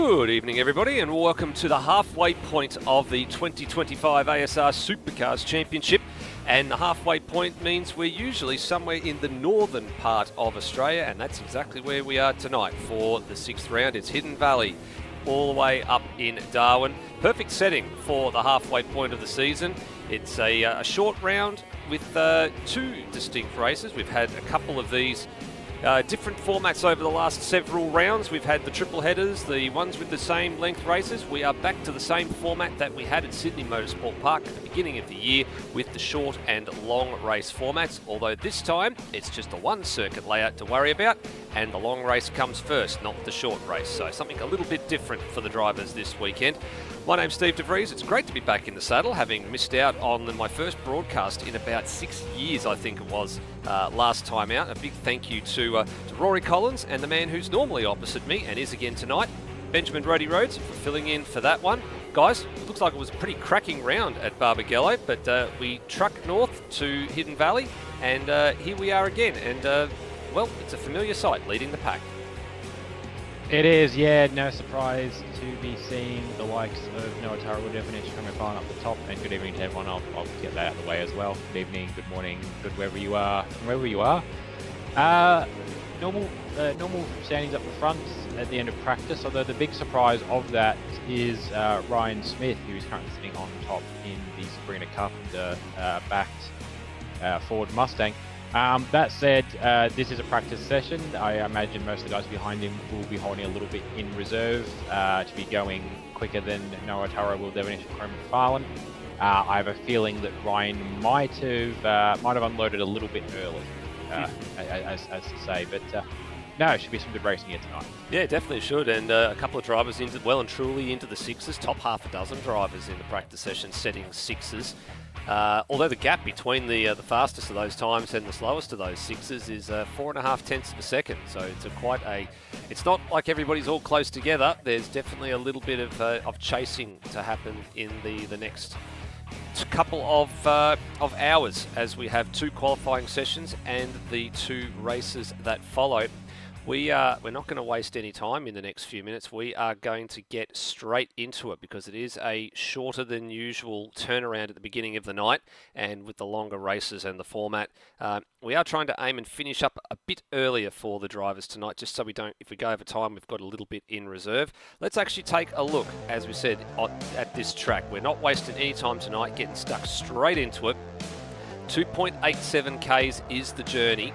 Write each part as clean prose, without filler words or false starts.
Good evening, everybody, and welcome to the halfway point of the 2025 ASR Supercars Championship. And the halfway point means we're usually somewhere in the northern part of Australia, and that's exactly where we are tonight for the sixth round. It's Hidden Valley, all the way up in Darwin. Perfect setting for the halfway point of the season. It's a short round with two distinct races. We've had a couple of these different formats over the last several rounds. We've had the triple headers, the ones with the same length races. We are back to the same format that we had at Sydney Motorsport Park at the beginning of the year with the short and long race formats, although this time it's just a one circuit layout to worry about, and the long race comes first, not the short race. So something a little bit different for the drivers this weekend. My name's Steve DeVries. It's great to be back in the saddle, having missed out on my first broadcast in about 6 years, I think it was, last time out. A big thank you to Rory Collins and the man who's normally opposite me and is again tonight, Benjamin Roddy Rhodes, for filling in for that one. Guys, it looks like it was a pretty cracking round at Barbagallo, but we truck north to Hidden Valley, and here we are again. And, well, it's a familiar sight leading the pack. It is, yeah, no surprise to be seeing the likes of Noah Tara will definitely coming flying up the top. And good evening to everyone. I'll get that out of the way as well. Good evening, good morning, good wherever you are. Normal standings up the front at the end of practice, although the big surprise of that is Ryan Smith, who's currently sitting on top in the Sabrina Carpenter backed Ford Mustang. That said, this is a practice session. I imagine most of the guys behind him will be holding a little bit in reserve to be going quicker than Noah Tara will definitely Chrome McFarlane. I have a feeling that Ryan might have unloaded a little bit early, as to say, but no, it should be some good racing here tonight. Yeah, definitely should, and a couple of drivers well and truly into the sixes, top half a dozen drivers in the practice session setting sixes. Although the gap between the fastest of those times and the slowest of those sixes is 4.5 tenths of a second. So it's it's not like everybody's all close together. There's definitely a little bit of chasing to happen in the next couple of hours, as we have two qualifying sessions and the two races that follow. We're not going to waste any time in the next few minutes. We are going to get straight into it because it is a shorter than usual turnaround at the beginning of the night, and with the longer races and the format, we are trying to aim and finish up a bit earlier for the drivers tonight, just so if we go over time, we've got a little bit in reserve. Let's actually take a look, as we said, at this track. We're not wasting any time tonight, getting stuck straight into it. 2.87 Ks is the journey.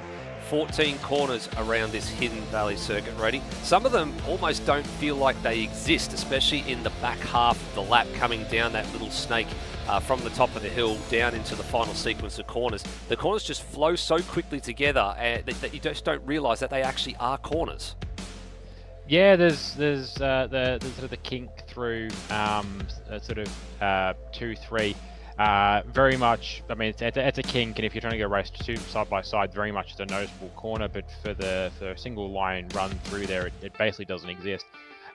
14 corners around this Hidden Valley circuit, Roddy. Some of them almost don't feel like they exist, especially in the back half of the lap, coming down that little snake from the top of the hill down into the final sequence of corners. The corners just flow so quickly together that you just don't realise that they actually are corners. Yeah, there's sort of the kink through 2-3. Very much, I mean, it's a kink, and if you're trying to go race two side by side, very much it's a noticeable corner, but for a single line run through there, it basically doesn't exist.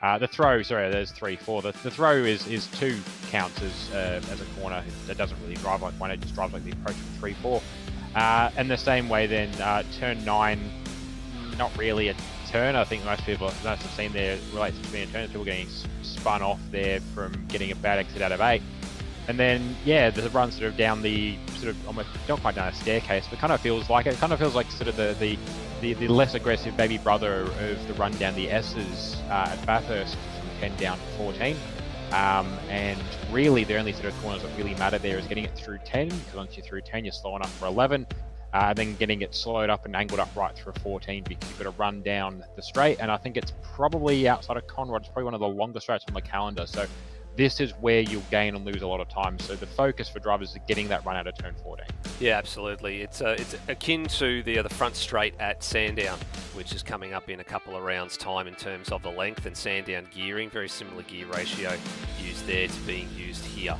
The throw, sorry, there's 3-4. The throw is 2 counts as a corner. It doesn't really drive like one, it just drives like the approach from 3-4. And the same way then, turn 9, not really a turn. I think most have seen there relates to being a turn. People getting spun off there from getting a bad exit out of 8. And then, yeah, the run sort of down the almost not quite down a staircase, but kind of feels like sort of the less aggressive baby brother of the run down the S's at Bathurst from 10 down to 14. And really, the only sort of corners that really matter there is getting it through 10, because once you're through 10, you're slowing up for 11. Then getting it slowed up and angled up right through 14, because you've got to run down the straight. And I think it's probably outside of Conrod, it's probably one of the longer straights on the calendar. So this is where you'll gain and lose a lot of time. So the focus for drivers is getting that run out of turn 14. Yeah, absolutely. It's akin to the front straight at Sandown, which is coming up in a couple of rounds' time in terms of the length, and Sandown gearing, very similar gear ratio used there to being used here.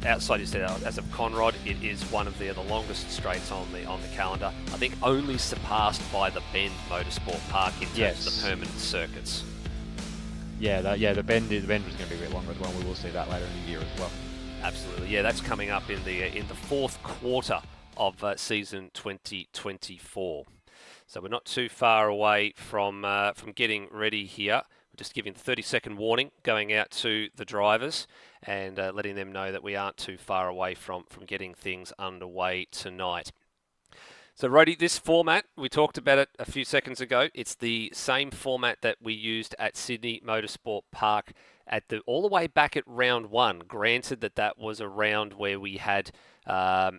Outside, as of Conrod, it is one of the longest straights on the calendar. I think only surpassed by the Bend Motorsport Park in terms of the permanent circuits. Yeah, the bend was going to be a bit longer as well. We will see that later in the year as well. Absolutely, yeah, that's coming up in the fourth quarter of season 2024. So we're not too far away from getting ready here. just giving the 30-second warning going out to the drivers and letting them know that we aren't too far away from getting things underway tonight. So, Rody, this format, we talked about it a few seconds ago. It's the same format that we used at Sydney Motorsport Park all the way back at round one. Granted that was a round where we had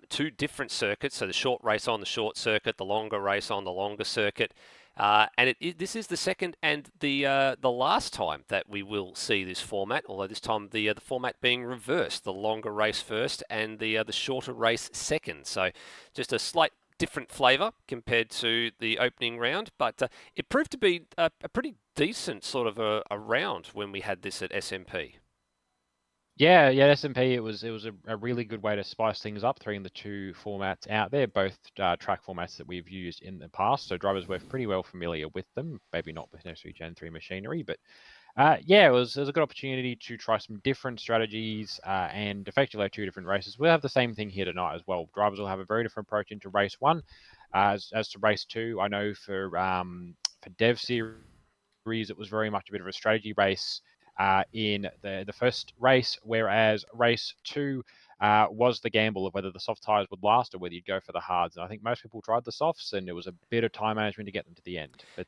two different circuits, so the short race on the short circuit, the longer race on the longer circuit. And this is the second and the last time that we will see this format, although this time the format being reversed, the longer race first and the shorter race second. So just a slight different flavour compared to the opening round, but it proved to be a pretty decent sort of a round when we had this at SMP. Yeah, SMP. It was a really good way to spice things up, throwing the two formats out there, both track formats that we've used in the past. So drivers were pretty well familiar with them. Maybe not with necessarily Gen 3 machinery, but yeah, it was a good opportunity to try some different strategies and effectively have two different races. We'll have the same thing here tonight as well. Drivers will have a very different approach into race one. As to race two, I know for Dev Series, it was very much a bit of a strategy race in the first race, whereas race two was the gamble of whether the soft tyres would last or whether you'd go for the hards. And I think most people tried the softs, and it was a bit of time management to get them to the end. But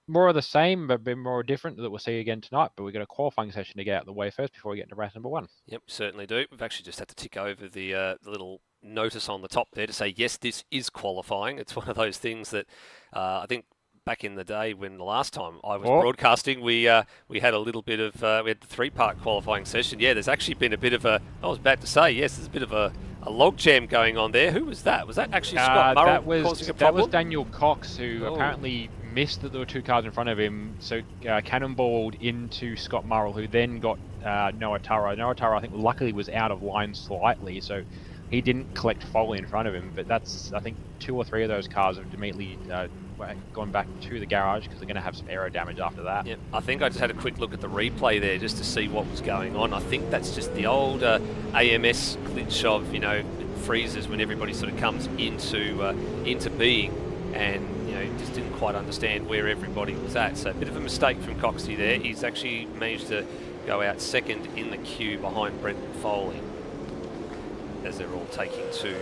more of the same, but a bit more different that we'll see again tonight. But we've got a qualifying session to get out of the way first before we get into race number one. Yep, certainly do. We've actually just had to tick over the little notice on the top there to say, yes, this is qualifying. It's one of those things that I think back in the day when the last time I was broadcasting, we had a little bit of, we had the three-part qualifying session. Yeah, there's actually been a bit of I was about to say, yes, there's a bit of a logjam going on there. Who was that? Was that actually Scott Murrell causing a problem? That was Daniel Cox, who apparently missed that there were two cars in front of him, so cannonballed into Scott Murrell, who then got Noah Taro. Noah Taro, I think, luckily was out of line slightly, so he didn't collect Foley in front of him, but that's, I think, two or three of those cars have immediately gone back to the garage because they're going to have some aero damage after that. Yeah, I think I just had a quick look at the replay there just to see what was going on. I think that's just the old AMS glitch of, it freezes when everybody sort of comes into being, and just didn't quite understand where everybody was at. So a bit of a mistake from Coxie there. He's actually managed to go out second in the queue behind Brenton Foley as they're all taking to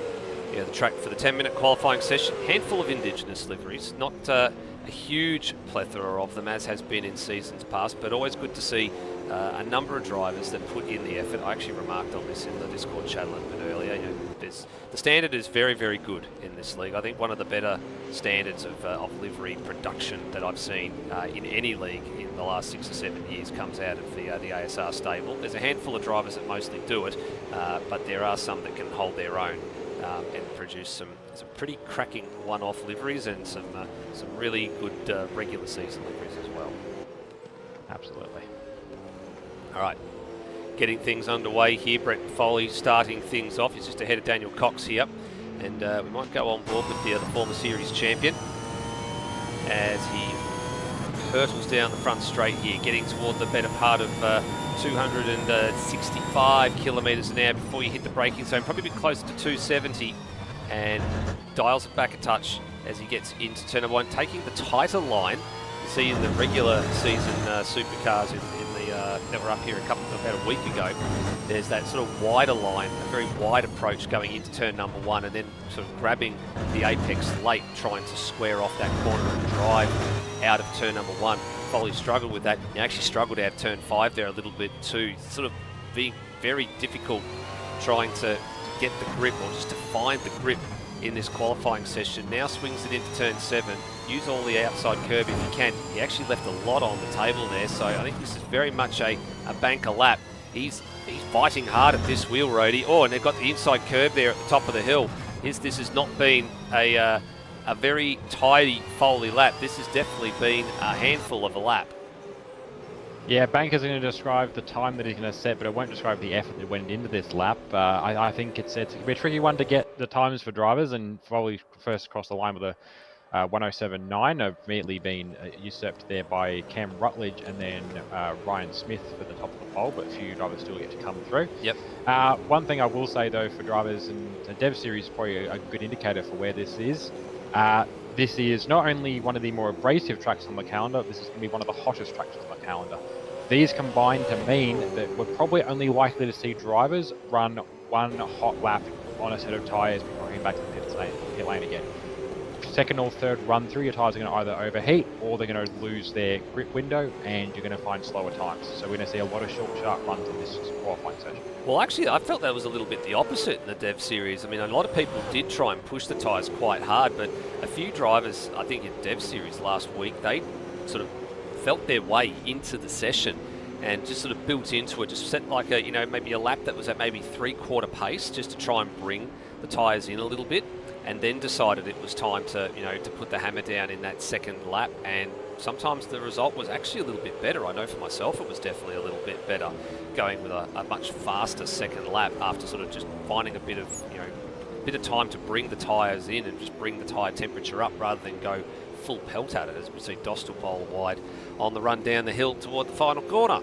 the track for the 10-minute qualifying session. Handful of Indigenous liveries, not a huge plethora of them as has been in seasons past, but always good to see a number of drivers that put in the effort. I actually remarked on this in the Discord chat a little bit earlier. The standard is very, very good in this league. I think one of the better standards of livery production that I've seen in any league in the last 6 or 7 years comes out of the ASR stable. There's a handful of drivers that mostly do it, but there are some that can hold their own and produce some pretty cracking one-off liveries and some really good regular season liveries as well. Absolutely. All right, getting things underway here. Brett Foley starting things off. He's just ahead of Daniel Cox here, and we might go on board with the former series champion as he hurtles down the front straight here, getting toward the better part of 265 kilometres an hour before you hit the braking zone, probably a bit closer to 270, and dials it back a touch as he gets into turn number one, taking the tighter line. You see in the regular season supercars that were up here about a week ago, there's that sort of wider line, a very wide approach going into turn number one, and then sort of grabbing the apex late, trying to square off that corner and drive out of turn number one. Foley struggled with that. He actually struggled out of turn 5 there a little bit too. Sort of being very difficult trying to get the grip, or just to find the grip in this qualifying session. Now swings it into turn 7. Use all the outside curb if you can. He actually left a lot on the table there, so I think this is very much a banker lap. He's fighting hard at this wheel, Rody. Oh, and they've got the inside curb there at the top of the hill. This has not been a very tidy Foley lap. This has definitely been a handful of a lap. Yeah, Banker's going to describe the time that he's going to set, but it won't describe the effort that went into this lap. I think it's a tricky one to get the times for drivers, and Foley first across the line with a 107.9, immediately been usurped there by Cam Rutledge and then Ryan Smith for the top of the pole, but a few drivers still get to come through. Yep. One thing I will say though for drivers, and the Dev Series is probably a good indicator for where this is, this is not only one of the more abrasive tracks on the calendar, this is going to be one of the hottest tracks on the calendar. These combine to mean that we're probably only likely to see drivers run one hot lap on a set of tyres before heading back to the pit lane again. Second or third run through, your tyres are going to either overheat or they're going to lose their grip window, and you're going to find slower times. So we're going to see a lot of short, sharp runs in this qualifying session. Well, actually, I felt that was a little bit the opposite in the Dev Series. I mean, a lot of people did try and push the tyres quite hard, but a few drivers, I think in Dev Series last week, they sort of felt their way into the session and just sort of built into it, just set like a, maybe a lap that was at maybe 3/4 pace just to try and bring the tyres in a little bit, and then decided it was time to, to put the hammer down in that second lap. And sometimes the result was actually a little bit better. I know for myself it was definitely a little bit better going with a much faster second lap after sort of just finding a bit of time to bring the tyres in and just bring the tyre temperature up rather than go full pelt at it, as we see Dostal bowl wide on the run down the hill toward the final corner.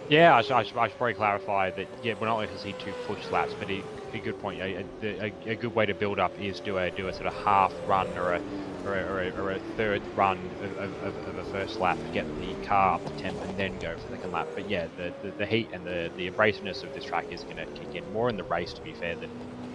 Yeah, I should probably clarify that, we're not likely to see 2 push laps, but a good point. A good way to build up is do a sort of half run or a third run of a first lap, get the car up to temp, and then go for the second lap. But yeah, the heat and the abrasiveness of this track is going to kick in more in the race, to be fair, than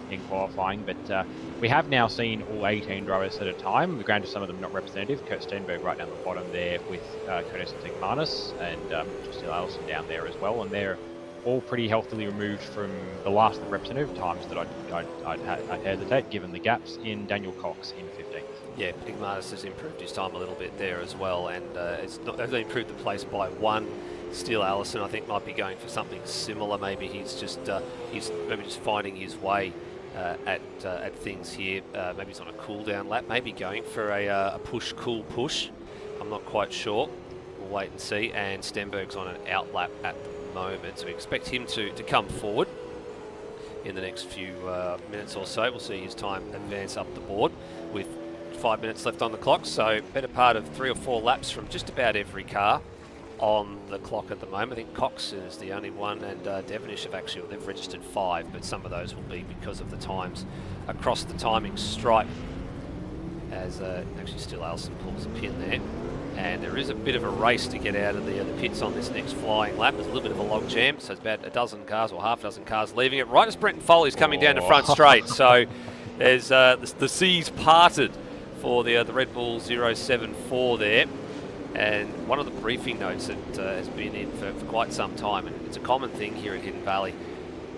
in qualifying. But we have now seen all 18 drivers at a time. Granted, some of them not representative. Kurt Stenberg right down the bottom there with Curtis Sigmanis and Steele Allison down there as well, and they're all pretty healthily removed from the last of the representative times that I'd hesitate, given the gaps in Daniel Cox in 15th. Yeah, Igmanis has improved his time a little bit there as well, and it's only improved the place by 1. Steele Allison, I think, might be going for something similar. Maybe he's just finding his way at things here. Maybe he's on a cool down lap. Maybe going for a push, cool push. I'm not quite sure. We'll wait and see. And Stenberg's on an out lap at the moment, so we expect him to come forward in the next few minutes or so. We'll see his time advance up the board with 5 minutes left on the clock, so better part of 3 or 4 laps from just about every car on the clock at the moment. I think Cox is the only one, and Devonish they've registered 5, but some of those will be because of the times across the timing stripe, as actually Steele Allison pulls a pin there. And there is a bit of a race to get out of the pits on this next flying lap. There's a little bit of a log jam, so it's about a dozen cars or half a dozen cars leaving it right as Brenton Foley's coming down the front straight. So there's the seas parted for the Red Bull 074 there. And one of the briefing notes that has been in for quite some time, and it's a common thing here at Hidden Valley,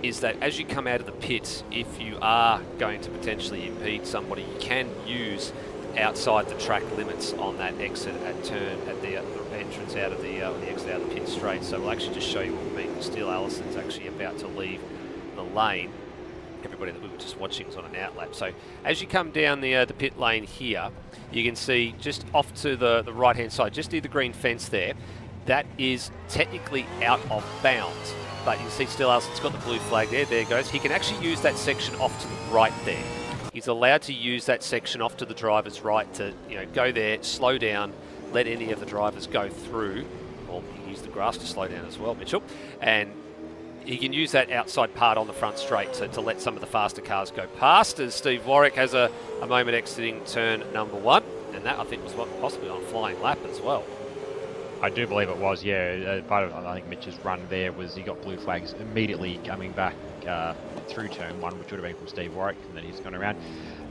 is that as you come out of the pits, if you are going to potentially impede somebody, you can use outside the track limits on that exit at turn at the entrance out of the exit out of the pit straight. So we'll actually just show you what we mean. Steele Allison's actually about to leave the lane. Everybody that we were just watching is on an out lap. So as you come down the pit lane here, you can see just off to the right hand side, just near the green fence there, that is technically out of bounds. But you can see Steele Allison's got the blue flag there. There it goes. He can actually use that section off to the right there. He's allowed to use that section off to the driver's right to, go there, slow down, let any of the drivers go through. Or you can use the grass to slow down as well, Mitchell. And he can use that outside part on the front straight to let some of the faster cars go past, as Steve Warwick has a moment exiting turn number 1. And that, I think, was possibly on flying lap as well. I do believe it was, yeah. Part of, I think, Mitch's run there was he got blue flags immediately coming back through turn 1, which would have been from Steve Warwick, and then he's gone around.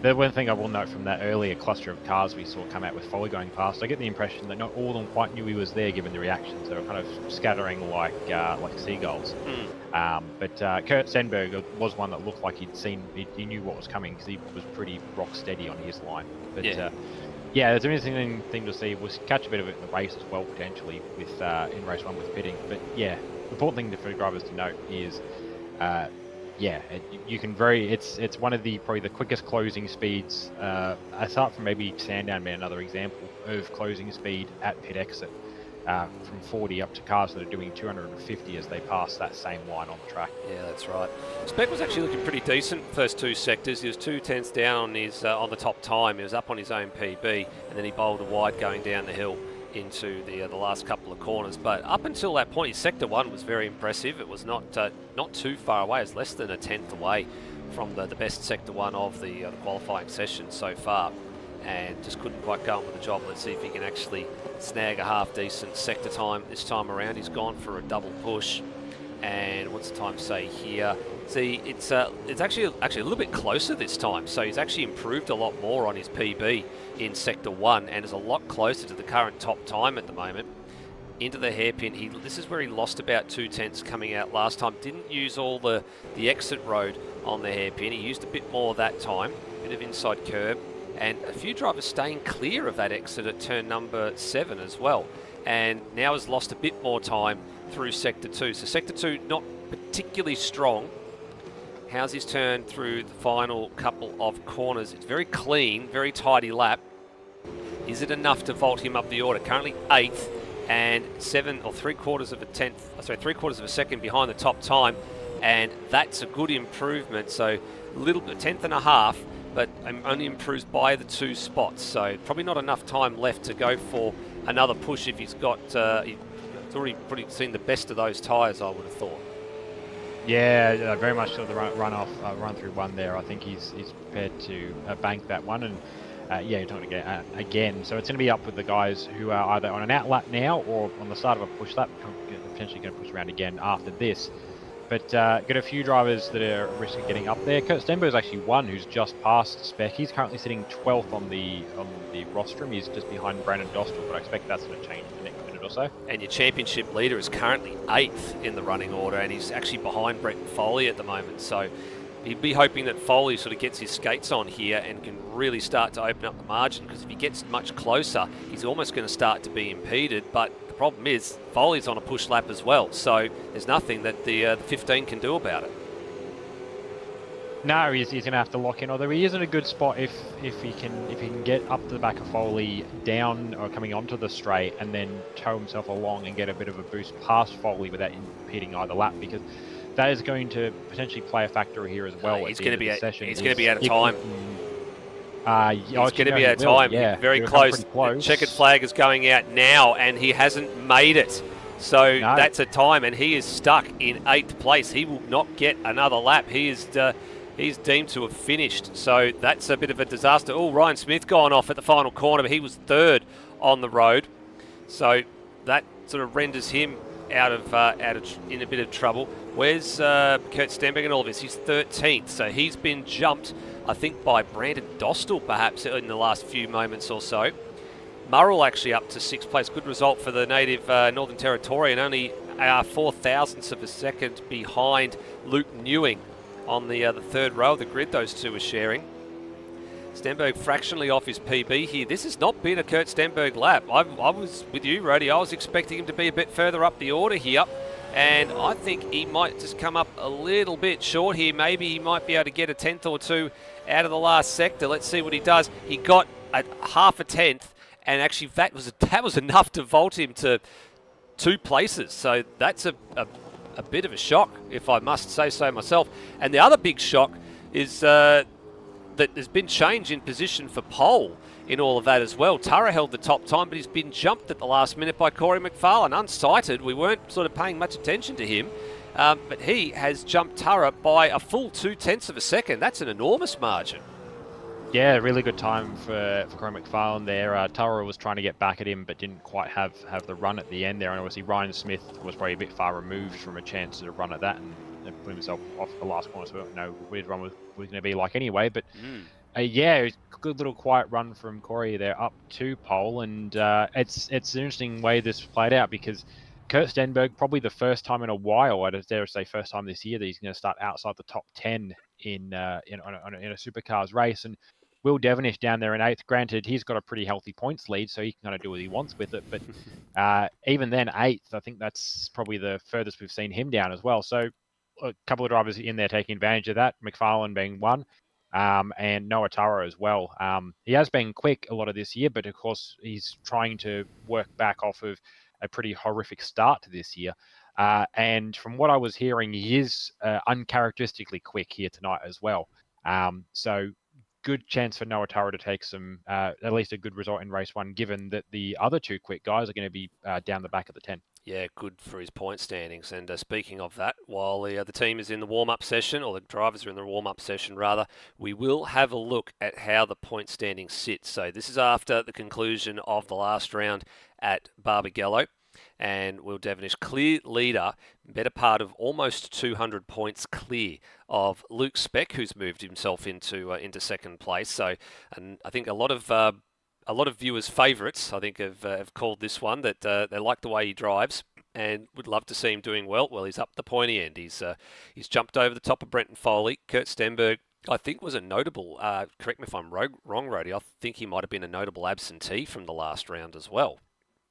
The one thing I will note from that earlier cluster of cars we saw come out with Foley going past, I get the impression that not all of them quite knew he was there, given the reactions. They were kind of scattering like seagulls. But Kurt Stenberg was one that looked like he knew what was coming, because he was pretty rock steady on his line. But yeah, it's an interesting thing to see. We'll catch a bit of it in the race as well, potentially, with in race 1 with pitting. But yeah, the important thing for drivers to note is, you can it's one of probably the quickest closing speeds, aside from maybe Sandown being another example of closing speed at pit exit, from 40 up to cars that are doing 250 as they pass that same line on the track. Yeah, that's right. Spec was actually looking pretty decent first 2 sectors. He was 2/10 down on his on the top time. He was up on his own PB, and then he bowled a wide going down the hill into the last couple of corners. But up until that point, his sector 1 was very impressive. It was not too far away. It's less than a tenth away from the best sector 1 of the qualifying session so far. and just couldn't quite go on with the job. Let's see if he can actually snag a half-decent sector time this time around. He's gone for a double push. And what's the time say here? See, it's actually a little bit closer this time. So he's actually improved a lot more on his PB in Sector 1 and is a lot closer to the current top time at the moment. Into the hairpin, this is where he lost about 2/10 coming out last time. Didn't use all the exit road on the hairpin. He used a bit more that time, bit of inside curb. And a few drivers staying clear of that exit at turn number 7 as well. And now has lost a bit more time through Sector 2. So Sector 2 not particularly strong. How's his turn through the final couple of corners? It's very clean, very tidy lap. Is it enough to vault him up the order? Currently 8th and 3/4 of a second behind the top time. And that's a good improvement. So a little bit, 1/10 and a half, but only improves by the 2 spots. So probably not enough time left to go for another push if he's got, he's already pretty seen the best of those tyres, I would have thought. Yeah, very much sort of the run through one there. I think he's prepared to bank that one, and yeah, you're talking again. So it's going to be up with the guys who are either on an out lap now or on the start of a push lap, potentially going to push around again after this. But got a few drivers that are at risk of getting up there. Kurt Stenberg's actually one who's just passed Spec. He's currently sitting 12th on the rostrum. He's just behind Brandon Dostal, but I expect that's going to change in the next minute or so. And your championship leader is currently 8th in the running order, and he's actually behind Brett Foley at the moment. So he'd be hoping that Foley sort of gets his skates on here and can really start to open up the margin, because if he gets much closer, he's almost going to start to be impeded. But the problem is Foley's on a push lap as well, so there's nothing that the 15 can do about it. No, he's going to have to lock in. Although he is in a good spot if he can get up to the back of Foley, down or coming onto the straight, and then tow himself along and get a bit of a boost past Foley without impeding either lap, because that is going to potentially play a factor here as well. He's going to be out of time. He's going to be out of time. Yeah, very close. Checkered flag is going out now, and he hasn't made it. So that's a time, and he is stuck in 8th place. He will not get another lap. He's deemed to have finished. So that's a bit of a disaster. Oh, Ryan Smith gone off at the final corner, but he was 3rd on the road. So that sort of renders him in a bit of trouble. Where's Kurt Stenberg and all of this? He's 13th, so he's been jumped, I think, by Brandon Dostal perhaps in the last few moments or so. Murrell actually up to 6th place. Good result for the native Northern Territorian, only 4 thousandths of a second behind Luke Newing on the 3rd row of the grid. Those two are sharing. Stenberg fractionally off his PB here. This has not been a Kurt Stenberg lap. I was with you, Roddy. I was expecting him to be a bit further up the order here, and I think he might just come up a little bit short here. Maybe he might be able to get a 10th or 2 out of the last sector. Let's see what he does. He got a half a 10th, and actually that was enough to vault him to 2 places. So that's a bit of a shock, if I must say so myself. And the other big shock is that there's been change in position for pole in all of that as well. Turra held the top time, but he's been jumped at the last minute by Corey McFarlane. Unsighted, we weren't sort of paying much attention to him, but he has jumped Turra by a full 2/10 of a second. That's an enormous margin. Yeah, really good time for Corey McFarlane there. Turra was trying to get back at him, but didn't quite have the run at the end there. And obviously Ryan Smith was probably a bit far removed from a chance to run at that, and put himself off the last corner, so we don't know what his run was going to be like anyway. But yeah, it was a good little quiet run from Corey there up to pole, and it's an interesting way this played out, because Kurt Stenberg, probably the first time in a while, I'd dare say first time this year, that he's going to start outside the top 10 in a Supercars race. And Will Devonish down there in 8th. Granted, he's got a pretty healthy points lead, so he can kind of do what he wants with it. But even then, 8th, I think that's probably the furthest we've seen him down as well. So a couple of drivers in there taking advantage of that, McFarlane being one, and Noah Turra as well. He has been quick a lot of this year, but of course he's trying to work back off of a pretty horrific start to this year. And from what I was hearing, he is uncharacteristically quick here tonight as well. So good chance for Noah Turra to take some, at least a good result in race 1, given that the other 2 quick guys are going to be down the back of the 10. Yeah, good for his point standings. And speaking of that, while the team is in the warm-up session, or the drivers are in the warm-up session rather, we will have a look at how the point standings sit. So this is after the conclusion of the last round at Barbagallo. And Will Devonish, clear leader, better part of almost 200 points clear of Luke Speck, who's moved himself into second place. So, and I think a lot of viewers' favourites, I think, have called this one that they like the way he drives and would love to see him doing well. Well, he's up the pointy end. He's jumped over the top of Brenton Foley. Kurt Stenberg, I think, was a notable. Correct me if I'm wrong, Rody. I think he might have been a notable absentee from the last round as well.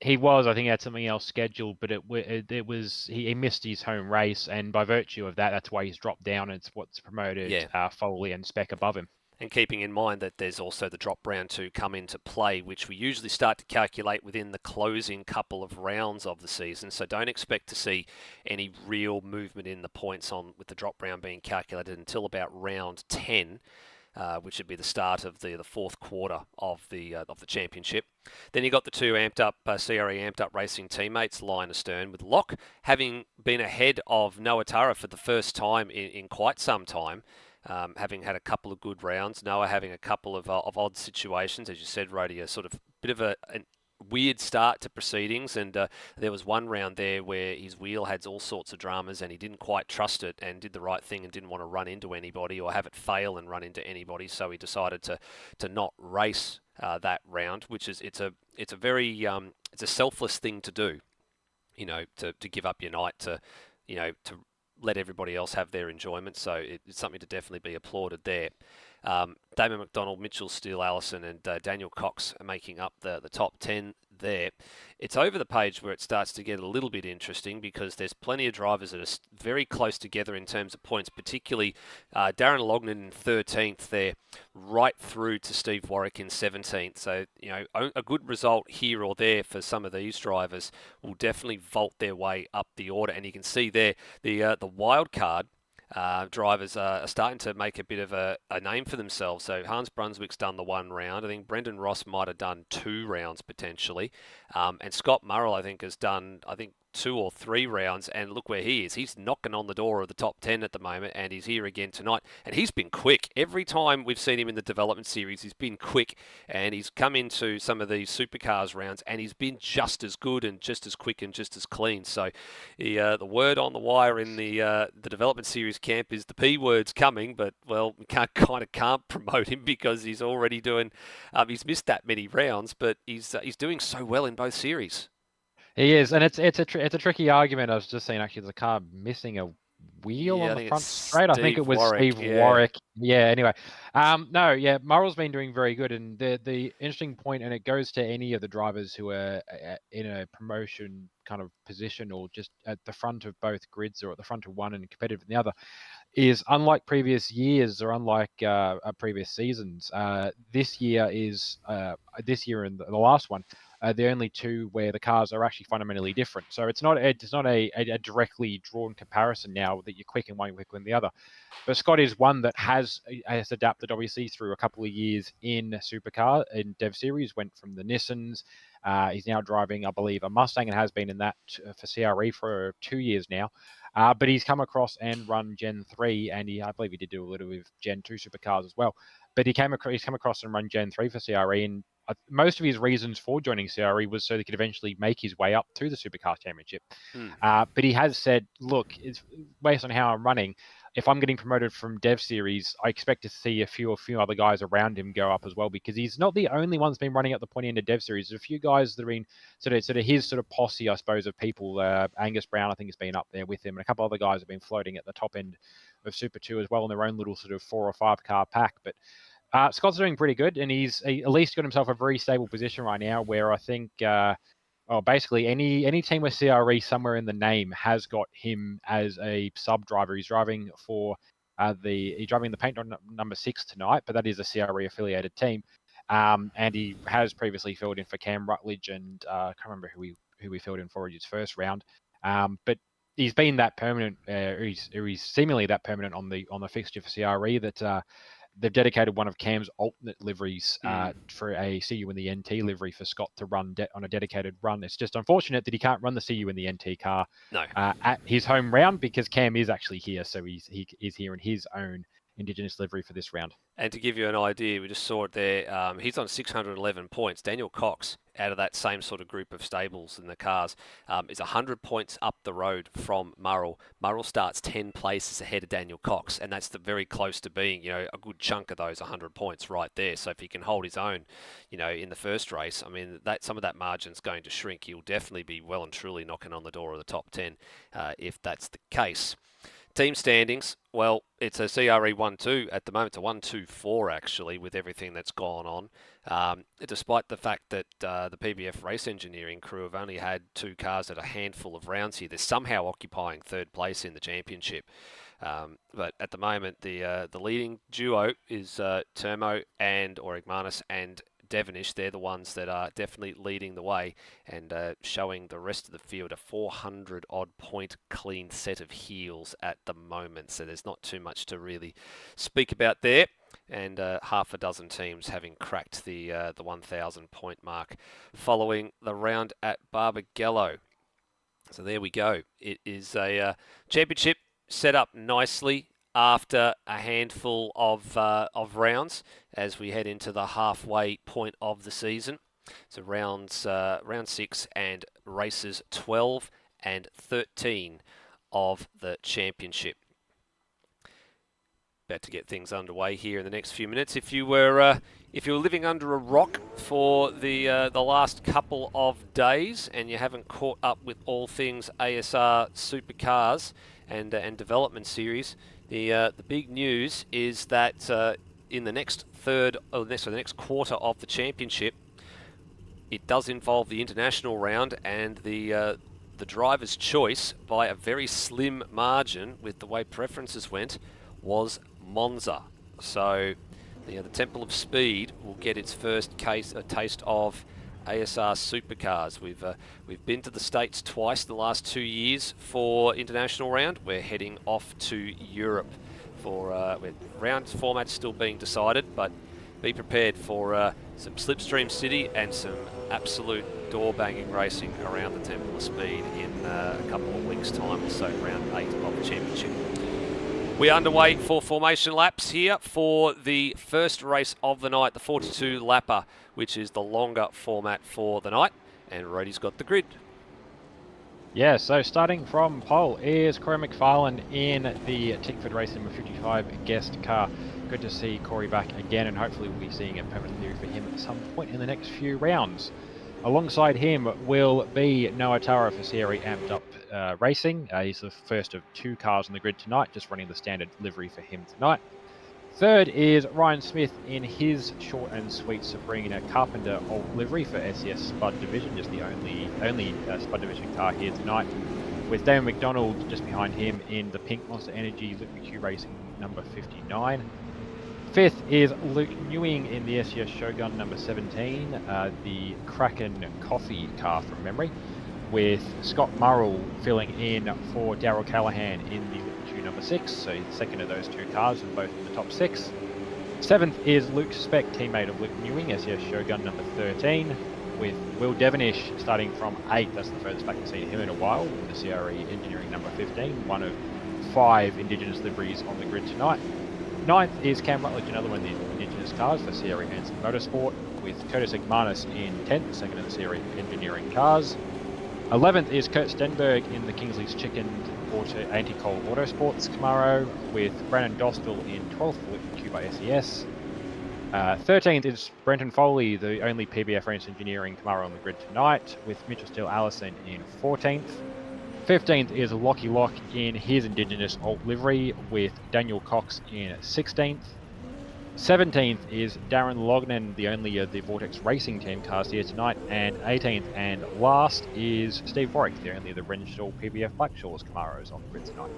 He was. I think he had something else scheduled, but it was he missed his home race, and by virtue of that, that's why he's dropped down. It's what's promoted Foley and Speck above him. And keeping in mind that there's also the drop round to come into play, which we usually start to calculate within the closing couple of rounds of the season. So don't expect to see any real movement in the points on with the drop round being calculated until about round 10. Which would be the start of the fourth quarter of the championship. Then you got the two amped up CRE amped up racing teammates, line astern, with Locke having been ahead of Noah Tara for the first time in quite some time. Having had a couple of good rounds, Noah having a couple of odd situations, as you said, Rody, a sort of bit of a weird start to proceedings, and there was one round there where his wheel had all sorts of dramas and he didn't quite trust it and did the right thing and didn't want to run into anybody or have it fail and run into anybody, so he decided to not race that round, which is it's a very it's a selfless thing to do, to give up your night to let everybody else have their enjoyment. So it's something to definitely be applauded there. Damon McDonald, Mitchell Steele, Allison, and Daniel Cox are making up the top 10 there. It's over the page where it starts to get a little bit interesting because there's plenty of drivers that are very close together in terms of points, particularly Darren Lognan in 13th there, right through to Steve Warwick in 17th. So, a good result here or there for some of these drivers will definitely vault their way up the order. And you can see there the wild card drivers are starting to make a bit of a name for themselves. So Hans Brunswick's done the one round. I think Brendan Ross might have done 2 rounds potentially. And Scott Murrell, I think, has done, 2 or 3 rounds, and look where he is. He's knocking on the door of the top 10 at the moment, and he's here again tonight. And he's been quick. Every time we've seen him in the development series, he's been quick, and he's come into some of these Supercars rounds, and he's been just as good and just as quick and just as clean. So the word on the wire in the development series camp is the P word's coming, but, well, we can't promote him because he's already doing, he's missed that many rounds, but he's doing so well in both series. He is, and it's a tricky argument. I was just saying, actually, there's a car missing a wheel on the front straight. I think it was Steve Warwick. Yeah. Anyway, Murrell's been doing very good, and the interesting point, and it goes to any of the drivers who are in a promotion kind of position or just at the front of both grids or at the front of one and competitive in the other, is unlike previous years or unlike previous seasons. This year and the last one. The only two where the cars are actually fundamentally different. So it's not a directly drawn comparison now that you're quick in one, you're quick in the other. But Scott is one that has adapted, obviously, through a couple of years in Supercar, in Dev Series, went from the Nissans. He's now driving, I believe, a Mustang and has been in that for CRE for 2 years now. But he's come across and run Gen 3, and I believe he did do a little with Gen 2 Supercars as well. But he's come across and run Gen 3 for CRE, and most of his reasons for joining CRE was so he could eventually make his way up to the Supercars Championship. But he has said, look, it's based on how I'm running, if I'm getting promoted from Dev Series, I expect to see a few other guys around him go up as well, because he's not the only one that's been running at the pointy end of Dev Series. There's a few guys that have been sort of his sort of posse, I suppose, of people. Angus Brown, I think, has been up there with him, and a couple other guys have been floating at the top end of Super 2 as well in their own little sort of 4 or 5 car pack. But Scott's doing pretty good, and he's at least got himself a very stable position right now, where I think basically any team with CRE somewhere in the name has got him as a sub driver. He's driving for he's driving the paint on number 6 tonight, but that is a CRE affiliated team, and he has previously filled in for Cam Rutledge, and I can't remember who he filled in for his first round, but he's been that permanent. He's seemingly that permanent on the fixture for CRE that. they've dedicated one of Cam's alternate liveries for a CU in the NT livery for Scott to run on a dedicated run. It's just unfortunate that he can't run the CU in the NT car at his home round, because Cam is actually here, so he is here in his own Indigenous livery for this round. And to give you an idea, we just saw it there, he's on 611 points. Daniel Cox, out of that same sort of group of stables in the cars, is 100 points up the road from Murrell. Murrell starts 10 places ahead of Daniel Cox, and that's very close to being, a good chunk of those 100 points right there. So if he can hold his own, in the first race, I mean, some of that margin's going to shrink. He'll definitely be well and truly knocking on the door of the top 10 if that's the case. Team standings, well, it's a CRE 1-2 at the moment. It's a 1-2-4 actually, with everything that's gone on. Despite the fact that the PBF race engineering crew have only had 2 cars at a handful of rounds here, they're somehow occupying 3rd place in the championship. But at the moment, the leading duo is Termo and Origmanus and Devonish. They're the ones that are definitely leading the way and showing the rest of the field a 400 odd point clean set of heels at the moment. So there's not too much to really speak about there. And half a dozen teams having cracked the 1,000 point mark following the round at Barbagallo. So there we go. It is a championship set up nicely after a handful of rounds as we head into the halfway point of the season. So round 6 and races 12 and 13 of the championship. About to get things underway here in the next few minutes. If you were living under a rock for the last couple of days and you haven't caught up with all things ASR Supercars and development series, the big news is that in the next next quarter of the championship, it does involve the international round, and the driver's choice by a very slim margin with the way preferences went was Monza. So the Temple of Speed will get its first taste of ASR Supercars. We've been to the States twice the last 2 years for international round. We're heading off to Europe for round format still being decided, but be prepared for some Slipstream City and some absolute door-banging racing around the Temple of Speed in a couple of weeks' time, so round 8 of the championship. We're underway for formation laps here for the first race of the night, the 42 lapper, which is the longer format for the night, and Roddy's got the grid. Yeah, so starting from pole is Corey McFarlane in the Tickford Race number 55 guest car. Good to see Corey back again, and hopefully we'll be seeing a permanent livery for him at some point in the next few rounds. Alongside him will be Noah Tara for CRE Amped Up Racing. He's the first of 2 cars on the grid tonight, just running the standard livery for him tonight. Third is Ryan Smith in his short and sweet Sabrina Carpenter Alt livery for SES Spud Division, just the only Spud Division car here tonight, with Damon McDonald just behind him in the pink Monster Energy Liquid Q Racing number 59. Fifth is Luke Newing in the SES Shogun number 17, the Kraken Coffee car from memory, with Scott Murrell filling in for Darryl Callahan in the Liquid Q number 6, so he's the second of those 2 cars, and both in the top 6. Seventh is Luke Speck, teammate of Luke Newing, SES Shogun number 13, with Will Devonish starting from 8th. That's the furthest back we've seen him in a while, with the CRE Engineering number 15, one of 5 Indigenous liveries on the grid tonight. 9th is Cam Rutledge, another one of the Indigenous cars for CRE Hanson Motorsport, with Curtis Igmanis in 10th, second of the CRE Engineering cars. 11th is Kurt Stenberg in the Kingsley's Chicken Anti-Coal Autosports Camaro, with Brandon Dostal in 12th for Q by SES. 13th is Brenton Foley, the only PBF Race Engineering Camaro on the grid tonight, with Mitchell Steele Allison in 14th. 15th is Lockie Lock in his Indigenous Alt livery, with Daniel Cox in 16th. 17th is Darren Lognan, the only of the Vortex Racing Team cars here tonight, and 18th and last is Steve Warwick, the only of the Renshaw PBF Blackshaws Camaros on the grid tonight.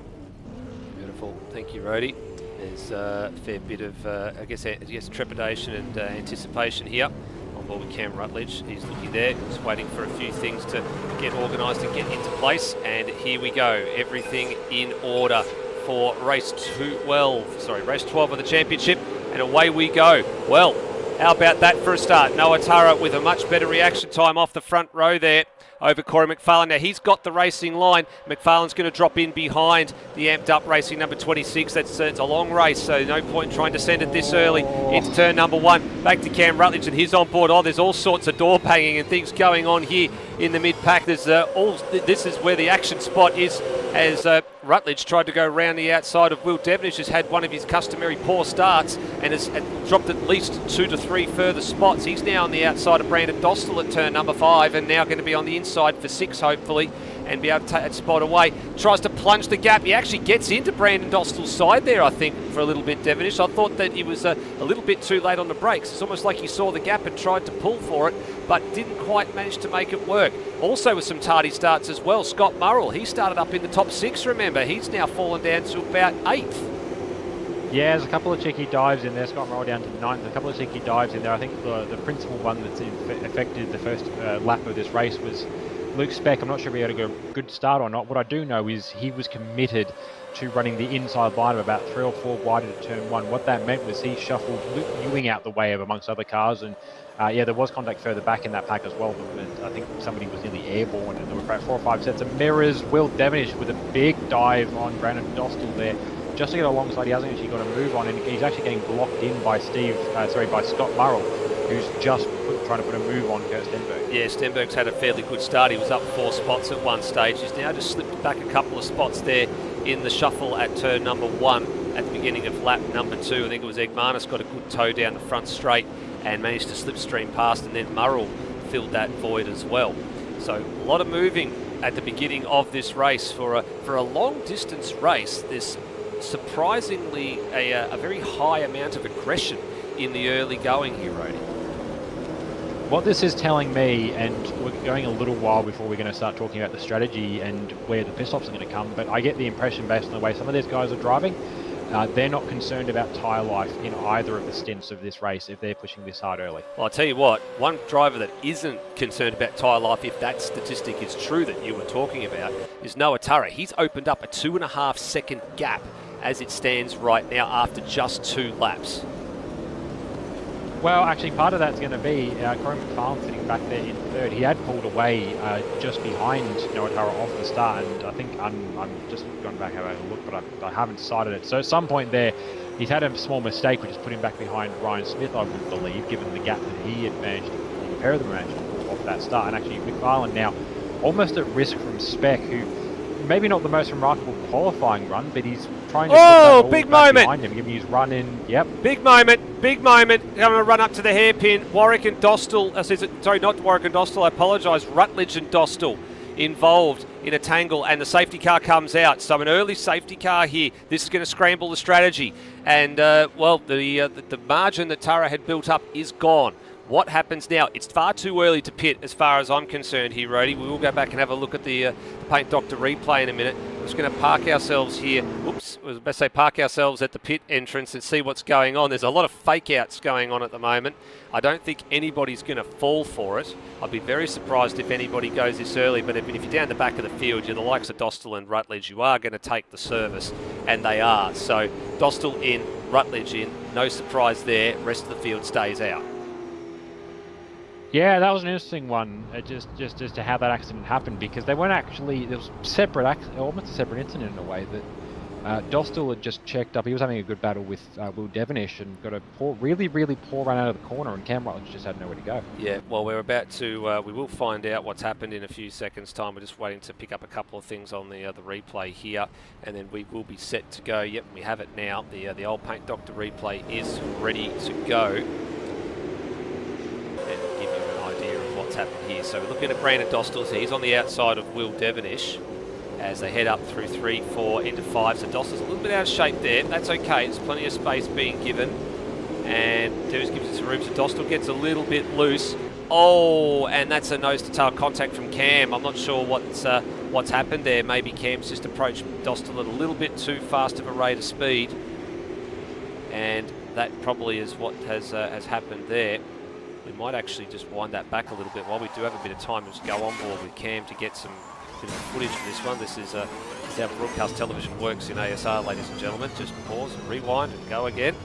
Beautiful, thank you, Rody. There's a fair bit of, I guess, trepidation and anticipation here on board with Cam Rutledge. He's looking there, just waiting for a few things to get organised and get into place, and here we go. Everything in order for race 12 of the championship, and away we go. Well, how about that for a start? Noah Tara with a much better reaction time off the front row there over Corey McFarlane. Now he's got the racing line. McFarlane's going to drop in behind the amped up racing number 26. It's a long race, so no point trying to send it this early into turn number 1. Back to Cam Rutledge and he's on board. Oh, there's all sorts of door banging and things going on here in the mid-pack. This is where the action spot is, as Rutledge tried to go around the outside of Will Devenish, has had one of his customary poor starts and has dropped at least 2 to 3 further spots. He's now on the outside of Brandon Dostal at turn number 5 and now going to be on the inside for 6 hopefully and be able to take that spot away. Tries to plunge the gap. He actually gets into Brandon Dostal's side there, I think, for a little bit, Devenish. I thought that he was a little bit too late on the brakes. It's almost like he saw the gap and tried to pull for it, but didn't quite manage to make it work. Also with some tardy starts as well, Scott Murrell, he started up in the top 6, remember. He's now fallen down to about 8th. Yeah, there's a couple of cheeky dives in there. Scott Murrell down to 9th. A couple of cheeky dives in there. I think the principal one that's affected the first lap of this race was Luke Speck. I'm not sure if he had a good start or not. What I do know is he was committed to running the inside line of about 3 or 4 wide into turn 1. What that meant was he shuffled Luke Ewing out the way of amongst other cars, and yeah, there was contact further back in that pack as well. But I think somebody was nearly airborne, and there were about 4 or 5 sets of mirrors. Will Devenish with a big dive on Brandon Dostal there, just to get alongside. He hasn't actually got a move on, and he's actually getting blocked in by by Scott Murrell, who's just trying to put a move on Kurt Stenberg. Yeah, Stenberg's had a fairly good start. He was up 4 spots at one stage. He's now just slipped back a couple of spots there in the shuffle at turn number 1 at the beginning of lap number 2. I think it was Egmanis got a good toe down the front straight and managed to slipstream past, and then Murrell filled that void as well. So a lot of moving at the beginning of this race. For a long distance race, there's surprisingly a very high amount of aggression in the early going here, Rody. What this is telling me, and we're going a little while before we're going to start talking about the strategy and where the pit stops are going to come, but I get the impression based on the way some of these guys are driving, they're not concerned about tyre life in either of the stints of this race if they're pushing this hard early. Well, I'll tell you what, one driver that isn't concerned about tyre life, if that statistic is true that you were talking about, is Noah Tara. He's opened up a 2.5 second gap as it stands right now after just 2 laps. Well, actually, part of that's going to be Corey McFarlane sitting back there in 3rd. He had pulled away just behind Noah Tara off the start, and I think I'm just going back and having a look, but I haven't cited it. So at some point there, he's had a small mistake, which has put him back behind Ryan Smith, I would believe, given the gap that he had managed, the pair of them managed to pull off that start. And actually, McFarlane now almost at risk from Speck, who maybe not the most remarkable qualifying run, but he's trying to put big moment behind him, giving his run in. Yep. Big moment. Going to run up to the hairpin. Warwick and Dostal, not Warwick and Dostal, I apologise. Rutledge and Dostal involved in a tangle, and the safety car comes out. So an early safety car here. This is going to scramble the strategy. And, well, the margin that Tara had built up is gone. What happens now? It's far too early to pit as far as I'm concerned here, Rody. We will go back and have a look at the Paint Doctor replay in a minute. We're just going to park ourselves here. Oops, I was about to say park ourselves at the pit entrance and see what's going on. There's a lot of fake outs going on at the moment. I don't think anybody's going to fall for it. I'd be very surprised if anybody goes this early, but if you're down the back of the field, you're the likes of Dostal and Rutledge, you are going to take the service, and they are. So Dostal in, Rutledge in, no surprise there. Rest of the field stays out. Yeah, that was an interesting one, just as to how that accident happened, because they weren't actually, there was almost a separate incident in a way, that Dostal had just checked up. He was having a good battle with Will Devenish and got a really poor run out of the corner, and Cam Rutledge just had nowhere to go. Yeah, well, we're about to, we will find out what's happened in a few seconds' time. We're just waiting to pick up a couple of things on the replay here, and then we will be set to go. Yep, we have it now. The old Paint Doctor replay is ready to go. Happened here. So we're looking at Brandon Dostal. So he's on the outside of Will Devenish as they head up through 3, 4 into 5. So Dostal's a little bit out of shape there. That's okay. There's plenty of space being given. And Devenish gives it some room. So Dostal gets a little bit loose. Oh, and that's a nose-to-tail contact from Cam. I'm not sure what's happened there. Maybe Cam's just approached Dostal at a little bit too fast of a rate of speed. And that probably is what has happened there. We might actually just wind that back a little bit while we do have a bit of time and just go on board with Cam to get some bit of footage for this one. This is how broadcast television works in ASR, ladies and gentlemen. Just pause and rewind and go again.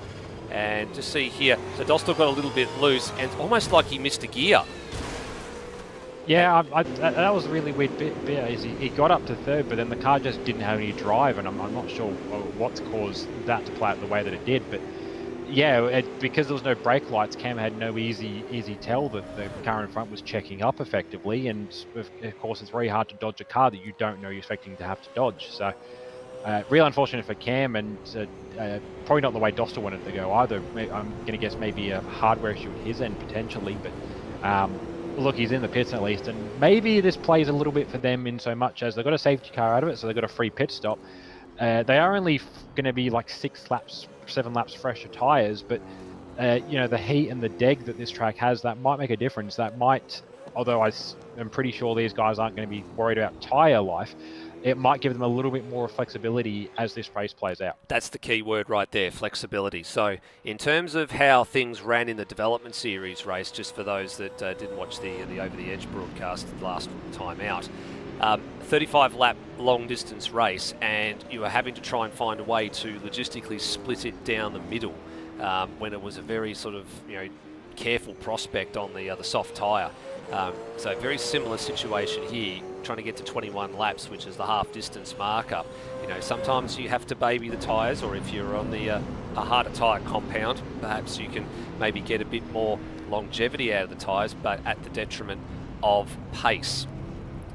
And just see here, so Dostal got a little bit loose and almost like he missed a gear. Yeah, that was a really weird bit. Is he got up to third, but then the car just didn't have any drive, and I'm not sure what's caused that to play out the way that it did. But yeah, because there was no brake lights, Cam had no easy tell that the car in front was checking up effectively, and of course it's very hard to dodge a car that you don't know you're expecting to have to dodge. So real unfortunate for Cam, and probably not the way Dostal wanted to go either. I'm going to guess maybe a hardware issue at his end potentially, but look, he's in the pits at least, and maybe this plays a little bit for them in so much as they've got a safety car out of it, so they've got a free pit stop. They are only going to be like 7 laps fresher tyres, but you know, the heat and the deg that this track has, that might make a difference. That might, although I'm pretty sure these guys aren't going to be worried about tyre life, it might give them a little bit more flexibility as this race plays out. That's the key word right there, flexibility. So in terms of how things ran in the development series race, just for those that didn't watch the Over the Edge broadcast last time out, 35-lap long-distance race, and you were having to try and find a way to logistically split it down the middle when it was a very sort of, you know, careful prospect on the soft tyre. So very similar situation here, trying to get to 21 laps, which is the half-distance marker. You know, sometimes you have to baby the tyres, or if you're on the a harder tyre compound, perhaps you can maybe get a bit more longevity out of the tyres, but at the detriment of pace.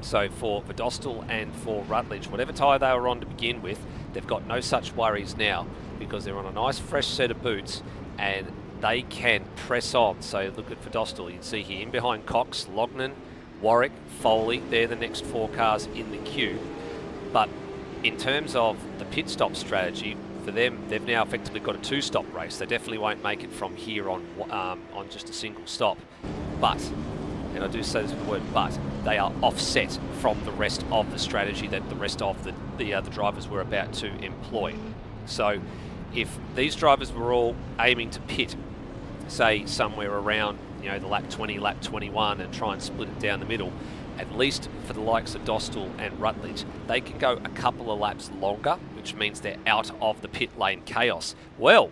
So for Dostal and for Rutledge, whatever tyre they were on to begin with, they've got no such worries now because they're on a nice fresh set of boots and they can press on. So look at for Dostal, you can see here in behind Cox, Lognan, Warwick, Foley, they're the next 4 cars in the queue. But in terms of the pit stop strategy, for them, they've now effectively got a 2-stop race. They definitely won't make it from here on just a single stop. But, and I do say this with the word but, they are offset from the rest of the strategy that the rest of the drivers were about to employ. So if these drivers were all aiming to pit, say somewhere around, you know, the lap 20, lap 21, and try and split it down the middle, at least for the likes of Dostal and Rutledge, they can go a couple of laps longer, which means they're out of the pit lane chaos. Well,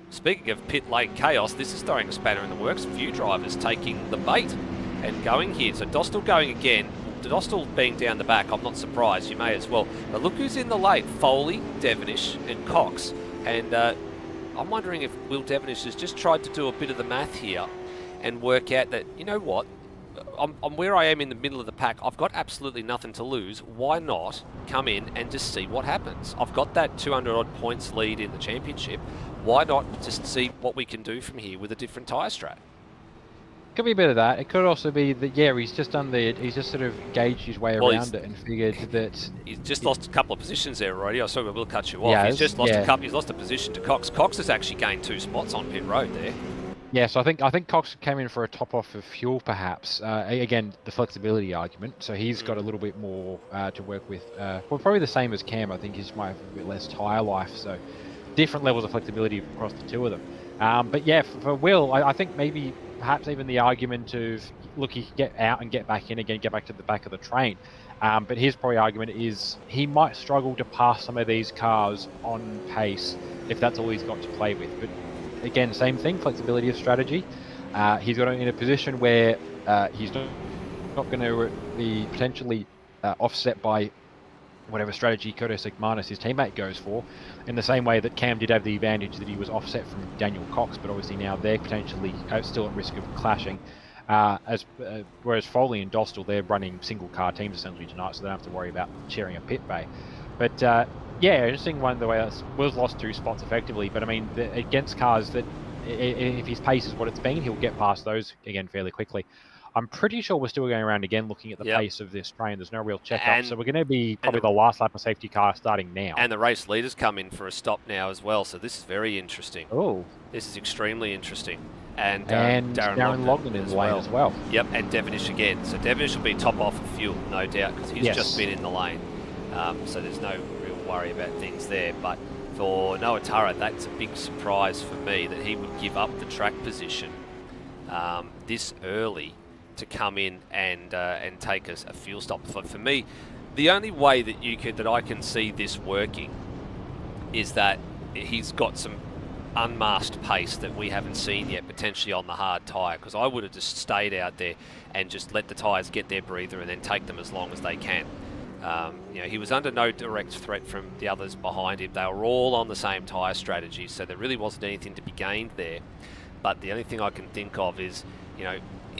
speaking of pit lane chaos, this is throwing a spanner in the works. A few drivers taking the bait and going here. So Dostal going again. Dostal being down the back, I'm not surprised, you may as well. But look who's in the lane. Foley, Devonish and Cox. And I'm wondering if Will Devonish has just tried to do a bit of the math here and work out that, you know what, I'm where I am in the middle of the pack. I've got absolutely nothing to lose. Why not come in and just see what happens? I've got that 200-odd points lead in the championship. Why not just see what we can do from here with a different tyre strat? Could be a bit of that. It could also be that, yeah, he's just sort of gauged his way around it and figured that he's just lost a couple of positions there already. I sorry, I will cut you off. Yeah, he's just lost a couple. He's lost a position to Cox. Cox has actually gained 2 spots on pit road there. Yeah, so I think Cox came in for a top off of fuel, perhaps. Again, the flexibility argument. So he's got a little bit more to work with. Well, probably the same as Cam. I think he might have a bit less tyre life. So different levels of flexibility across the two of them. But yeah, for Will, I think maybe perhaps even the argument of, look, he can get out and get back in again, get back to the back of the train. But his probably argument is he might struggle to pass some of these cars on pace if that's all he's got to play with. But again, same thing, flexibility of strategy. He's got in a position where he's not going to be potentially offset by whatever strategy Koto Sigmanis, his teammate, goes for, in the same way that Cam did have the advantage that he was offset from Daniel Cox, but obviously now they're potentially still at risk of clashing. Whereas Foley and Dostal, they're running single car teams essentially tonight, so they don't have to worry about sharing a pit bay. But yeah, interesting one, the way Will's lost 2 spots effectively, but I mean, against cars that, if his pace is what it's been, he'll get past those again fairly quickly. I'm pretty sure we're still going around again looking at the pace of this train. There's no real check-up, so we're going to be probably the last lap of safety car starting now. And the race leaders come in for a stop now as well, so this is very interesting. Oh. This is extremely interesting. And Darren Lognan in the lane as well. Yep, and Devonish again. So Devonish will be top off of fuel, no doubt, because he's just been in the lane. So there's no real worry about things there. But for Noah Tara, that's a big surprise for me that he would give up the track position this early to come in and take a fuel stop. For me, the only way that I can see this working is that he's got some unmasked pace that we haven't seen yet, potentially on the hard tyre, because I would have just stayed out there and just let the tyres get their breather and then take them as long as they can. He was under no direct threat from the others behind him. They were all on the same tyre strategy, so there really wasn't anything to be gained there. But the only thing I can think of is,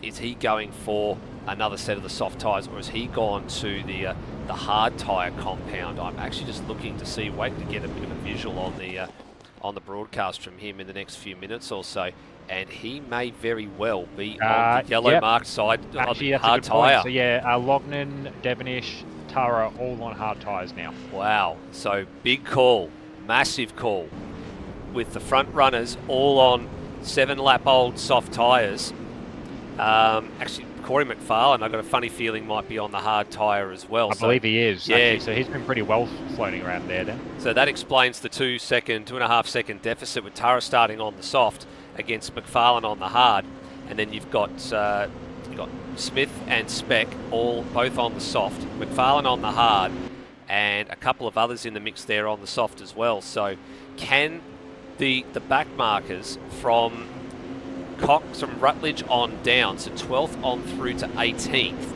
is he going for another set of the soft tyres, or has he gone to the hard tyre compound? I'm actually just looking to see, waiting to get a bit of a visual on the broadcast from him in the next few minutes or so, and he may very well be on the yellow marked side on the hard tyre. So yeah, Lognan, Devonish, Tara, all on hard tyres now. Wow, so big call, massive call, with the front runners all on 7-lap-old soft tyres. Actually, Corey McFarlane, I've got a funny feeling, might be on the hard tyre as well. I believe he is. Yeah. Actually, so he's been pretty well floating around there then. So that explains the 2.5 second deficit with Tara starting on the soft against McFarlane on the hard. And then you've got Smith and Speck both on the soft, McFarlane on the hard, and a couple of others in the mix there on the soft as well. So can the back markers from Cox, from Rutledge on down, so 12th on through to 18th,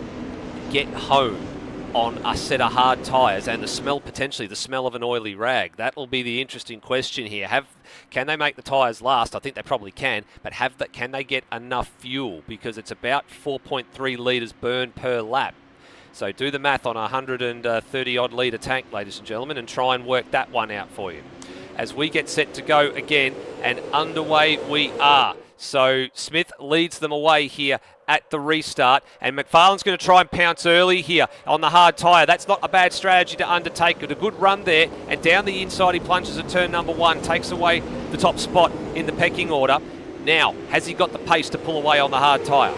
get home on a set of hard tyres, and potentially the smell of an oily rag? That will be the interesting question here. Can they make the tyres last? I think they probably can, but can they get enough fuel? Because it's about 4.3 litres burned per lap. So do the math on a 130 odd litre tank, ladies and gentlemen, and try and work that one out for you. As we get set to go again, and underway we are. So Smith leads them away here at the restart, and McFarlane's going to try and pounce early here on the hard tyre. That's not a bad strategy to undertake. With a good run there, and down the inside he plunges at turn number 1, takes away the top spot in the pecking order. Now, has he got the pace to pull away on the hard tyre?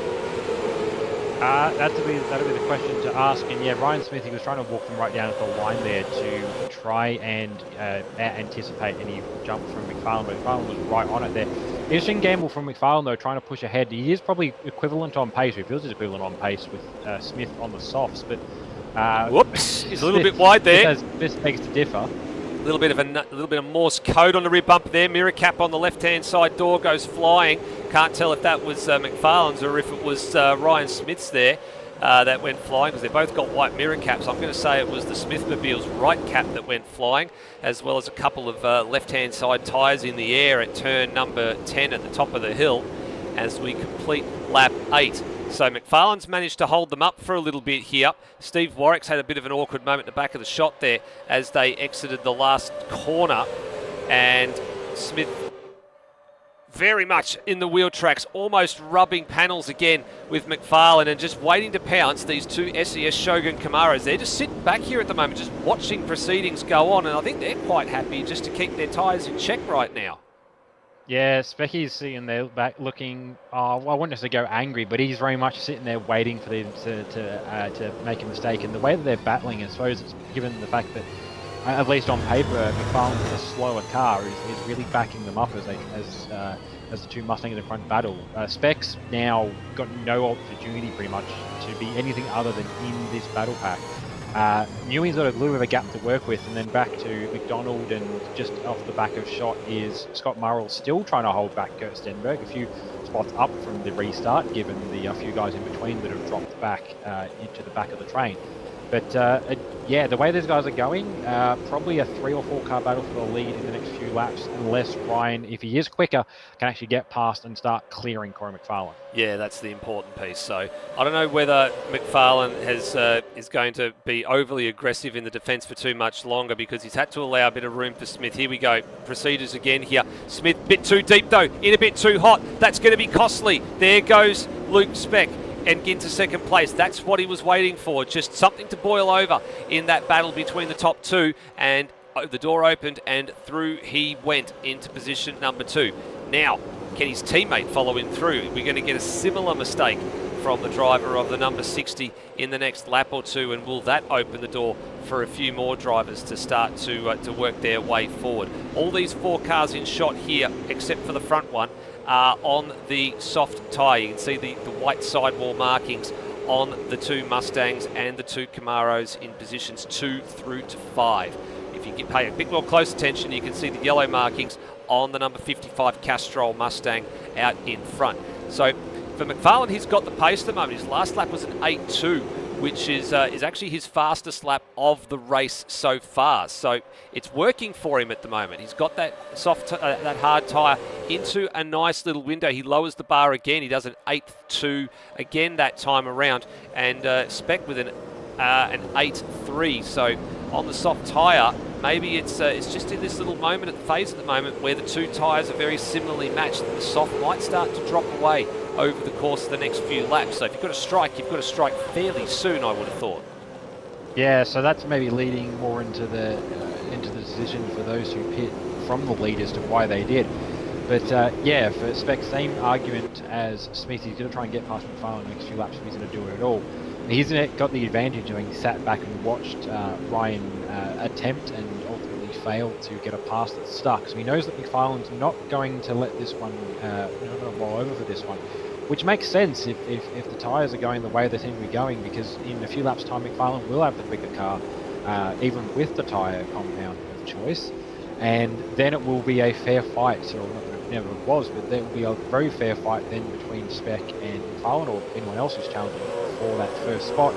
That'll be the question to ask. And yeah, Ryan Smith, he was trying to walk them right down at the line there to try and anticipate any jump from McFarlane, but McFarlane was right on it there. Interesting gamble from McFarlane though, trying to push ahead. He is probably equivalent on pace, or he feels he's equivalent on pace with Smith on the softs, but whoops, he's a little bit wide there. This begs to differ. A little bit of Morse code on the rib bumper there. Mirror cap on the left-hand side door goes flying. Can't tell if that was McFarlane's or if it was Ryan Smith's there that went flying, because they've both got white mirror caps. I'm going to say it was the Smithmobile's right cap that went flying, as well as a couple of left-hand side tyres in the air at turn number 10 at the top of the hill as we complete lap 8. So McFarlane's managed to hold them up for a little bit here. Steve Warwick's had a bit of an awkward moment at the back of the shot there as they exited the last corner, and Smith very much in the wheel tracks, almost rubbing panels again with McFarlane and just waiting to pounce. These two SES Shogun Camaros, they're just sitting back here at the moment, just watching proceedings go on, and I think they're quite happy just to keep their tyres in check right now. Yeah, Specky's sitting there back looking, I wouldn't necessarily go angry, but he's very much sitting there waiting for them to make a mistake. And the way that they're battling, I suppose it's given the fact that, at least on paper, McFarlane with a slower car is really backing them up as the two Mustangs in front battle. Specs now got no opportunity pretty much to be anything other than in this battle pack. Newey's got a little bit of a gap to work with, and then back to McDonald, and just off the back of shot is Scott Murrell, still trying to hold back Kurt Stenberg, a few spots up from the restart, given the few guys in between that have dropped back into the back of the train. But yeah, the way these guys are going, probably a 3 or 4 car battle for the lead in the next few laps, unless Ryan, if he is quicker, can actually get past and start clearing Corey McFarlane. Yeah, that's the important piece. So I don't know whether McFarlane is going to be overly aggressive in the defence for too much longer, because he's had to allow a bit of room for Smith. Here we go, procedures again here. Smith, bit too deep though, in a bit too hot. That's going to be costly. There goes Luke Speck and into second place. That's what he was waiting for, just something to boil over in that battle between the top two, and the door opened and through he went into position number 2. Now, can his teammate follow him through? We're going to get a similar mistake from the driver of the number 60 in the next lap or two, and will that open the door for a few more drivers to start to work their way forward? All these 4 cars in shot here, except for the front one, are on the soft tyre. You can see the white sidewall markings on the 2 Mustangs and the 2 Camaros in positions 2 through to 5. If you pay a bit more close attention, you can see the yellow markings on the number 55 Castrol Mustang out in front. So for McFarlane, he's got the pace at the moment. His last lap was an 8.2, which is actually his fastest lap of the race so far. So it's working for him at the moment. He's got that that hard tyre into a nice little window. He lowers the bar again. He does an 8.2 again that time around, and spec with an 8.3. So on the soft tyre, maybe it's just in this little moment at the phase at the moment where the 2 tyres are very similarly matched. The soft might start to drop away over the course of the next few laps. So if you've got to strike, you've got to strike fairly soon, I would have thought. Yeah, so that's maybe leading more into the decision for those who pit from the lead as to why they did. But yeah, for Spec, same argument as Smith. He's going to try and get past McFarlane the next few laps if he's going to do it at all. He's got the advantage of having sat back and watched Ryan attempt and ultimately fail to get a pass that's stuck. So he knows that McFarlane's not going to let this one, not going to roll over for this one, which makes sense if the tyres are going the way they seem to be going, because in a few laps' time McFarlane will have the bigger car, even with the tyre compound of choice, and then it will be a fair fight. So not that it never was, but there will be a very fair fight then between Spec and McFarlane, or anyone else who's challenging for that first spot.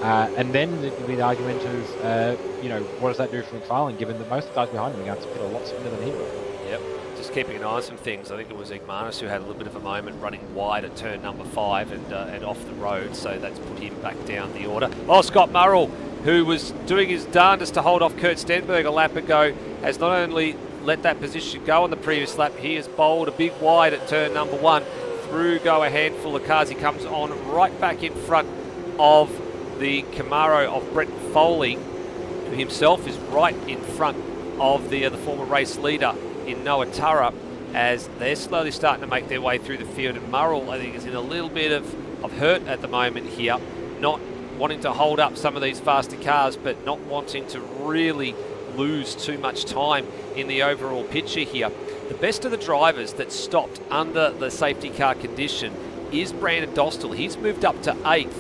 And then there'll be the argument of, what does that do for McFarlane, given that most of the guys behind him are going to pit a lot sooner than he will. Yep, just keeping an eye on some things. I think it was Igmanis who had a little bit of a moment running wide at turn number 5 and off the road, so that's put him back down the order. Oh, Scott Murrell, who was doing his darndest to hold off Kurt Stenberg a lap ago, has not only let that position go on the previous lap, he has bowled a big wide at turn number 1. Through go a handful of cars. He comes on right back in front of the Camaro of Brett Foley, who himself is right in front of the former race leader in Noah Turra, as they're slowly starting to make their way through the field. And Murrell, I think, is in a little bit of hurt at the moment here, not wanting to hold up some of these faster cars, but not wanting to really lose too much time in the overall picture here. The best of the drivers that stopped under the safety car condition is Brandon Dostal. He's moved up to 8th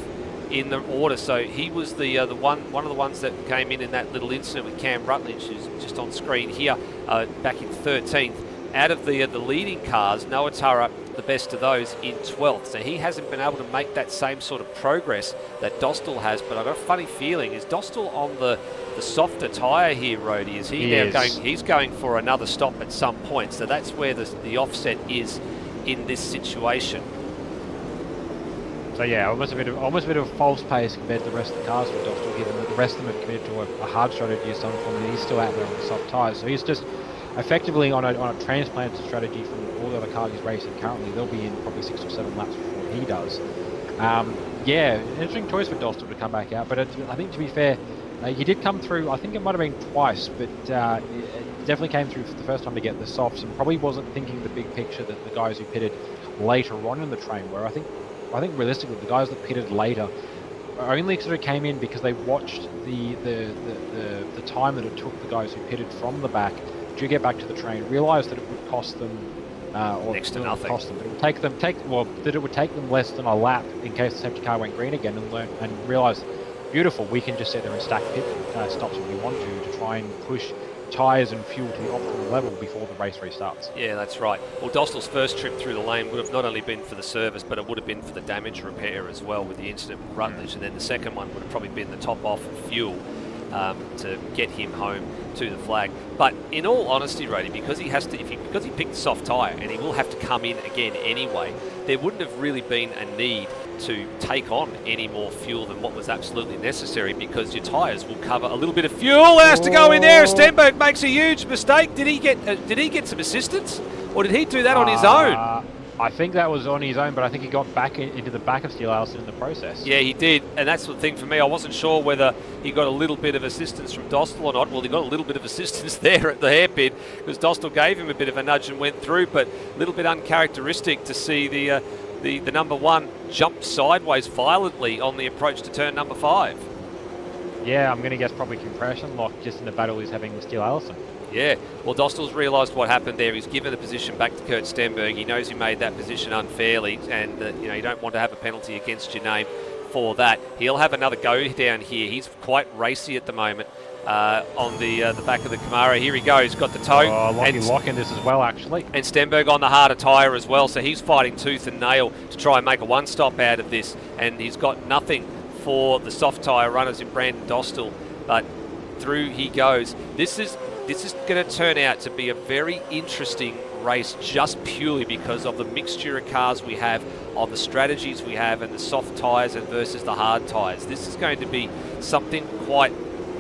in the order, so he was the one of the ones that came in that little incident with Cam Rutledge, who's just on screen here, back in 13th. Out of the leading cars, Noah Turra, the best of those, in 12th. So he hasn't been able to make that same sort of progress that Dostal has, but I've got a funny feeling, is Dostal on the softer tyre here, Rhodey? Is he now going? He's going for another stop at some point, so that's where the offset is in this situation. So yeah, almost a bit of false pace compared to the rest of the cars for Dostal, given that the rest of them have committed to a hard strategy of some form, and he's still out there on the soft tyres. So he's just effectively on a transplanted strategy from all the other cars he's racing currently. They'll be in probably 6 or 7 laps before he does. Yeah, interesting choice for Dostal to come back out, but I think, to be fair, he did come through. I think it might have been twice, but it definitely came through for the first time to get the softs, and probably wasn't thinking the big picture that the guys who pitted later on in the train were. I think realistically, the guys that pitted later only sort of came in because they watched the time that it took the guys who pitted from the back to get back to the train, realised that it would cost them or next to nothing. Cost them, but it would that it would take them less than a lap in case the safety car went green again, and realised, beautiful, we can just sit there and stack pit stops if we want to try and push tyres and fuel to the optimal level before the race restarts. Yeah, that's right. Well, Dostal's first trip through the lane would have not only been for the service, but it would have been for the damage repair as well with the incident with Rutledge, and then the second one would have probably been the top off of fuel to get him home to the flag. But in all honesty, Roddy, because he picked the soft tyre and he will have to come in again anyway, there wouldn't have really been a need to take on any more fuel than what was absolutely necessary, because your tyres will cover a little bit of fuel. It has to go in there. Stenberg makes a huge mistake. Did he get some assistance, or did he do that on his own? I think that was on his own, but I think he got back into the back of Steele Allison in the process. Yeah, he did, and that's the thing for me. I wasn't sure whether he got a little bit of assistance from Dostal or not. Well, he got a little bit of assistance there at the hairpin, because Dostal gave him a bit of a nudge and went through, but a little bit uncharacteristic to see the number 1 jump sideways violently on the approach to turn number 5. Yeah, I'm going to guess probably compression lock just in the battle he's having with Steele Allison. Yeah, well, Dostal's realised what happened there. He's given the position back to Kurt Stenberg. He knows he made that position unfairly, and you don't want to have a penalty against your name for that. He'll have another go down here. He's quite racy at the moment on the back of the Camaro. Here he goes, got the toe. Oh, lock in this as well, actually. And Stenberg on the harder tyre as well, so he's fighting tooth and nail to try and make a one-stop out of this, and he's got nothing for the soft tyre runners in Brandon Dostal, but through he goes. This is going to turn out to be a very interesting race, just purely because of the mixture of cars we have, on the strategies we have, and the soft tyres and versus the hard tyres. This is going to be something quite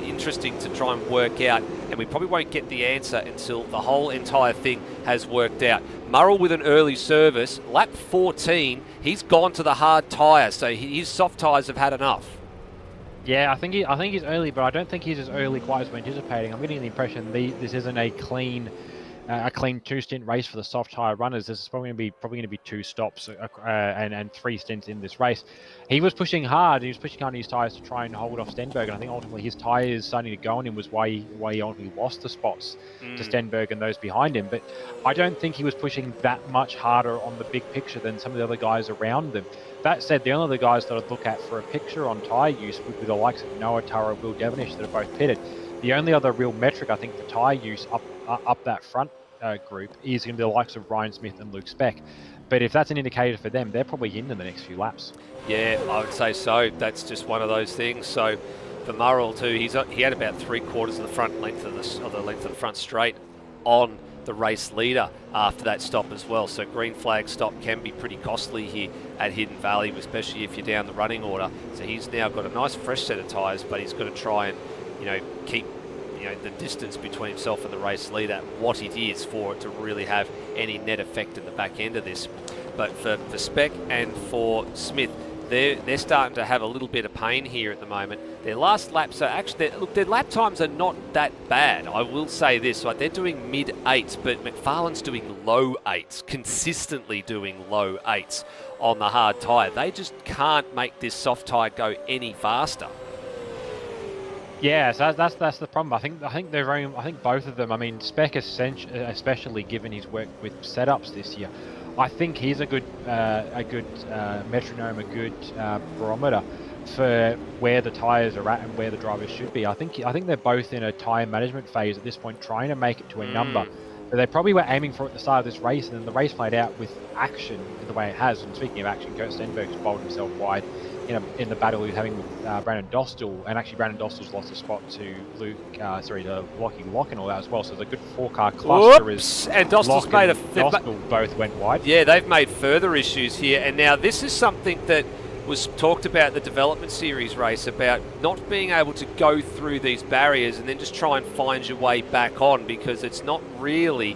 interesting to try and work out, and we probably won't get the answer until the whole entire thing has worked out. Murrell with an early service, lap 14, he's gone to the hard tyre, so his soft tyres have had enough. Yeah, I think he's early, but I don't think he's as early quite as we're anticipating. I'm getting the impression this isn't a clean two-stint race for the soft tyre runners. This is probably going to be 2 stops and 3 stints in this race. He was pushing hard. He was pushing hard on his tyres to try and hold off Stenberg, and I think ultimately his tyres starting to go on him was why he ultimately lost the spots to Stenberg and those behind him. But I don't think he was pushing that much harder on the big picture than some of the other guys around them. That said, the only other guys that I'd look at for a picture on tyre use would be the likes of Noah Tara, Will Devonish, that are both pitted. The only other real metric, I think, for tyre use up that front group is going to be the likes of Ryan Smith and Luke Speck. But if that's an indicator for them, they're probably in the next few laps. Yeah, I would say so. That's just one of those things. So for Murrell too, he had about 3/4 of the front length of the front straight on the race leader after that stop as well. So green flag stop can be pretty costly here at Hidden Valley, especially if you're down the running order. So he's now got a nice fresh set of tyres, but he's got to try and keep the distance between himself and the race leader, what it is, for it to really have any net effect in the back end of this. But for Speck and for Smith, they're starting to have a little bit of pain here at the moment. Their last laps are actually, their lap times are not that bad. I will say this, they're doing mid-8s, but McFarlane's doing low 8s, consistently doing low 8s on the hard tyre. They just can't make this soft tyre go any faster. Yeah, so that's the problem. I think both of them. I mean, Speck especially given his work with setups this year, I think he's a good metronome, a good barometer for where the tyres are at and where the drivers should be. I think they're both in a tyre management phase at this point, trying to make it to a number that they probably were aiming for at the start of this race, and then the race played out with action the way it has. And speaking of action, Kurt Stenberg's bowled himself wide in the battle he's having with Brandon Dostal, and actually Brandon Dostal's lost a spot to Lockie Lock and all that as well. So there's a good 4-car cluster. And Dostal's made Dostal both went wide. Yeah, they've made further issues here, and now this is something that was talked about the development series race, about not being able to go through these barriers and then just try and find your way back on, because it's not really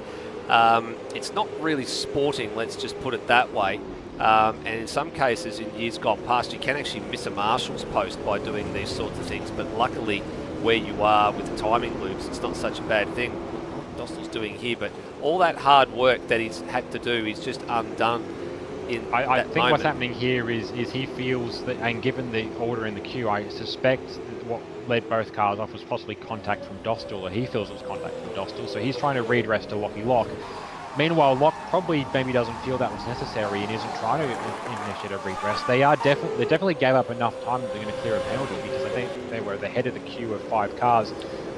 sporting, let's just put it that way. And in some cases, in years gone past, you can actually miss a marshal's post by doing these sorts of things. But luckily, where you are with the timing loops, it's not such a bad thing. Dostal's doing here, but all that hard work that he's had to do is just undone. I think what's happening here is he feels that, and given the order in the queue, I suspect what led both cars off was possibly contact from Dostal, or he feels it was contact from Dostal. So he's trying to redress to Lockie Lock. Meanwhile, Locke probably maybe doesn't feel that was necessary and isn't trying to initiate a redress. They definitely gave up enough time that they're going to clear a penalty, because I think they were the head of the queue of 5 cars.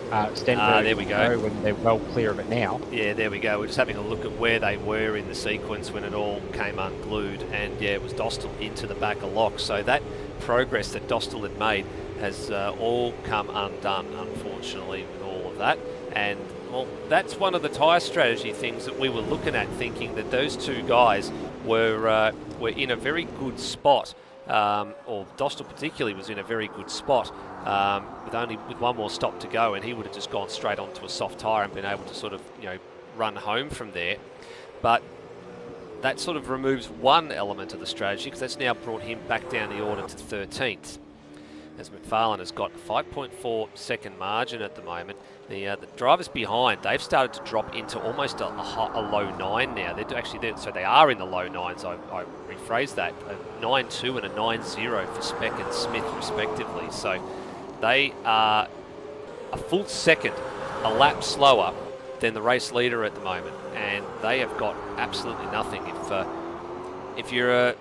Stenberg, there we go. And they're well clear of it now. Yeah, there we go. We're just having a look at where they were in the sequence when it all came unglued, and yeah, it was Dostal into the back of Locke. So that progress that Dostal had made has all come undone, unfortunately, with all of that. And well, that's one of the tyre strategy things that we were looking at, thinking that those two guys were in a very good spot, or Dostal particularly was in a very good spot, with one more stop to go, and he would have just gone straight onto a soft tyre and been able to sort of run home from there. But that sort of removes one element of the strategy, because that's now brought him back down the order to 13th. As McFarlane has got a 5.4 second margin at the moment. The drivers behind, they've started to drop into almost a low 9 now. So they are in the low 9s. I rephrase that. A 9.2 and a 9.0 for Speck and Smith respectively. So they are a full second, a lap slower than the race leader at the moment, and they have got absolutely nothing. If you're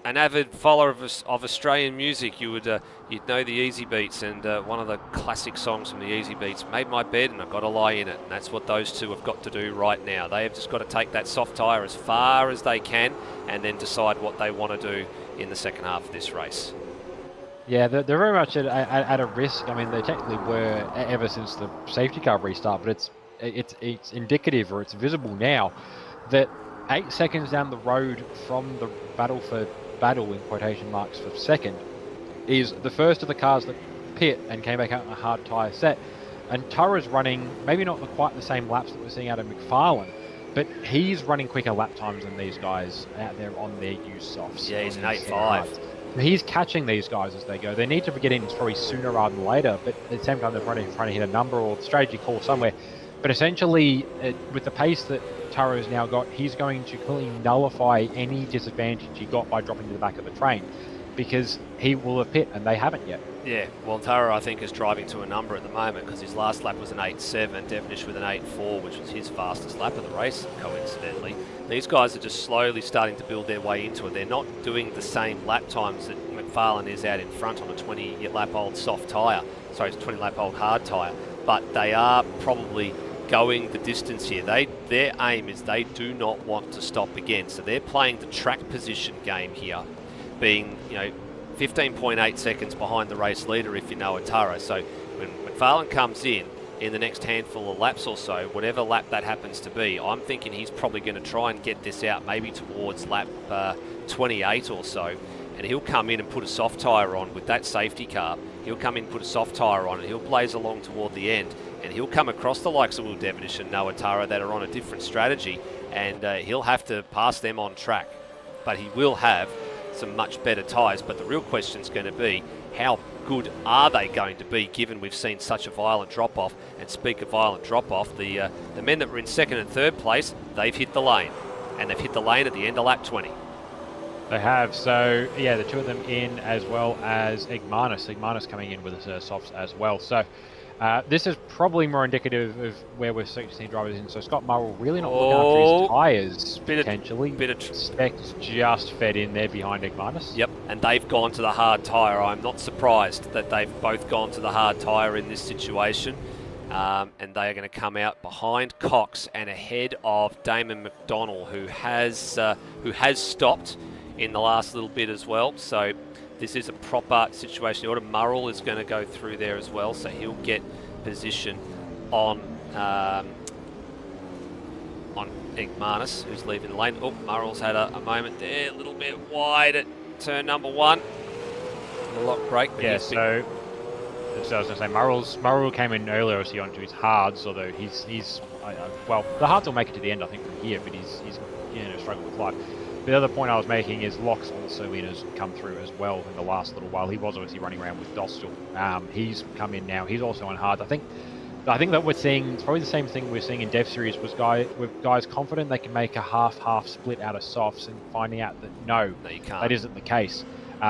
an avid follower of Australian music, you'd know the Easy Beats, and one of the classic songs from the Easy Beats, "Made My Bed and I've Got to Lie in It," and that's what those two have got to do right now. They have just got to take that soft tyre as far as they can and then decide what they want to do in the second half of this race. Yeah, they're very much at a risk. I mean, they technically were ever since the safety car restart, but it's indicative, or it's visible now, that 8 seconds down the road from the battle in quotation marks for second is the first of the cars that pit and came back out in a hard tyre set. And Tara's running maybe not quite the same laps that we're seeing out of McFarlane, but he's running quicker lap times than these guys out there on their used softs. Yeah, he's an 8.5. He's catching these guys as they go. They need to get in probably sooner rather than later, but at the same time they're trying to hit a number or strategy call somewhere. But essentially, with the pace that Taro's now got, he's going to clearly nullify any disadvantage he got by dropping to the back of the train, because he will have pit and they haven't yet. Yeah, well, Taro, I think, is driving to a number at the moment, because his last lap was an 8.7, Devonish with an 8.4, which was his fastest lap of the race, coincidentally. These guys are just slowly starting to build their way into it. They're not doing the same lap times that McFarlane is out in front on a 20-lap-old soft tyre, sorry, it's a 20-lap-old hard tyre, but they are probably going the distance here. Their aim is they do not want to stop again, so they're playing the track position game here, being 15.8 seconds behind the race leader if you know a Taro. So when McFarlane comes in the next handful of laps or so, whatever lap that happens to be, I'm thinking he's probably going to try and get this out maybe towards lap 28 or so, and he'll come in and put a soft tyre on with that safety car. He'll come in and put a soft tyre on and he'll blaze along toward the end, and he'll come across the likes of Will Devonish and Noah Tara that are on a different strategy, and he'll have to pass them on track. But he will have some much better tyres. But the real question is going to be, how good are they going to be, given we've seen such a violent drop-off? And speak of violent drop-off, the men that were in second and third place, they've hit the lane. And they've hit the lane at the end of lap 20. They have. So, yeah, the two of them in, as well as Igmanis. Igmanis coming in with his softs as well. So, this is probably more indicative of where we're seeing drivers in. So Scott Murrell really not looking after his tyres, potentially. Specs just fed in there behind Igmanis. Yep, and they've gone to the hard tyre. I'm not surprised that they've both gone to the hard tyre in this situation. And they are going to come out behind Cox and ahead of Damon McDonnell, who has stopped in the last little bit as well. So this is a proper situation. Order Murrell is going to go through there as well, so he'll get position on Igmanis, who's leaving the lane. Oh, Murrell's had a moment there, a little bit wide at turn number 1. A lock brake. Yeah, so I was going to say, Murrell came in earlier, obviously, onto his hards, although he's well, the hards will make it to the end, I think, from here, but he's struggling with life. The other point I was making is Locke's also has come through as well in the last little while. He was obviously running around with Dostal. He's come in now. He's also on hard. I think that we're seeing, it's probably the same thing we're seeing in Dev Series, was guys confident they can make a half-half split out of softs, and finding out that no, you can't. That isn't the case.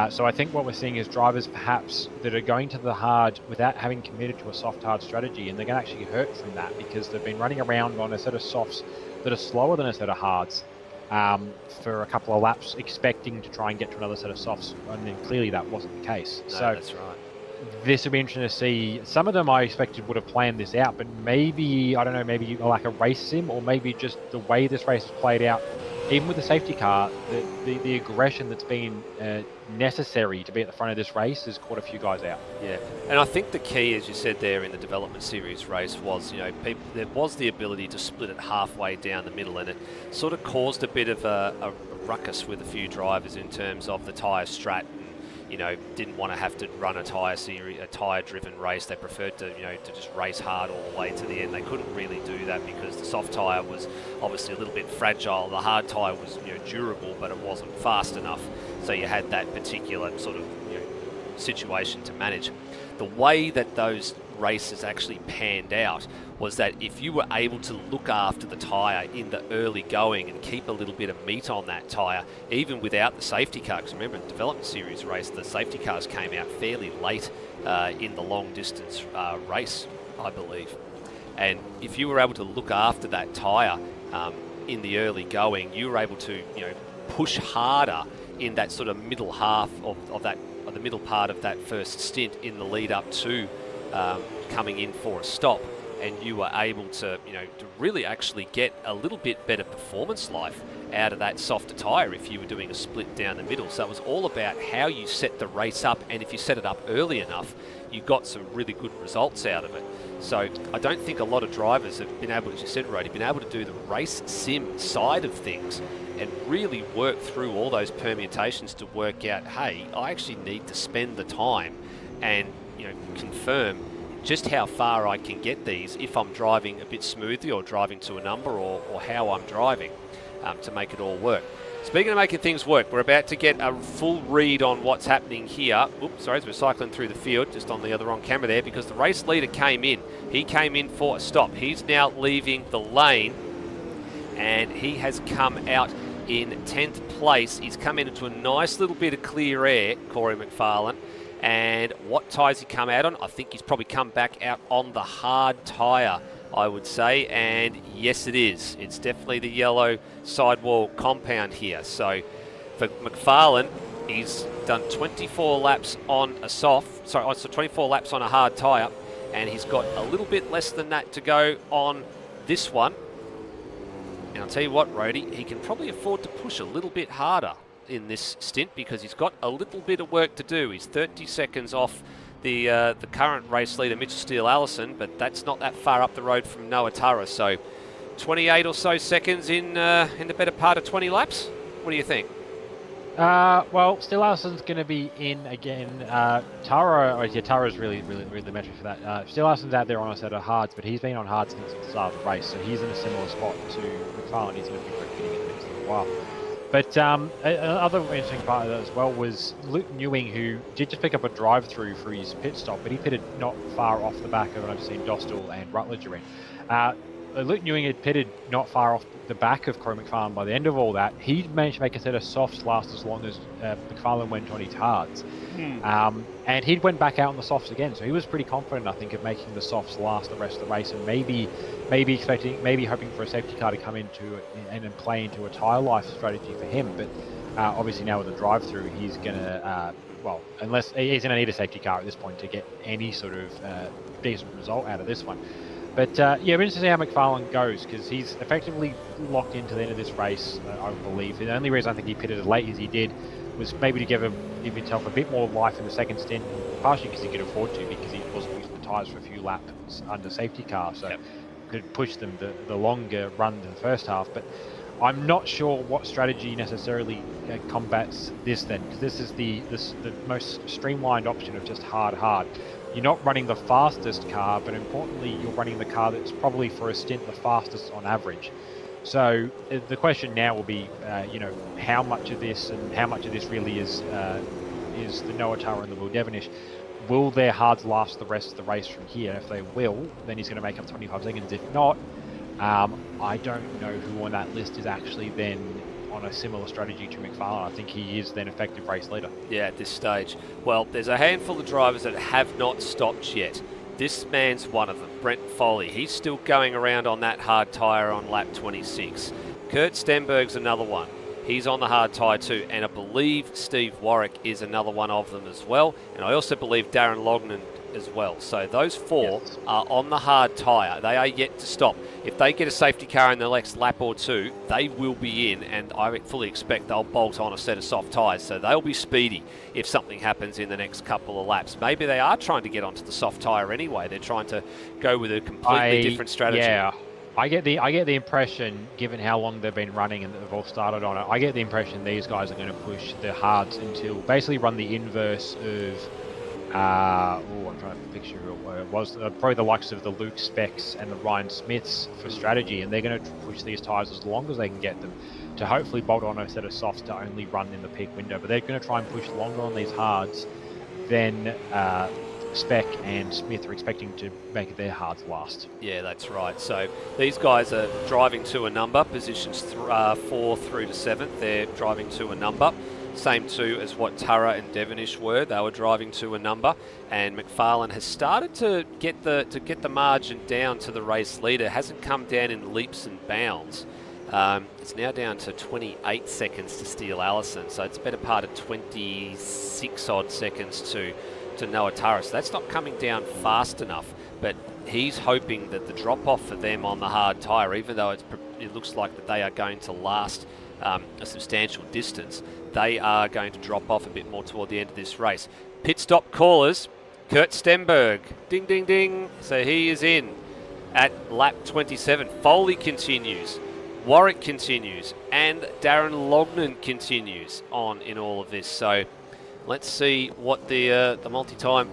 So I think what we're seeing is drivers perhaps that are going to the hard without having committed to a soft-hard strategy, and they're going to actually hurt from that because they've been running around on a set of softs that are slower than a set of hards for a couple of laps, expecting to try and get to another set of softs, and then clearly that wasn't the case. No, so that's right. This will be interesting to see. Some of them I expected would have planned this out, but maybe, I don't know, maybe like a race sim, or maybe just the way this race has played out, even with the safety car, the aggression that's been necessary to be at the front of this race has caught a few guys out. Yeah, and I think the key, as you said there in the development series race, was there was the ability to split it halfway down the middle, and it sort of caused a bit of a ruckus with a few drivers in terms of the tyre strat. Didn't want to have to run a tyre-driven race. They preferred to just race hard all the way to the end. They couldn't really do that because the soft tyre was obviously a little bit fragile. The hard tyre was durable, but it wasn't fast enough. So you had that particular sort of situation to manage. The way that those races actually panned out was that if you were able to look after the tyre in the early going and keep a little bit of meat on that tyre, even without the safety car, because remember in the development series race, the safety cars came out fairly late in the long distance race, I believe. And if you were able to look after that tyre in the early going, you were able to push harder in that sort of middle half of the middle part of that first stint in the lead up to coming in for a stop, and you were able to, to really actually get a little bit better performance life out of that softer tyre if you were doing a split down the middle. So it was all about how you set the race up, and if you set it up early enough, you got some really good results out of it. So I don't think a lot of drivers have been able to, as you said, Roddy, been able to do the race sim side of things and really work through all those permutations to work out, hey, I actually need to spend the time and confirm just how far I can get these if I'm driving a bit smoothly or driving to a number or how I'm driving to make it all work. Speaking of making things work, we're about to get a full read on what's happening here. Oops, sorry, as we're cycling through the field, just on the wrong camera there, because the race leader came in. He came in for a stop. He's now leaving the lane, and he has come out in 10th place. He's come into a nice little bit of clear air, Corey McFarlane. And what tyres he come out on? I think he's probably come back out on the hard tyre, I would say, and yes it is. It's definitely the yellow sidewall compound here. So for McFarlane, he's done 24 laps on a 24 laps on a hard tyre, and he's got a little bit less than that to go on this one. And I'll tell you what, Rhodey, he can probably afford to push a little bit harder in this stint because he's got a little bit of work to do. He's 30 seconds off the current race leader, Mitchell Steele-Allison, but that's not that far up the road from Noah Tara. So 28 or so seconds in the better part of 20 laps. What do you think? Well, Steele-Allison's going to be in again. Tara's really the metric for that. Steele-Allison's out there on a set of hards, but he's been on hards since the start of the race, so he's in a similar spot to McFarlane. He's going to be repeating in the next little while. But another interesting part of that as well was Luke Newing, who did just pick up a drive-through for his pit stop, but he pitted not far off the back of what I've seen Dostal and Rutledge are in. Luke Newing had pitted not far off the back of Corey McFarlane. By the end of all that, he managed to make a set of softs last as long as McFarlane went on his hards. And he went back out on the softs again, so he was pretty confident, I think, of making the softs last the rest of the race, and maybe hoping for a safety car to come into it and play into a tyre life strategy for him. But obviously now with the drive-through, he's going to, unless he's going to need a safety car at this point to get any sort of decent result out of this one. But we're interested to see how McFarlane goes, because he's effectively locked into the end of this race, I believe. The only reason I think he pitted as late as he did was maybe to give himself a bit more life in the second stint, partially because he could afford to, because he wasn't using the tyres for a few laps under safety car, so could push them the longer run than the first half. But I'm not sure what strategy necessarily combats this then, because this is the most streamlined option of just hard. You're not running the fastest car, but importantly, you're running the car that's probably for a stint the fastest on average. So the question now will be, how much of this really is the Noah Tara and the Will Devonish. Will their hards last the rest of the race from here? If they will, then he's going to make up 25 seconds. If not, I don't know who on that list is actually then on a similar strategy to McFarlane. I think he is then effective race leader. Yeah, at this stage. Well, there's a handful of drivers that have not stopped yet. This man's one of them, Brent Foley. He's still going around on that hard tyre on lap 26. Kurt Stenberg's another one. He's on the hard tyre too, and I believe Steve Warwick is another one of them as well. And I also believe Darren Lognan as well. So those four are on the hard tyre. They are yet to stop. If they get a safety car in the next lap or two, they will be in, and I fully expect they'll bolt on a set of soft tyres. So they'll be speedy if something happens in the next couple of laps. Maybe they are trying to get onto the soft tyre anyway. They're trying to go with a completely different strategy. Yeah. I get the impression, given how long they've been running and that they've all started on it, I get the impression these guys are going to push the hards until basically run the inverse of I'm trying to picture who it was. Probably the likes of the Luke Specks and the Ryan Smiths for strategy, and they're going to push these tyres as long as they can get them to hopefully bolt on a set of softs to only run in the peak window. But they're going to try and push longer on these hards than Speck and Smith are expecting to make their hards last. Yeah, that's right. So these guys are driving to a number, positions 4 through to 7th. They're driving to a number. Same too as what Tara and Devonish were. They were driving to a number, and McFarlane has started to get the margin down to the race leader. Hasn't come down in leaps and bounds, It's now down to 28 seconds to Steele Allison, so it's a better part of 26 odd seconds to Noah Tara. So that's not coming down fast enough, but he's hoping that the drop-off for them on the hard tyre, even though it looks like that they are going to last a substantial distance, they are going to drop off a bit more toward the end of this race. Pit stop callers, Kurt Stenberg, ding, ding, ding. So he is in at lap 27. Foley continues, Warwick continues, and Darren Longnan continues on in all of this. So let's see what the multi-time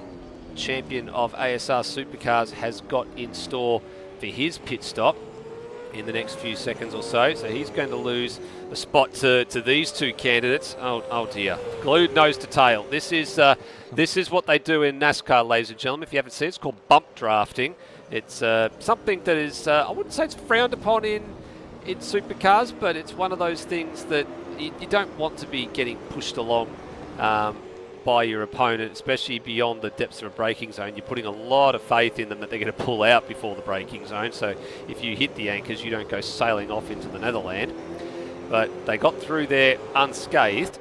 champion of ASR Supercars has got in store for his pit stop in the next few seconds or so. So he's going to lose a spot to these two candidates. Oh dear, glued nose to tail. This is what they do in NASCAR, ladies and gentlemen. If you haven't seen it, it's called bump drafting. It's something that is, I wouldn't say it's frowned upon in supercars, but it's one of those things that you don't want to be getting pushed along by your opponent, especially beyond the depths of a braking zone. You're putting a lot of faith in them that they're going to pull out before the braking zone, so if you hit the anchors, you don't go sailing off into the Netherland. But they got through there unscathed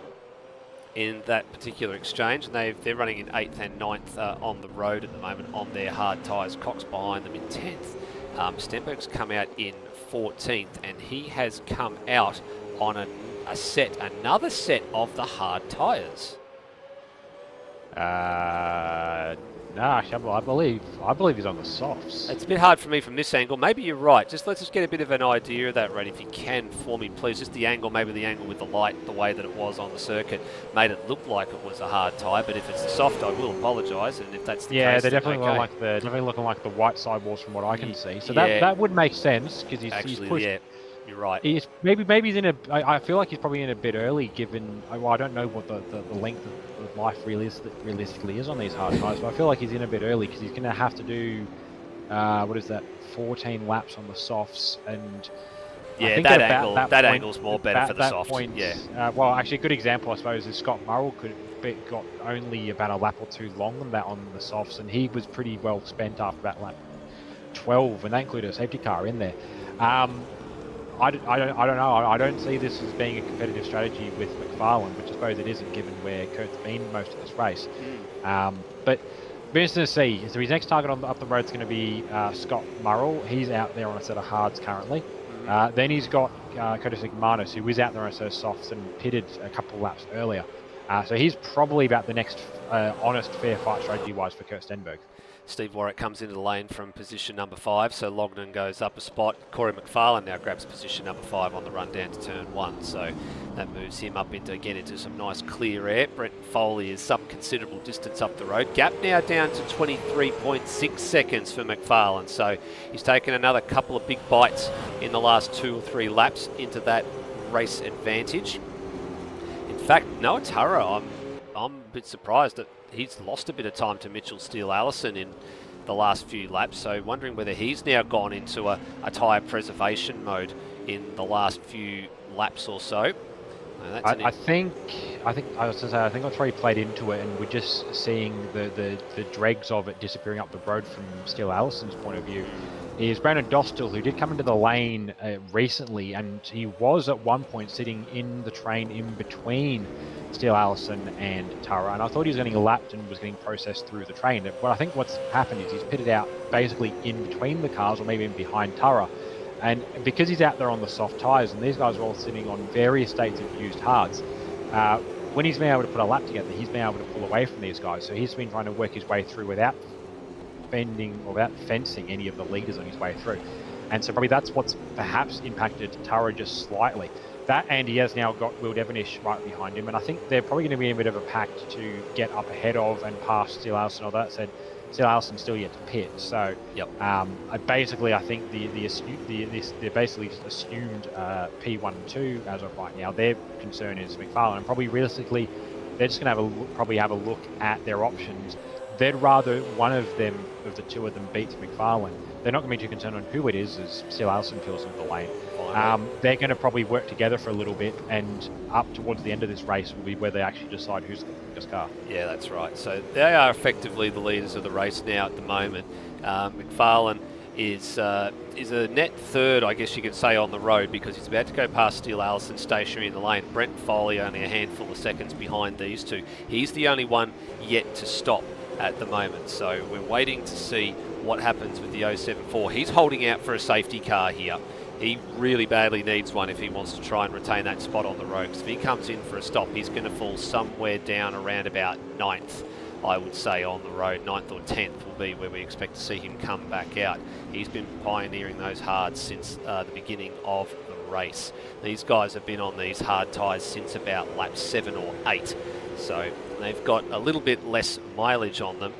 in that particular exchange, and they're running in 8th and 9th on the road at the moment on their hard tyres. Cox behind them in 10th. Stenberg's come out in 14th, and he has come out on another set of the hard tyres. No, actually, I believe he's on the softs. It's a bit hard for me from this angle. Maybe you're right. Let's just get a bit of an idea of that, Red, if you can for me, please. Just the angle, maybe the angle with the light, the way that it was on the circuit, made it look like it was a hard tyre. But if it's the soft, I will apologise. And if that's the case, they're definitely okay. looking like the white sidewalls from what I can see. So that would make sense because he's pushed. Yeah. You're right. Maybe he's in a. I feel like he's probably in a bit early, given. Well, I don't know what the length of life realistically is on these hard tyres, but I feel like he's in a bit early because he's going to have to do, 14 laps on the softs, and yeah, that angle's more better for the soft. Well, actually, a good example, I suppose, is Scott Murrell got only about a lap or two longer than that on the softs, and he was pretty well spent after about lap 12, and that included a safety car in there. I don't know. I don't see this as being a competitive strategy with McFarlane, which I suppose it isn't, given where Kurt's been most of this race. But be interesting to see. So his next target up the road is going to be Scott Murrell. He's out there on a set of hards currently. Then he's got Curtis McManus, who is out there on a set of softs and pitted a couple of laps earlier. So he's probably about the next honest, fair fight strategy-wise for Kurt Stenberg. Steve Warwick comes into the lane from position number 5, so Longnan goes up a spot. Corey McFarlane now grabs position number 5 on the run down to turn 1, so that moves him up into some nice clear air. Brent Foley is some considerable distance up the road. Gap now down to 23.6 seconds for McFarlane, so he's taken another couple of big bites in the last 2 or 3 laps into that race advantage. In fact, Noah Tara, I'm a bit surprised that he's lost a bit of time to Mitchell Steele Allison in the last few laps, so wondering whether he's now gone into a tyre preservation mode in the last few laps or so. I think that's where he played into it, and we're just seeing the dregs of it disappearing up the road from Steele Allison's point of view. Is Brandon Dostal, who did come into the lane recently, and he was at one point sitting in the train in between Steele Allison and Tara, and I thought he was getting lapped and was getting processed through the train. But I think what's happened is he's pitted out basically in between the cars, or maybe in behind Tara, and because he's out there on the soft tyres, and these guys are all sitting on various states of used hards, when he's been able to put a lap together, he's been able to pull away from these guys, so he's been trying to work his way through without fencing any of the leaders on his way through. And so probably that's what's perhaps impacted Tara just slightly. That, and he has now got Will Devonish right behind him, and I think they're probably going to be in a bit of a pact to get up ahead of and past Steele Allison. Although that said, Steele Allison's still yet to pit. So I think they're basically just assumed P1 and 2 as of right now. Their concern is McFarlane, and probably realistically, they're just going to have a look at their options. They'd rather one of the two of them beats McFarlane. They're not going to be too concerned on who it is, as Steele Allison fills into the lane. They're going to probably work together for a little bit, and up towards the end of this race will be where they actually decide who's the quickest car. Yeah, that's right. So they are effectively the leaders of the race now at the moment. McFarlane is a net third, I guess you could say, on the road, because he's about to go past Steele Allison stationary in the lane. Brent Foley only a handful of seconds behind these two. He's the only one yet to stop at the moment, so we're waiting to see what happens with the 074. He's holding out for a safety car here. He really badly needs one if he wants to try and retain that spot on the road, because if he comes in for a stop, he's going to fall somewhere down around about 9th, I would say, on the road. 9th or 10th will be where we expect to see him come back out. He's been pioneering those hards since the beginning of the race. These guys have been on these hard tyres since about lap 7 or 8, so they've got a little bit less mileage on them,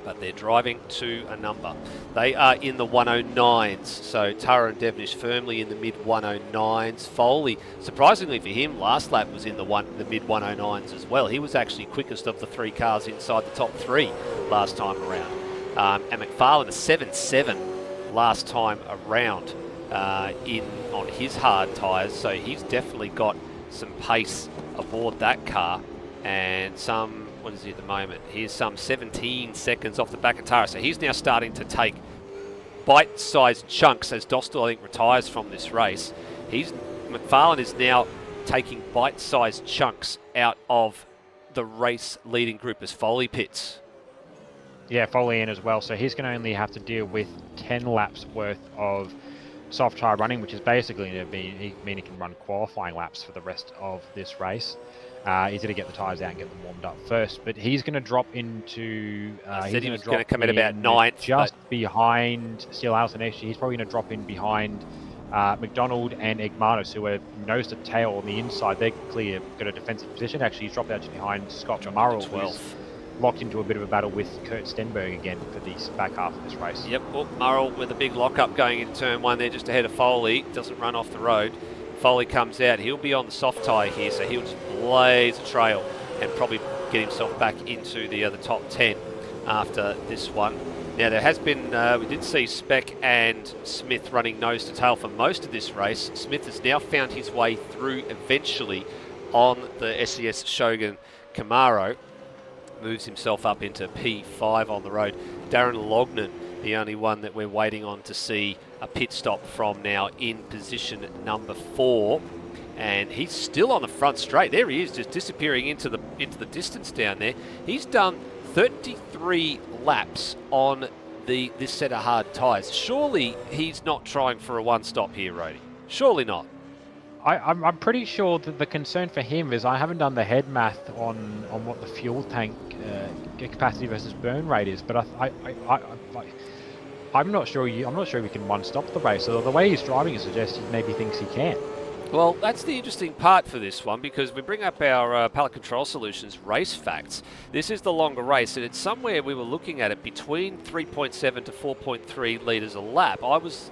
but they're driving to a number. They are in the 109s, so Tara and Devnish firmly in the mid 109s. Foley, surprisingly for him, last lap was in the mid 109s as well. He was actually quickest of the 3 cars inside the top 3 last time around. And McFarlane a 7.7 last time around on his hard tyres, so he's definitely got some pace aboard that car, and some, what is he at the moment? He's some 17 seconds off the back of Tara. So he's now starting to take bite-sized chunks as Dostal, I think, retires from this race. McFarlane is now taking bite-sized chunks out of the race-leading group as Foley pits. Yeah, Foley in as well. So he's going to only have to deal with 10 laps worth of soft tyre running, which is basically going to mean he can run qualifying laps for the rest of this race. He's going to get the tyres out and get them warmed up first, but he's going to drop into... he's going to come in about 9th. Just behind Steele Allison. Actually, he's probably going to drop in behind McDonald and Egmanis, who are nose to tail on the inside. They're clear, got a defensive position. Actually, he's dropped out behind Scott Murrell, who's locked into a bit of a battle with Kurt Stenberg again for the back half of this race. Yep, well, Murrell with a big lock-up going into turn 1 there, just ahead of Foley. Doesn't run off the road. Foley comes out, he'll be on the soft tyre here, so he'll just blaze a trail and probably get himself back into the top 10 after this one. Now there has been, we did see Speck and Smith running nose to tail for most of this race. Smith has now found his way through eventually on the SES Shogun Camaro. Moves himself up into P5 on the road. Darren Lognan, the only one that we're waiting on to see a pit stop from now, in position number 4, and he's still on the front straight. There he is, just disappearing into the distance down there. He's done 33 laps on this set of hard tyres. Surely he's not trying for a one stop here, Rody. Surely not. I'm pretty sure that the concern for him is, I haven't done the head math on what the fuel tank capacity versus burn rate is, but I'm not sure. I'm not sure we can one stop the race. So the way he's driving suggests he maybe thinks he can. Well, that's the interesting part for this one, because we bring up our Pallet Control Solutions race facts. This is the longer race, and it's somewhere we were looking at it between 3.7 to 4.3 litres a lap. I was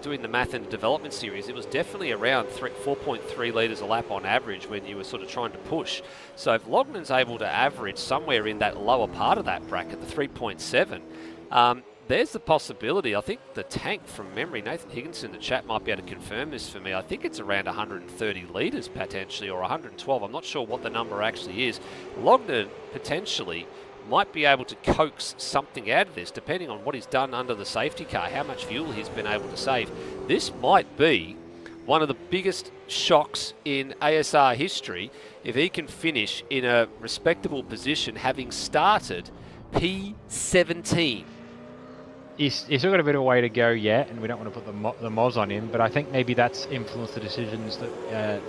doing the math in the development series. It was definitely around 4.3 litres a lap on average when you were sort of trying to push. So if Lognan's able to average somewhere in that lower part of that bracket, the 3.7, there's the possibility. I think the tank, from memory, Nathan Higginson in the chat might be able to confirm this for me. I think it's around 130 litres potentially, or 112. I'm not sure what the number actually is. Lognan potentially might be able to coax something out of this, depending on what he's done under the safety car, how much fuel he's been able to save. This might be one of the biggest shocks in ASR history if he can finish in a respectable position, having started P17. He's still got a bit of a way to go yet, and we don't want to put the Moz on him, but I think maybe that's influenced the decisions that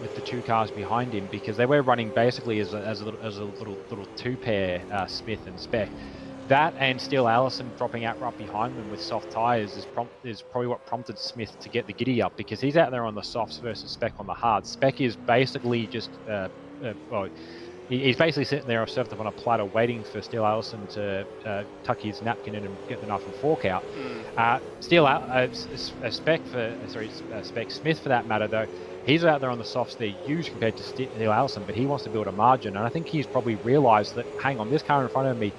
with the 2 cars behind him, because they were running basically as a little 2-pair, Smith and Speck. That and Steele Allison dropping out right behind them with soft tyres is probably what prompted Smith to get the giddy up, because he's out there on the softs versus Speck on the hards. Speck is basically just he's basically sitting there served up on a platter waiting for Steele Allison to tuck his napkin in and get the knife and fork out. Speck Smith, for that matter, though, he's out there on the softs. They're huge compared to Steele Allison, but he wants to build a margin, and I think he's probably realised that, hang on, this car in front of me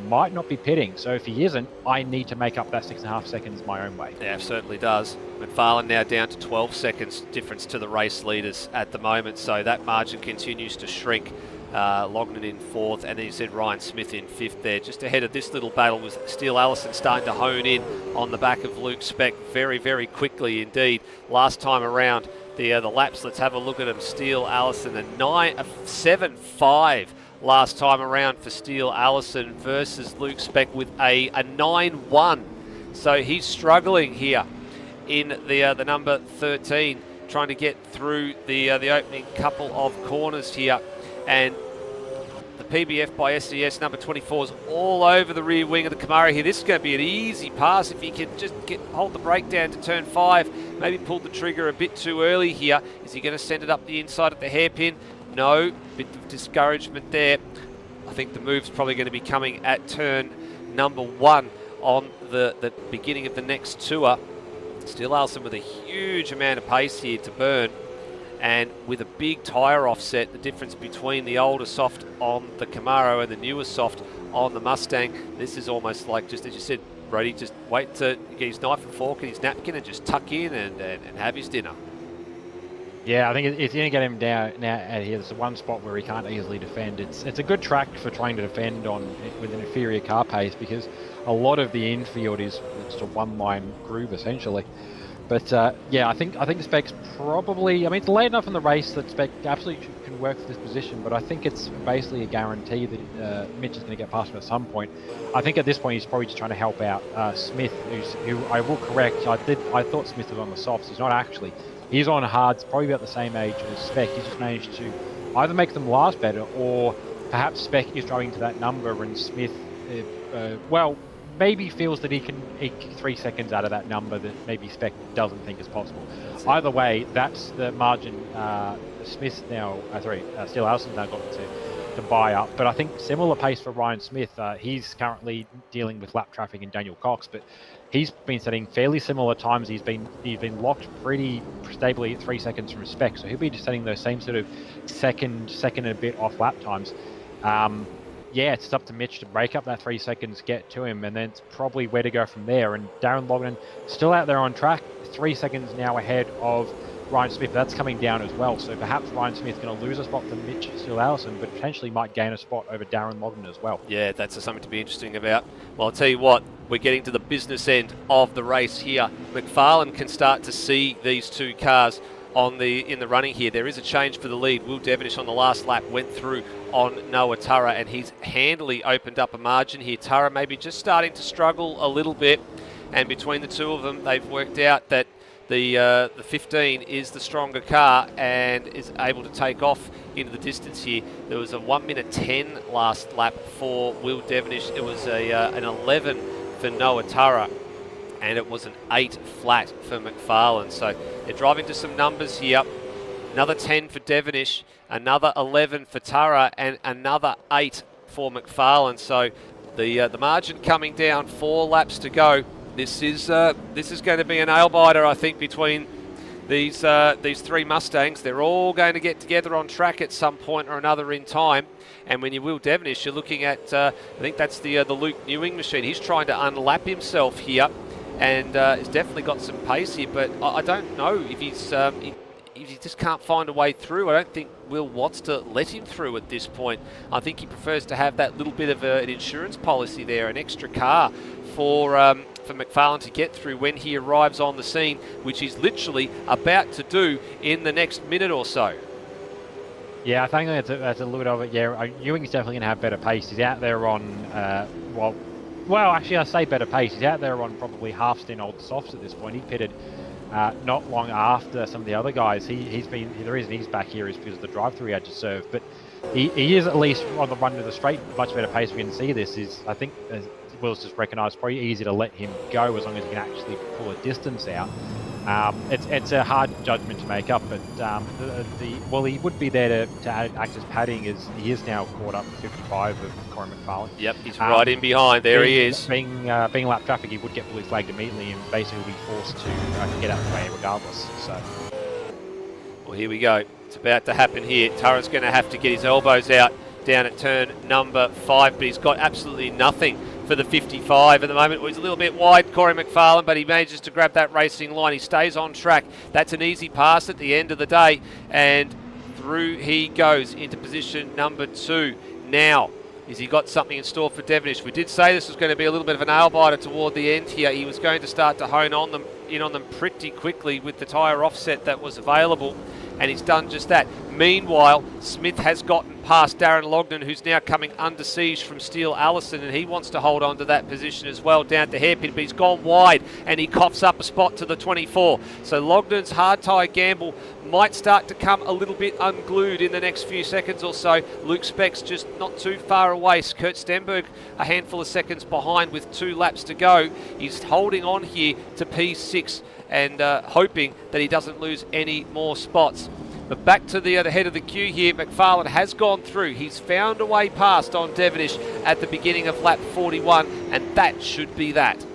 might not be pitting, so if he isn't, I need to make up that 6.5 seconds my own way. Yeah, certainly does. McFarlane now down to 12 seconds difference to the race leaders at the moment, so that margin continues to shrink Lognan in 4th, and then you said Ryan Smith in 5th there. Just ahead of this little battle was Steele Allison starting to hone in on the back of Luke Speck very, very quickly indeed. Last time around, the laps, let's have a look at them. Steele Allison, a 7.5 last time around for Steele Allison versus Luke Speck with a 9.1. So he's struggling here in the number 13, trying to get through the opening couple of corners here. And the PBF by SCS number 24 is all over the rear wing of the Camaro here. This is going to be an easy pass if he can just hold the brake down to turn 5. Maybe pulled the trigger a bit too early here. Is he going to send it up the inside at the hairpin? No, bit of discouragement there. I think the move's probably going to be coming at turn number 1 on the beginning of the next tour. Steele Allison with a huge amount of pace here to burn. And with a big tyre offset, the difference between the older soft on the Camaro and the newer soft on the Mustang, this is almost like, just as you said, Brody, just wait to get his knife and fork and his napkin and just tuck in and have his dinner. Yeah, I think it's going to get him down now out here. There's one spot where he can't easily defend. It's a good track for trying to defend on with an inferior car pace, because a lot of the infield is just a one-line groove essentially. But yeah, I think Speck's probably, I mean, it's late enough in the race that Speck absolutely can work for this position, but I think it's basically a guarantee that Mitch is going to get past him at some point. I think at this point he's probably just trying to help out Smith, who I will correct. I thought Smith was on the softs. He's not actually. He's on hards, probably about the same age as Speck. He's just managed to either make them last better, or perhaps Speck is driving to that number and Smith, maybe feels that he can eke 3 seconds out of that number that maybe Speck doesn't think is possible. Either way, that's the margin Steele Allison's now got to buy up. But I think similar pace for Ryan Smith. He's currently dealing with lap traffic in Daniel Cox, but he's been setting fairly similar times. He's been locked pretty stably at 3 seconds from Speck, so he'll be just setting those same sort of second and a bit off lap times. Yeah, it's up to Mitch to break up that 3 seconds, get to him, and then it's probably where to go from there. And Darren Lognan still out there on track, 3 seconds now ahead of Ryan Smith. That's coming down as well. So perhaps Ryan Smith's going to lose a spot to Mitch Steele Allison, but potentially might gain a spot over Darren Lognan as well. Yeah, that's something to be interesting about. Well, I'll tell you what, we're getting to the business end of the race here. McFarlane can start to see these two cars in the running here. There is a change for the lead. Will Devenish on the last lap went through on Noah Turra, and he's handily opened up a margin here. Turra maybe just starting to struggle a little bit, and between the two of them, they've worked out that the 15 is the stronger car and is able to take off into the distance here. There was a 1:10 last lap for Will Devenish. It was an 11 for Noah Turra, and it was an 8 flat for McFarlane. So they're driving to some numbers here. Another 10 for Devenish, another 11 for Turra, and another 8 for McFarlane. So the margin coming down, 4 laps to go. This is going to be a nail biter, I think, between these three Mustangs. They're all going to get together on track at some point or another in time. And when you Will Devenish, you're looking at I think that's the Luke Newing machine. He's trying to unlap himself here, and he's definitely got some pace here. But I don't know if he's if he just can't find a way through. I don't think Will wants to let him through at this point. I think he prefers to have that little bit of an insurance policy there, an extra car for McFarlane to get through when he arrives on the scene, which he's literally about to do in the next minute or so. Yeah, I think that's a little bit of it. Yeah, Ewing's definitely going to have better pace. He's out there on, well, actually I say better pace. He's out there on probably half-stint old softs at this point. He pitted not long after some of the other guys. He's been, the reason he's back here is because of the drive-through he had to serve. But he is at least on the run to the straight, much better pace. We can see this is, I think, as Will's just recognised, probably easy to let him go as long as he can actually pull a distance out. It's a hard judgment to make up, but well, he would be there to act as padding, as he is now caught up 55 of Corey McFarlane. Yep, he's right in behind. There he is. Being lap traffic, he would get fully flagged immediately and basically be forced to get out of the way regardless. So, well, here we go. It's about to happen here. Turra's going to have to get his elbows out down at turn number 5, but he's got absolutely nothing for the 55 at the moment. Well, he's a little bit wide, Corey McFarlane, but he manages to grab that racing line. He stays on track. That's an easy pass at the end of the day, and through he goes into position number 2. Now, has he got something in store for Devonish? We did say this was going to be a little bit of an nail-biter toward the end here. He was going to start to hone on them, in on them pretty quickly with the tyre offset that was available, and he's done just that. Meanwhile, Smith has gotten past Darren Logden, who's now coming under siege from Steele Allison, and he wants to hold on to that position as well down to hairpin, but he's gone wide and he coughs up a spot to the 24. So Logden's hard tyre gamble might start to come a little bit unglued in the next few seconds or so. Luke Speck's just not too far away. Kurt Stenberg a handful of seconds behind with 2 laps to go. He's holding on here to P6 and hoping that he doesn't lose any more spots. But back to the head of the queue here, McFarlane has gone through. He's found a way past on Devonish at the beginning of lap 41, and that should be that.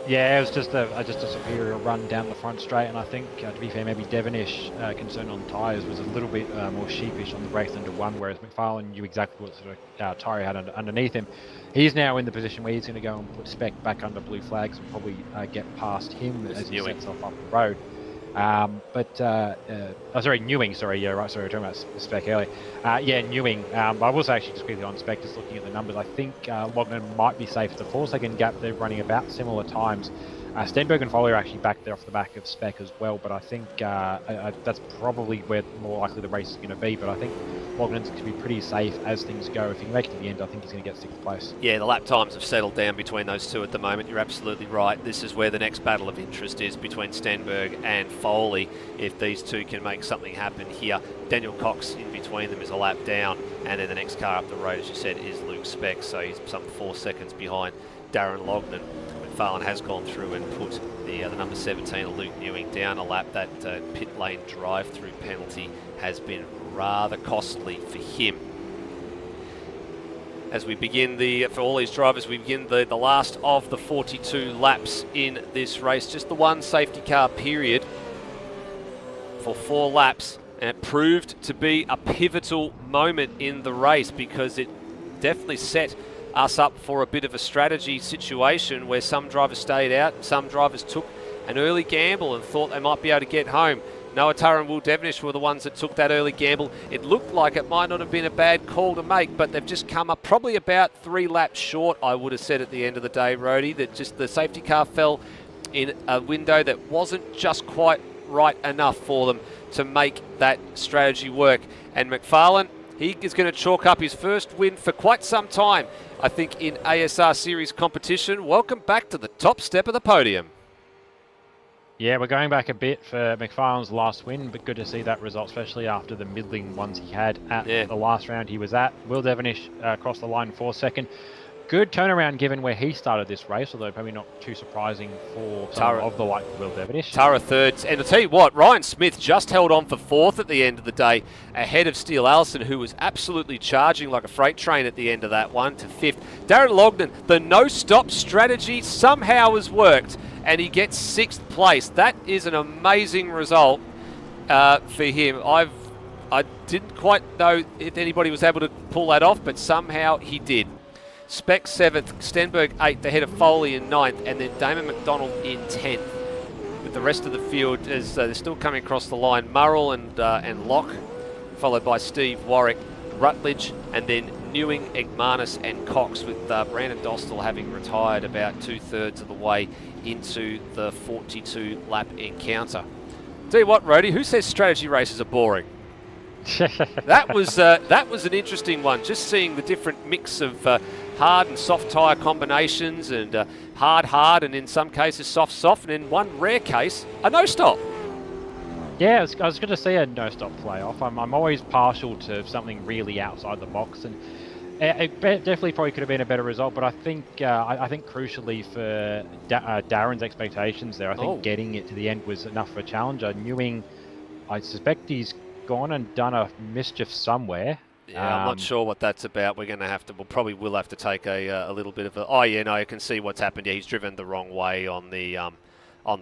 Yeah, it was just a superior run down the front straight, and I think, to be fair, maybe Devonish, concerned on tyres, was a little bit more sheepish on the brakes than to one, whereas McFarlane knew exactly what sort of tyre he had underneath him. He's now in the position where he's going to go and put Speck back under blue flags and probably get past him as he sets off up the road. Newing, sorry, yeah, right, sorry, we were talking about Speck earlier. Newing, I was actually just quickly on Speck, just looking at the numbers. I think Lognan might be safe. It's a 4-second gap. They're running about similar times. Stenberg and Foley are actually back there off the back of Speck as well, but I think that's probably where more likely the race is going to be. But I think Lognan's going to be pretty safe as things go. If he can make it to the end, I think he's going to get 6th place. Yeah, the lap times have settled down between those two at the moment. You're absolutely right. This is where the next battle of interest is between Stenberg and Foley. If these two can make something happen here, Daniel Cox in between them is a lap down, and then the next car up the road, as you said, is Luke Speck. So he's some 4 seconds behind Darren Lognan. McFarlane has gone through and put the number 17, Luke Newing, down a lap. That pit lane drive-through penalty has been rather costly for him. As we begin for all these drivers, we begin the last of the 42 laps in this race. Just the one safety car period for 4 laps, and it proved to be a pivotal moment in the race because it definitely set us up for a bit of a strategy situation where some drivers stayed out and some drivers took an early gamble and thought they might be able to get home. Noah Turr and Will Devonish were the ones that took that early gamble. It looked like it might not have been a bad call to make, but they've just come up probably about 3 laps short, I would have said at the end of the day, Rhodey, that just the safety car fell in a window that wasn't just quite right enough for them to make that strategy work. And McFarlane, he is going to chalk up his first win for quite some time, I think, in ASR Series competition. Welcome back to the top step of the podium. Yeah, we're going back a bit for McFarlane's last win, but good to see that result, especially after the middling ones he had at the last round he was at. Will Devonish crossed the line for second. Good turnaround given where he started this race, although probably not too surprising for some of the like Will Devonish. Tara third, and I'll tell you what, Ryan Smith just held on for 4th at the end of the day, ahead of Steele Allison, who was absolutely charging like a freight train at the end of that one, to 5th. Darren Lognan, the no-stop strategy somehow has worked, and he gets 6th place. That is an amazing result for him. I didn't quite know if anybody was able to pull that off, but somehow he did. Speck 7th, Stenberg 8th, ahead of Foley in 9th, and then Damon McDonald in 10th. With the rest of the field, as they're still coming across the line, Murrell and Locke, followed by Steve Warwick, Rutledge, and then Newing, Egmanis and Cox, with Brandon Dostal having retired about 2/3 of the way into the 42 lap encounter. Tell you what, Rhodey, who says strategy races are boring? That was an interesting one, just seeing the different mix of hard and soft tyre combinations, and hard, and in some cases soft, and in one rare case, a no-stop. Yeah, I was going to see a no-stop playoff. I'm always partial to something really outside the box, and it definitely probably could have been a better result, but I think crucially for Darren's expectations there, I think getting it to the end was enough for a challenger. Newing, I suspect he's gone and done a mischief somewhere. Yeah, I'm not sure what that's about. We'll probably have to take a little bit of a... Oh, yeah, no, I can see what's happened. Yeah, he's driven the wrong way on the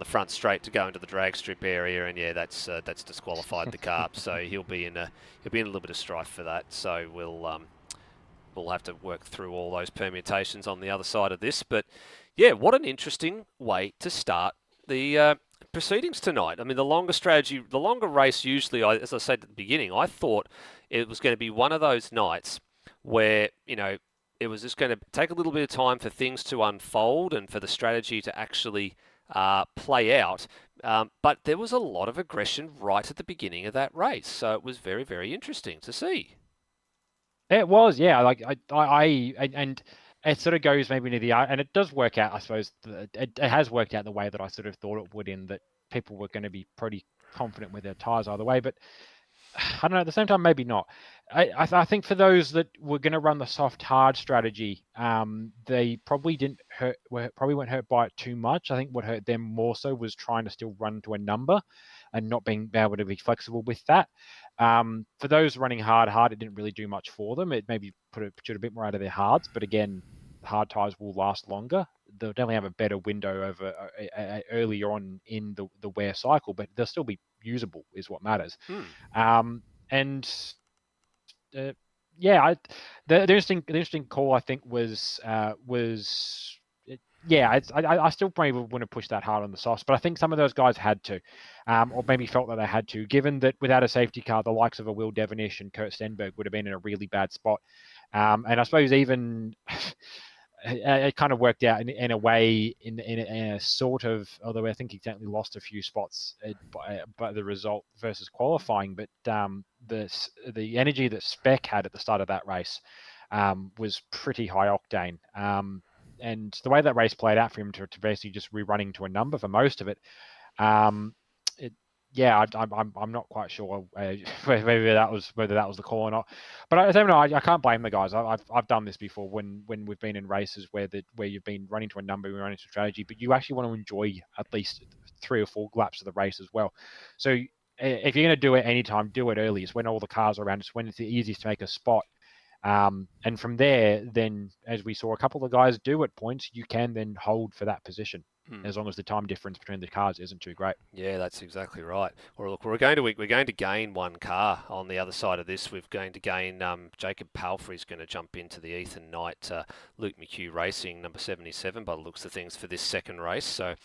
front straight to go into the drag strip area, and yeah, that's disqualified the car. So he'll be in a little bit of strife for that. So we'll have to work through all those permutations on the other side of this. But yeah, what an interesting way to start the proceedings tonight. I mean, the longer strategy, the longer race usually, as I said at the beginning, I thought it was going to be one of those nights where, it was just going to take a little bit of time for things to unfold and for the strategy to actually play out. But there was a lot of aggression right at the beginning of that race. So it was very, very interesting to see. It was, yeah. Like and it sort of goes maybe into and it does work out. I suppose it has worked out the way that I sort of thought it would, in that people were going to be pretty confident with their tires either way. But I don't know. At the same time, maybe not. I think for those that were going to run the soft hard strategy, they probably probably weren't hurt by it too much. I think what hurt them more so was trying to still run to a number, and not being able to be flexible with that. For those running hard, it didn't really do much for them. It maybe put a bit more out of their hards, but again, hard tires will last longer. They'll definitely have a better window over earlier on in the wear cycle, but they'll still be usable, is what matters. And yeah, the interesting call, I think, was yeah, I still probably wouldn't push that hard on the softs, but I think some of those guys had to, or maybe felt that they had to, given that without a safety car, the likes of a Will Devonish and Kurt Stenberg would have been in a really bad spot. And I suppose even it kind of worked out in a way, in a sort of, although I think he technically lost a few spots by the result versus qualifying, but the energy that Spec had at the start of that race was pretty high octane. And the way that race played out for him to basically just rerunning to a number for most of it, yeah, I'm not quite sure whether that was the call or not. But I don't know. I can't blame the guys. I've done this before when we've been in races where you've been running to a number, you're running to strategy, but you actually want to enjoy at least 3 or 4 laps of the race as well. So if you're going to do it anytime, do it early. It's when all the cars are around. It's when it's the easiest to make a spot. And from there, then, as we saw a couple of guys do at points, you can then hold for that position, as long as the time difference between the cars isn't too great. Yeah, that's exactly right. Or look, we're going to gain one car on the other side of this. We're going to gain Jacob Palfrey's going to jump into the Ethan Knight, Luke McHugh Racing number 77 by the looks of things for this second race. So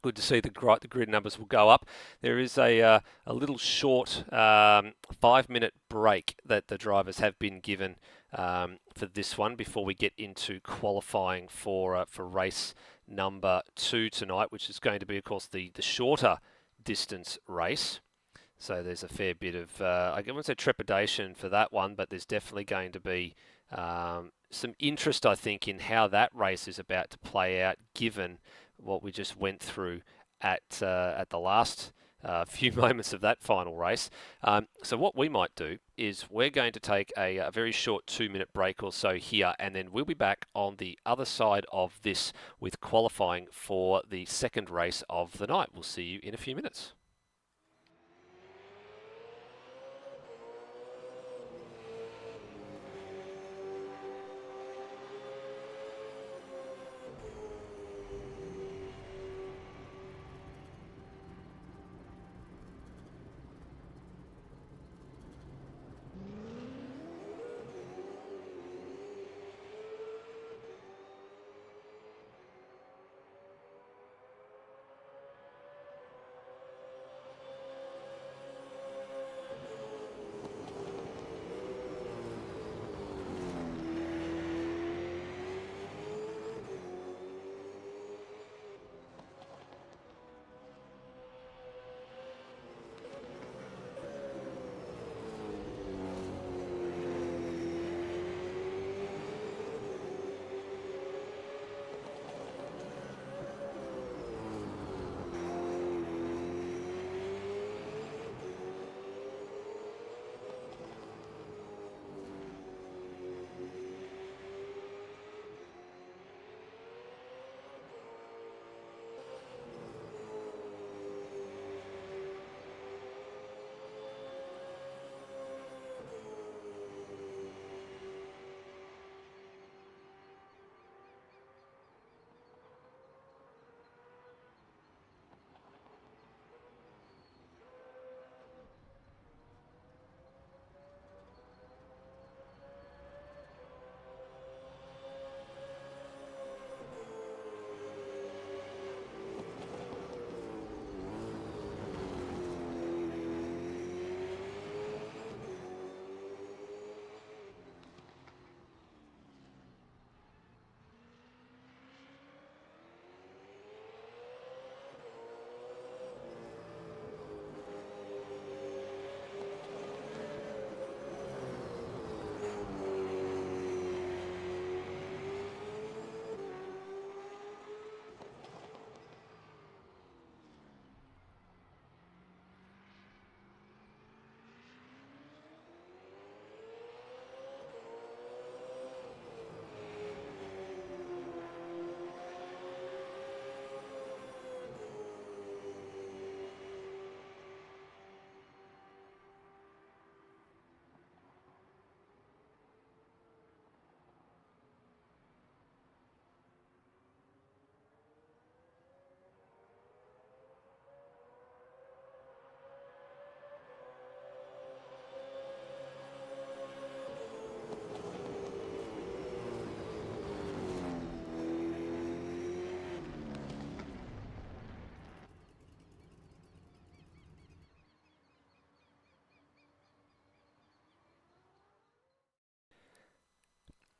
good to see the grid numbers will go up. There is a little short 5-minute break that the drivers have been given for this one before we get into qualifying for race number 2 tonight, which is going to be, of course, the shorter distance race. So there's a fair bit of, I wouldn't say trepidation for that one, but there's definitely going to be some interest, I think, in how that race is about to play out, given what we just went through at the last few moments of that final race. So what we might do is we're going to take a very short 2-minute break or so here, and then we'll be back on the other side of this with qualifying for the second race of the night. We'll see you in a few minutes.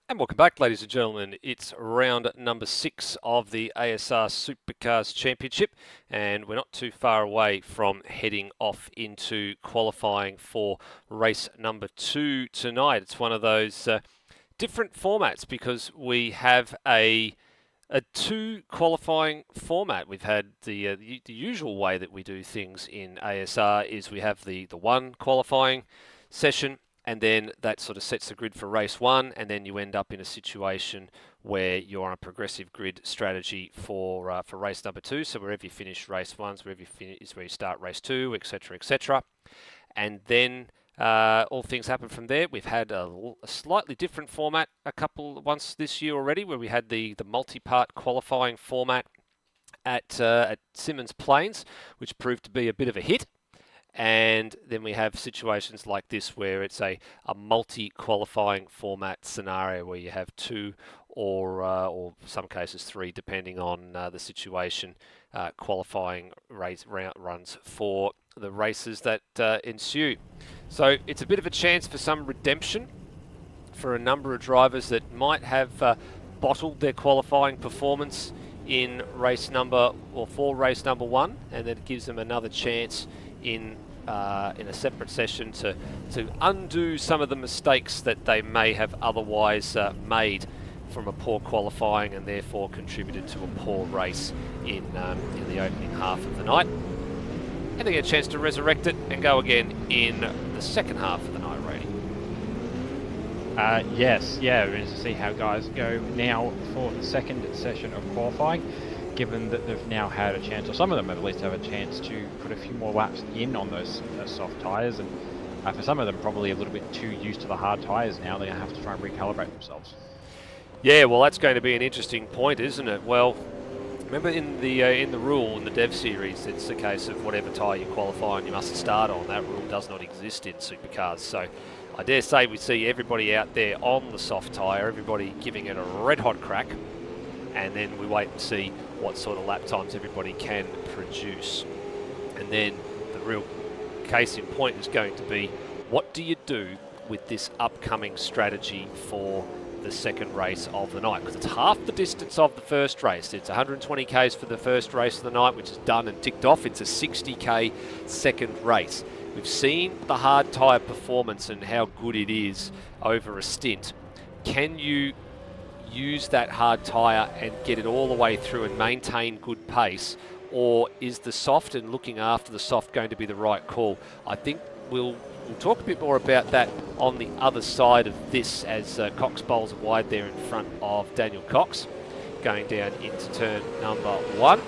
And welcome back, ladies and gentlemen. It's round number 6 of the ASR Supercars Championship, and we're not too far away from heading off into qualifying for race number 2 tonight. It's one of those different formats because we have a 2 qualifying format. We've had the usual way that we do things in ASR is we have the 1 qualifying session, and then that sort of sets the grid for race 1, and then you end up in a situation where you're on a progressive grid strategy for race number 2. So wherever you finish race 1 is wherever you finish, is where you start race 2, etc., etc. And then all things happen from there. We've had a slightly different format once this year already, where we had the multi-part qualifying format at Symmons Plains, which proved to be a bit of a hit. And then we have situations like this where it's a multi-qualifying format scenario where you have 2 or some cases 3, depending on the situation, qualifying runs for the races that ensue. So it's a bit of a chance for some redemption for a number of drivers that might have bottled their qualifying performance in race number 1, and then it gives them another chance in a separate session to undo some of the mistakes that they may have otherwise made from a poor qualifying, and therefore contributed to a poor race in the opening half of the night. And they get a chance to resurrect it and go again in the second half of the night, Rady. Yes, we're going to see how guys go now for the second session of qualifying, given that they've now had a chance, or some of them at least have a chance, to put a few more laps in on those soft tyres, and for some of them probably a little bit too used to the hard tyres now. They're going to have to try and recalibrate themselves. Yeah, well, that's going to be an interesting point, isn't it? Well, remember in the rule in the Dev Series, it's a case of whatever tyre you qualify on, you must start on. That rule does not exist in Supercars. So I dare say we see everybody out there on the soft tyre, everybody giving it a red-hot crack, and then we wait and see what sort of lap times everybody can produce. And then the real case in point is going to be, what do you do with this upcoming strategy for the second race of the night? Because it's half the distance of the first race. It's 120 k's for the first race of the night, which is done and ticked off. It's a 60k second race. We've seen the hard tyre performance and how good it is over a stint. Can you use that hard tyre and get it all the way through and maintain good pace, or is the soft and looking after the soft going to be the right call? I think we'll talk a bit more about that on the other side of this, as Cox bowls are wide there in front of Daniel Cox, going down into turn number 1.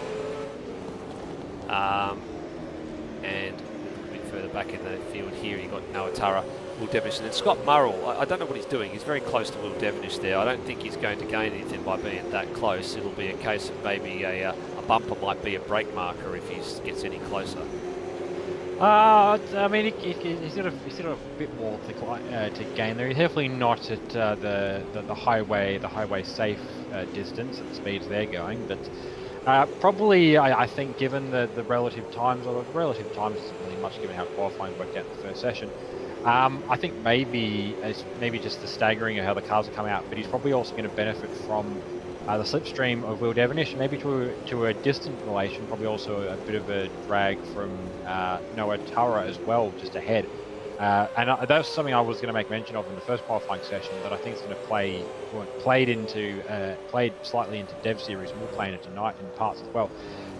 And a bit further back in the field here, you've got Noah Turra, Will Devonish, and then Scott Murrell. I don't know what he's doing. He's very close to Will Devonish there. I don't think he's going to gain anything by being that close. It'll be a case of maybe a bumper might be a brake marker if he gets any closer. I mean, he's got a bit more to gain there. He's definitely not at the highway safe distance at the speeds they're going, but probably I think, given the relative times, although the relative times isn't really much given how qualifying worked out in the first session. I think maybe just the staggering of how the cars have come out, but he's probably also going to benefit from the slipstream of Will Devonish, maybe to a distant relation, probably also a bit of a drag from Noah Turra as well, just ahead. And that's something I was going to make mention of in the first qualifying session that I think is going to played slightly into Dev Series and will play into night in parts as well,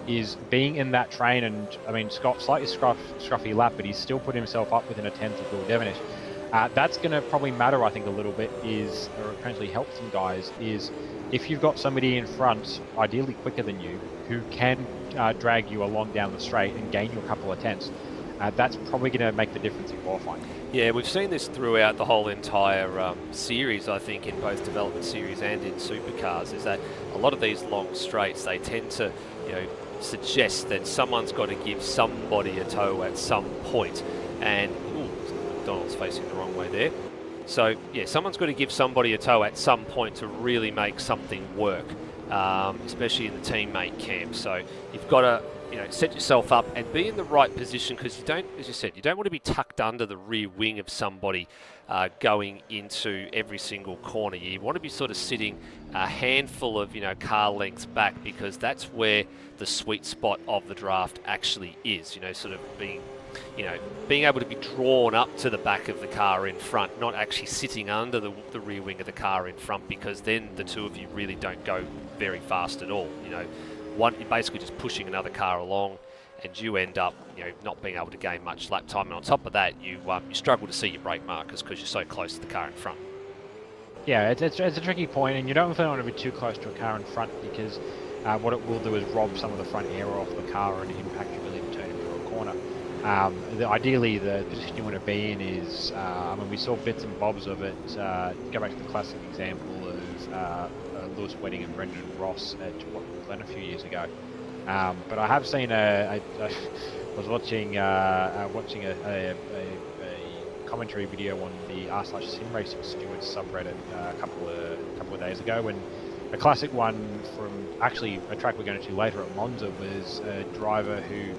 is being in that train. And I mean, Scott, slightly scruffy lap, but he's still put himself up within a tenth of Will Devonish. That's going to probably matter, I think, a little bit, or potentially help some guys, is if you've got somebody in front, ideally quicker than you, who can drag you along down the straight and gain you a couple of tenths, that's probably going to make the difference in qualifying. Yeah, we've seen this throughout the whole entire series, I think, in both development series and in Supercars, is that a lot of these long straights, they tend to, suggest that someone's got to give somebody a tow at some point. And, McDonald's facing the wrong way there. So, yeah, someone's got to give somebody a tow at some point to really make something work, especially in the teammate camp. So you've got to set yourself up and be in the right position, because you don't, as you said, you don't want to be tucked under the rear wing of somebody going into every single corner. You want to be sort of sitting a handful of car lengths back, because that's where the sweet spot of the draft actually is. Sort of being able to be drawn up to the back of the car in front, not actually sitting under the rear wing of the car in front, because then the two of you really don't go very fast at all. You're basically just pushing another car along, and you end up not being able to gain much lap time. And on top of that, you struggle to see your brake markers because you're so close to the car in front. Yeah, it's a tricky point, and you don't want to be too close to a car in front, because what it will do is rob some of the front air off the car and impact your ability to turn into a corner. Ideally, the position you want to be in is, we saw bits and bobs of it. Go back to the classic example of Lewis Wedding and Brendan Ross at Glen a few years ago. But I have seen I was watching a commentary video on the r/sim racing stewards subreddit a couple of days ago, and a classic one from actually a track we're going to later at Monza was a driver who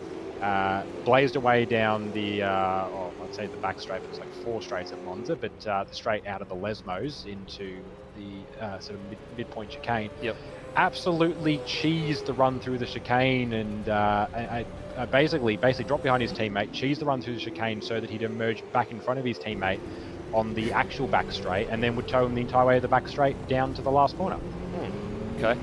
blazed away down the I'd say the back straight. It was like 4 straights at Monza, but the straight out of the Lesmos into the sort of midpoint chicane. Yep. Absolutely cheesed the run through the chicane, and I basically dropped behind his teammate, cheesed the run through the chicane so that he'd emerge back in front of his teammate on the actual back straight, and then would tow him the entire way of the back straight down to the last corner. Okay.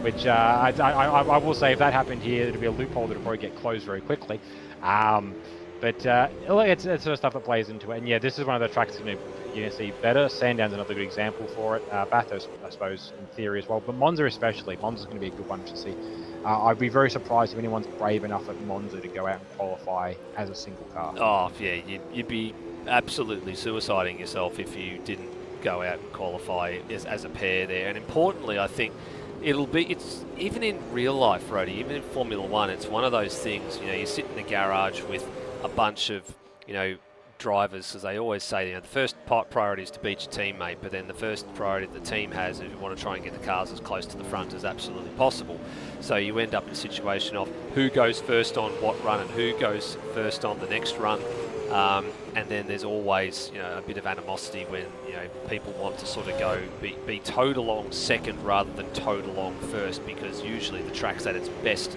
Which I will say, if that happened here, it'd be a loophole that would probably get closed very quickly. But it's sort of stuff that plays into it. And yeah, this is one of the tracks you're going to see better. Sandown's another good example for it. Bathurst, I suppose, in theory as well. But Monza especially. Monza's going to be a good one to see. I'd be very surprised if anyone's brave enough at Monza to go out and qualify as a single car. Oh, yeah. You'd be absolutely suiciding yourself if you didn't go out and qualify as a pair there. And importantly, I think it's even in real life, Rody, even in Formula One, it's one of those things, you sit in the garage with a bunch of, drivers, as they always say, the first priority is to beat your teammate, but then the first priority the team has is you want to try and get the cars as close to the front as absolutely possible. So you end up in a situation of who goes first on what run and who goes first on the next run. And then there's always, a bit of animosity when, people want to sort of be towed along second rather than towed along first, because usually the track's at its best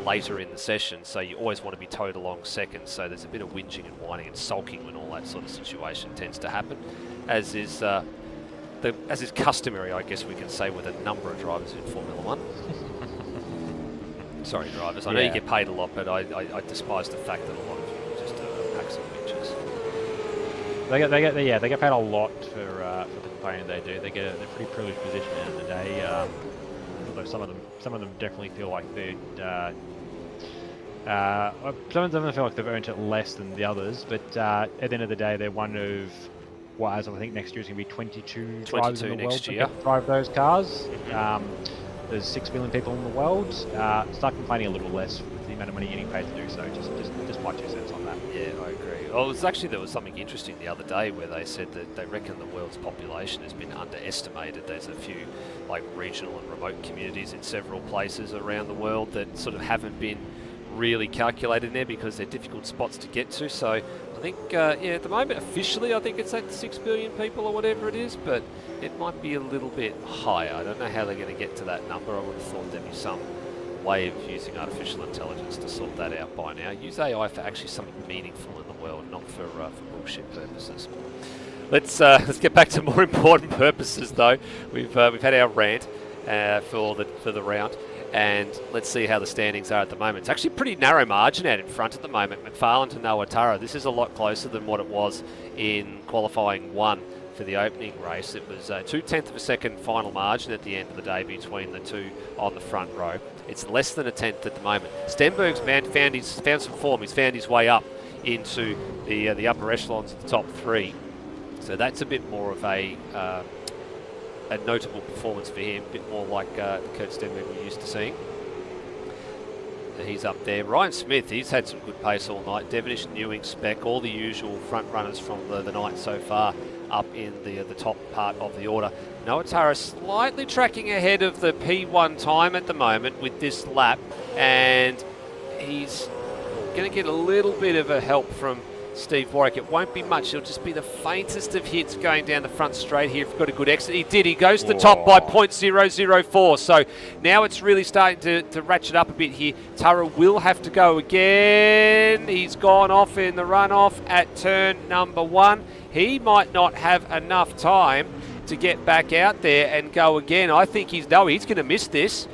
later in the session, so you always want to be towed along second. So there's a bit of whinging and whining and sulking when all that sort of situation tends to happen, as is customary, I guess we can say, with a number of drivers in Formula One. Sorry, drivers. I know you get paid a lot, but I despise the fact that a lot of you are just packs of bitches. They get paid a lot for the complaining they do. They get a pretty privileged position at the end of the day. Although some of them definitely feel like some of them feel like they've earned it less than the others. But at the end of the day, they're one of as I think next year is going to be 22 drivers in the world that drive those cars. There's 6 billion people in the world. Start complaining a little less with the amount of money you're getting paid to do so. Just my 2 cents on that. Yeah, I agree. Well, there was something interesting the other day where they said that they reckon the world's population has been underestimated. There's a few regional and remote communities in several places around the world that sort of haven't been really calculated in there because they're difficult spots to get to. So I think, at the moment, officially, I think it's at 6 billion people or whatever it is, but it might be a little bit higher. I don't know how they're going to get to that number. I would have thought there'd be some way of using artificial intelligence to sort that out by now. Use AI for actually something meaningful in the world, not for bullshit purposes. Let's get back to more important purposes, though. We've had our rant for the round, and let's see how the standings are at the moment. It's actually a pretty narrow margin out in front at the moment. McFarlane to Noah Taro. This is a lot closer than what it was in qualifying 1 for the opening race. It was 0.2 of a second final margin at the end of the day between the two on the front row. It's less than a tenth at the moment. Stenberg's found some form. He's found his way up into the upper echelons of the top 3. So that's a bit more of a notable performance for him, a bit more like the Kurt Stenberg we're used to seeing. he's up there. Ryan Smith, he's had some good pace all night. Devonish, Newing, Speck, all the usual front runners from the night so far up in the top part of the order. Noah Tara slightly tracking ahead of the P1 time at the moment with this lap, and he's going to get a little bit of a help from Steve Warwick. It won't be much. It'll just be the faintest of hits going down the front straight here. If you've got a good exit, he did. He goes to the top by 0.004. So now it's really starting to ratchet up a bit here. Tara will have to go again. He's gone off in the runoff at turn number 1. He might not have enough time to get back out there and go again. I think he's going to miss this.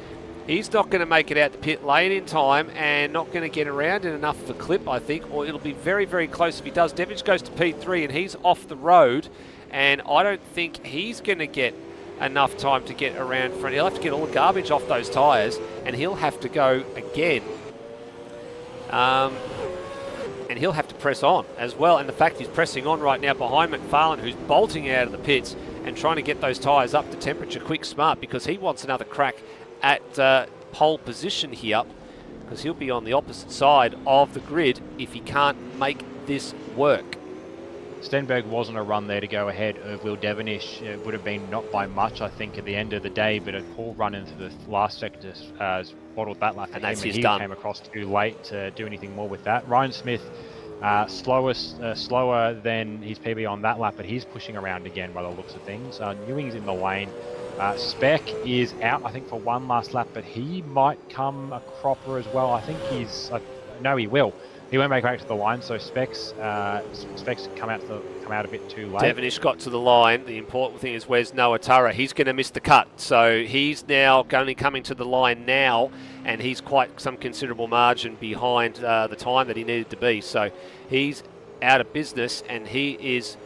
He's not going to make it out the pit lane in time and not going to get around in enough of a clip, I think, or it'll be very, very close if he does. Devich goes to P3 and he's off the road, and I don't think he's going to get enough time to get around front. He'll have to get all the garbage off those tyres, and he'll have to go again. And he'll have to press on as well. And the fact he's pressing on right now behind McFarlane, who's bolting out of the pits and trying to get those tyres up to temperature quick smart, because he wants another crack at pole position here, because he'll be on the opposite side of the grid if he can't make this work. Stenberg wasn't a run there to go ahead of Will Devonish. It would have been not by much, I think, at the end of the day, but a poor run into the last sector has bottled that lap. And that's his he done. Came across too late to do anything more with that. Ryan Smith, slower than his PB on that lap, but he's pushing around again by the looks of things. Newing's in the lane. Speck is out, I think, for one last lap, but he might come a cropper as well. I think no, he will. He won't make it back to the line, so Specs come out a bit too late. Devonish got to the line. The important thing is, where's Noah Tara? He's going to miss the cut, so he's now only coming to the line now, and he's quite some considerable margin behind the time that he needed to be. So he's out of business, and he is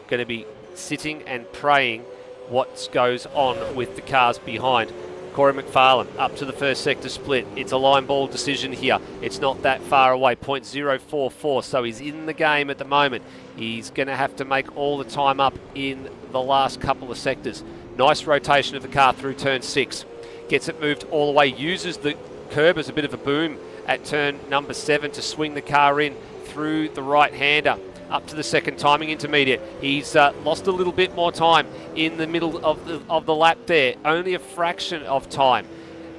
going to be sitting and praying what goes on with the cars behind. Corey McFarlane up to the first sector split. It's a line ball decision here. It's not that far away, 0.044, so he's in the game at the moment. He's going to have to make all the time up in the last couple of sectors. Nice rotation of the car through turn 6. Gets it moved all the way, uses the curb as a bit of a boom at turn number 7 to swing the car in through the right-hander. Up to the second timing intermediate. He's lost a little bit more time in the middle of the lap there. Only a fraction of time.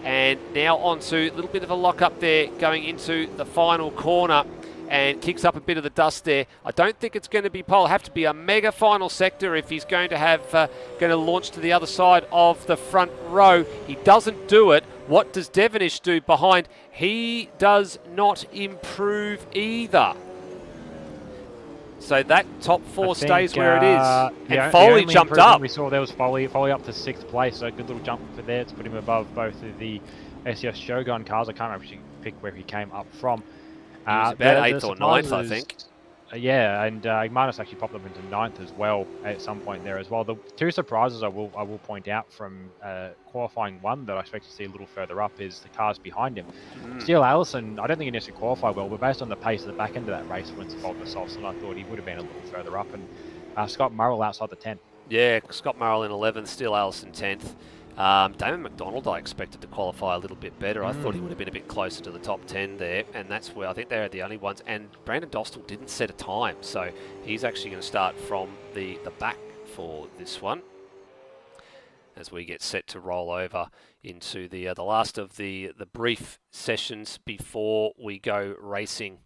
And now onto a little bit of a lock up there going into the final corner, and kicks up a bit of the dust there. I don't think it's going to be pole. Have to be a mega final sector if he's going to have going to launch to the other side of the front row. He doesn't do it. What does Devonish do behind? He does not improve either. So that top 4 stays where it is. And Foley jumped up. We saw there was Foley up to 6th place, so a good little jump for there to put him above both of the SES Shogun cars. I can't remember if you picked where he came up from. He was about 8th or 9th, I think. Yeah, and Marnus actually popped up into 9th as well at some point there as well. The 2 surprises I will point out from qualifying 1 that I expect to see a little further up is the cars behind him. Steele Allison, I don't think he necessarily qualified well, but based on the pace of the back end of that race when Spalter Solson, I thought he would have been a little further up. And Scott Murrell outside the 10. Yeah, Scott Murrell in 11th, Steele Allison 10th. Damon McDonald I expected to qualify a little bit better. I thought he would have been a bit closer to the top 10 there, and that's where I think they're the only ones. And Brandon Dostal didn't set a time, so he's actually going to start from the back for this one as we get set to roll over into the last of the brief sessions before we go racing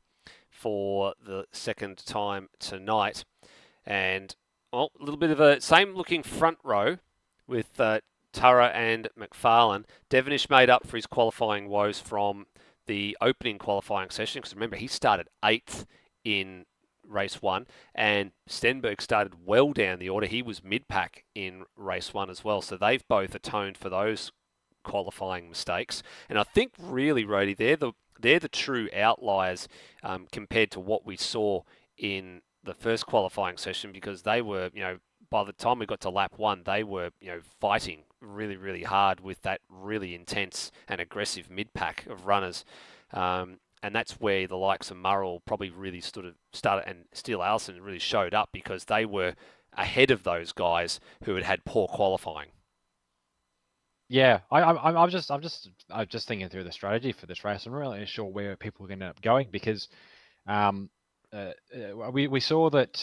for the second time tonight. And well, a little bit of a same looking front row with Tara and McFarlane. Devonish made up for his qualifying woes from the opening qualifying session, because remember, he started 8th in race 1, and Stenberg started well down the order. He was mid-pack in race 1 as well, so they've both atoned for those qualifying mistakes. And I think really, Rhodey, they're the true outliers compared to what we saw in the first qualifying session, because they were, by the time we got to lap 1, they were, fighting really, really hard with that really intense and aggressive mid-pack of runners. And that's where the likes of Murrell probably really started, and Steele Allison really showed up, because they were ahead of those guys who had had poor qualifying. Yeah, I'm just thinking through the strategy for this race. I'm really not sure where people are going to end up going because um, we saw that.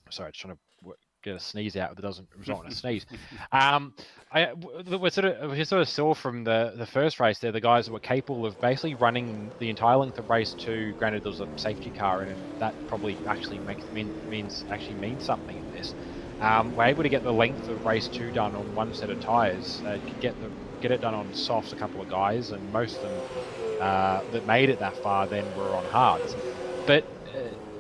Sorry, just trying to get a sneeze out that doesn't result in a sneeze. Um, we sort of saw from the first race there the guys that were capable of basically running the entire length of race two. Granted, there was a safety car in it. That probably actually means something in this. We're able to get the length of race two done on one set of tires. Get it done on softs, a couple of guys, and most of them that made it that far then were on hards. But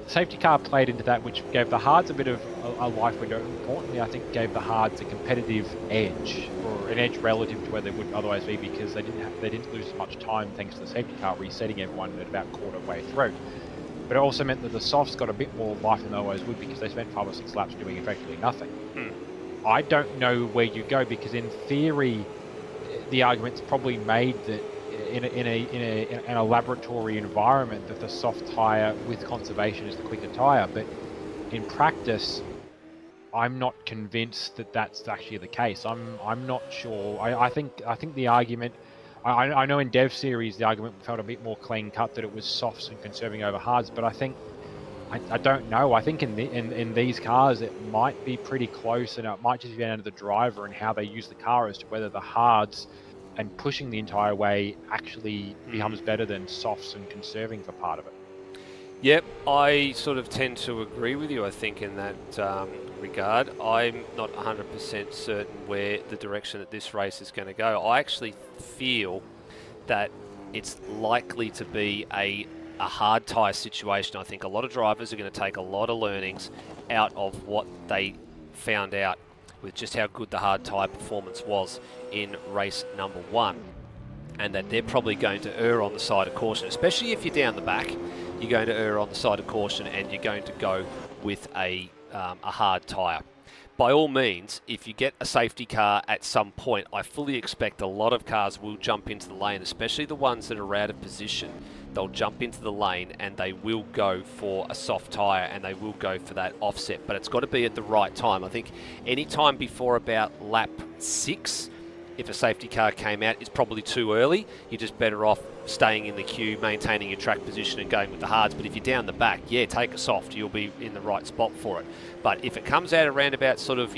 safety car played into that, which gave the hards a bit of a life window. Importantly, I think gave the hards a competitive edge, or an edge relative to where they would otherwise be, because they didn't lose as much time thanks to the safety car resetting everyone at about quarter way through. But it also meant that the softs got a bit more life than they otherwise would, because they spent 5 or 6 laps doing effectively nothing. I don't know where you go, because in theory, the argument's probably made that in a laboratory environment that the soft tire with conservation is the quicker tire, but in practice, I'm not convinced that that's actually the case. I'm not sure. I think the argument. I know in Dev Series the argument felt a bit more clean cut that it was softs and conserving over hards, but I don't know. I think in these cars it might be pretty close, and it might just be down to the driver and how they use the car as to whether the hards and pushing the entire way actually becomes better than softs and conserving for part of it. Yep, I sort of tend to agree with you, I think, in that regard. I'm not 100% certain where the direction that this race is going to go. I actually feel that it's likely to be a hard tyre situation. I think a lot of drivers are going to take a lot of learnings out of what they found out with just how good the hard tyre performance was in race number 1, and that they're probably going to err on the side of caution, especially if you're down the back. You're going to err on the side of caution, and you're going to go with a hard tyre. By all means, if you get a safety car at some point, I fully expect a lot of cars will jump into the lane, especially the ones that are out of position. They'll jump into the lane and they will go for a soft tyre, and they will go for that offset. But it's got to be at the right time. I think any time before about lap 6, if a safety car came out, it's probably too early. You're just better off staying in the queue, maintaining your track position and going with the hards. But if you're down the back, yeah, take a soft. You'll be in the right spot for it. But if it comes out around about sort of,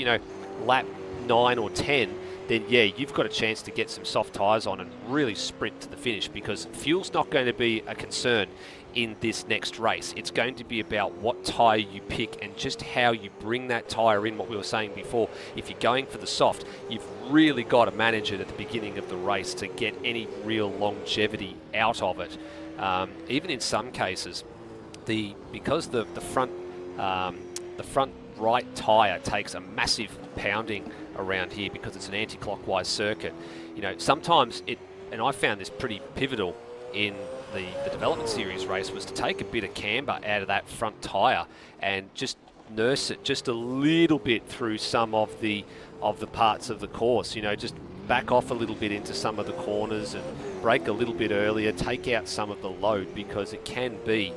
lap 9 or 10, then yeah, you've got a chance to get some soft tyres on and really sprint to the finish, because fuel's not going to be a concern in this next race. It's going to be about what tyre you pick and just how you bring that tyre in. What we were saying before, if you're going for the soft, you've really got to manage it at the beginning of the race to get any real longevity out of it. Even in some cases, because the front right tyre takes a massive pounding around here because it's an anti-clockwise circuit. Sometimes and I found this pretty pivotal in the development series race, was to take a bit of camber out of that front tyre and just nurse it just a little bit through some of the parts of the course. Just back off a little bit into some of the corners and brake a little bit earlier, take out some of the load, because it can be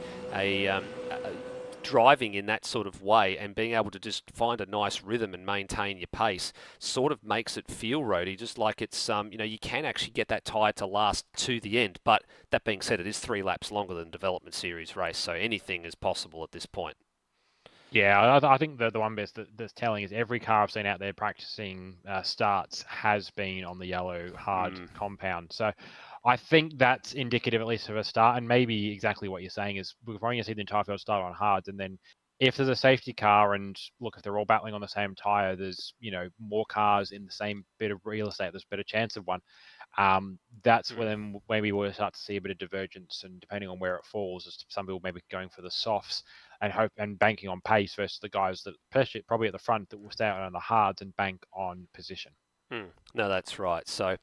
driving in that sort of way and being able to just find a nice rhythm and maintain your pace sort of makes it feel roady, just like it's, you can actually get that tyre to last to the end. But that being said, it is 3 laps longer than development series race, so anything is possible at this point. Yeah, I think the one best that's telling is every car I've seen out there practicing starts has been on the yellow hard compound. So I think that's indicative, at least, of a start, and maybe exactly what you're saying is we're going to see the entire field start on hards, and then if there's a safety car, and look, if they're all battling on the same tyre, there's more cars in the same bit of real estate, there's a better chance of one. That's when maybe we'll start to see a bit of divergence, and depending on where it falls, as some people maybe going for the softs and banking on pace versus the guys that probably at the front that will stay out on the hards and bank on position. No, that's right. So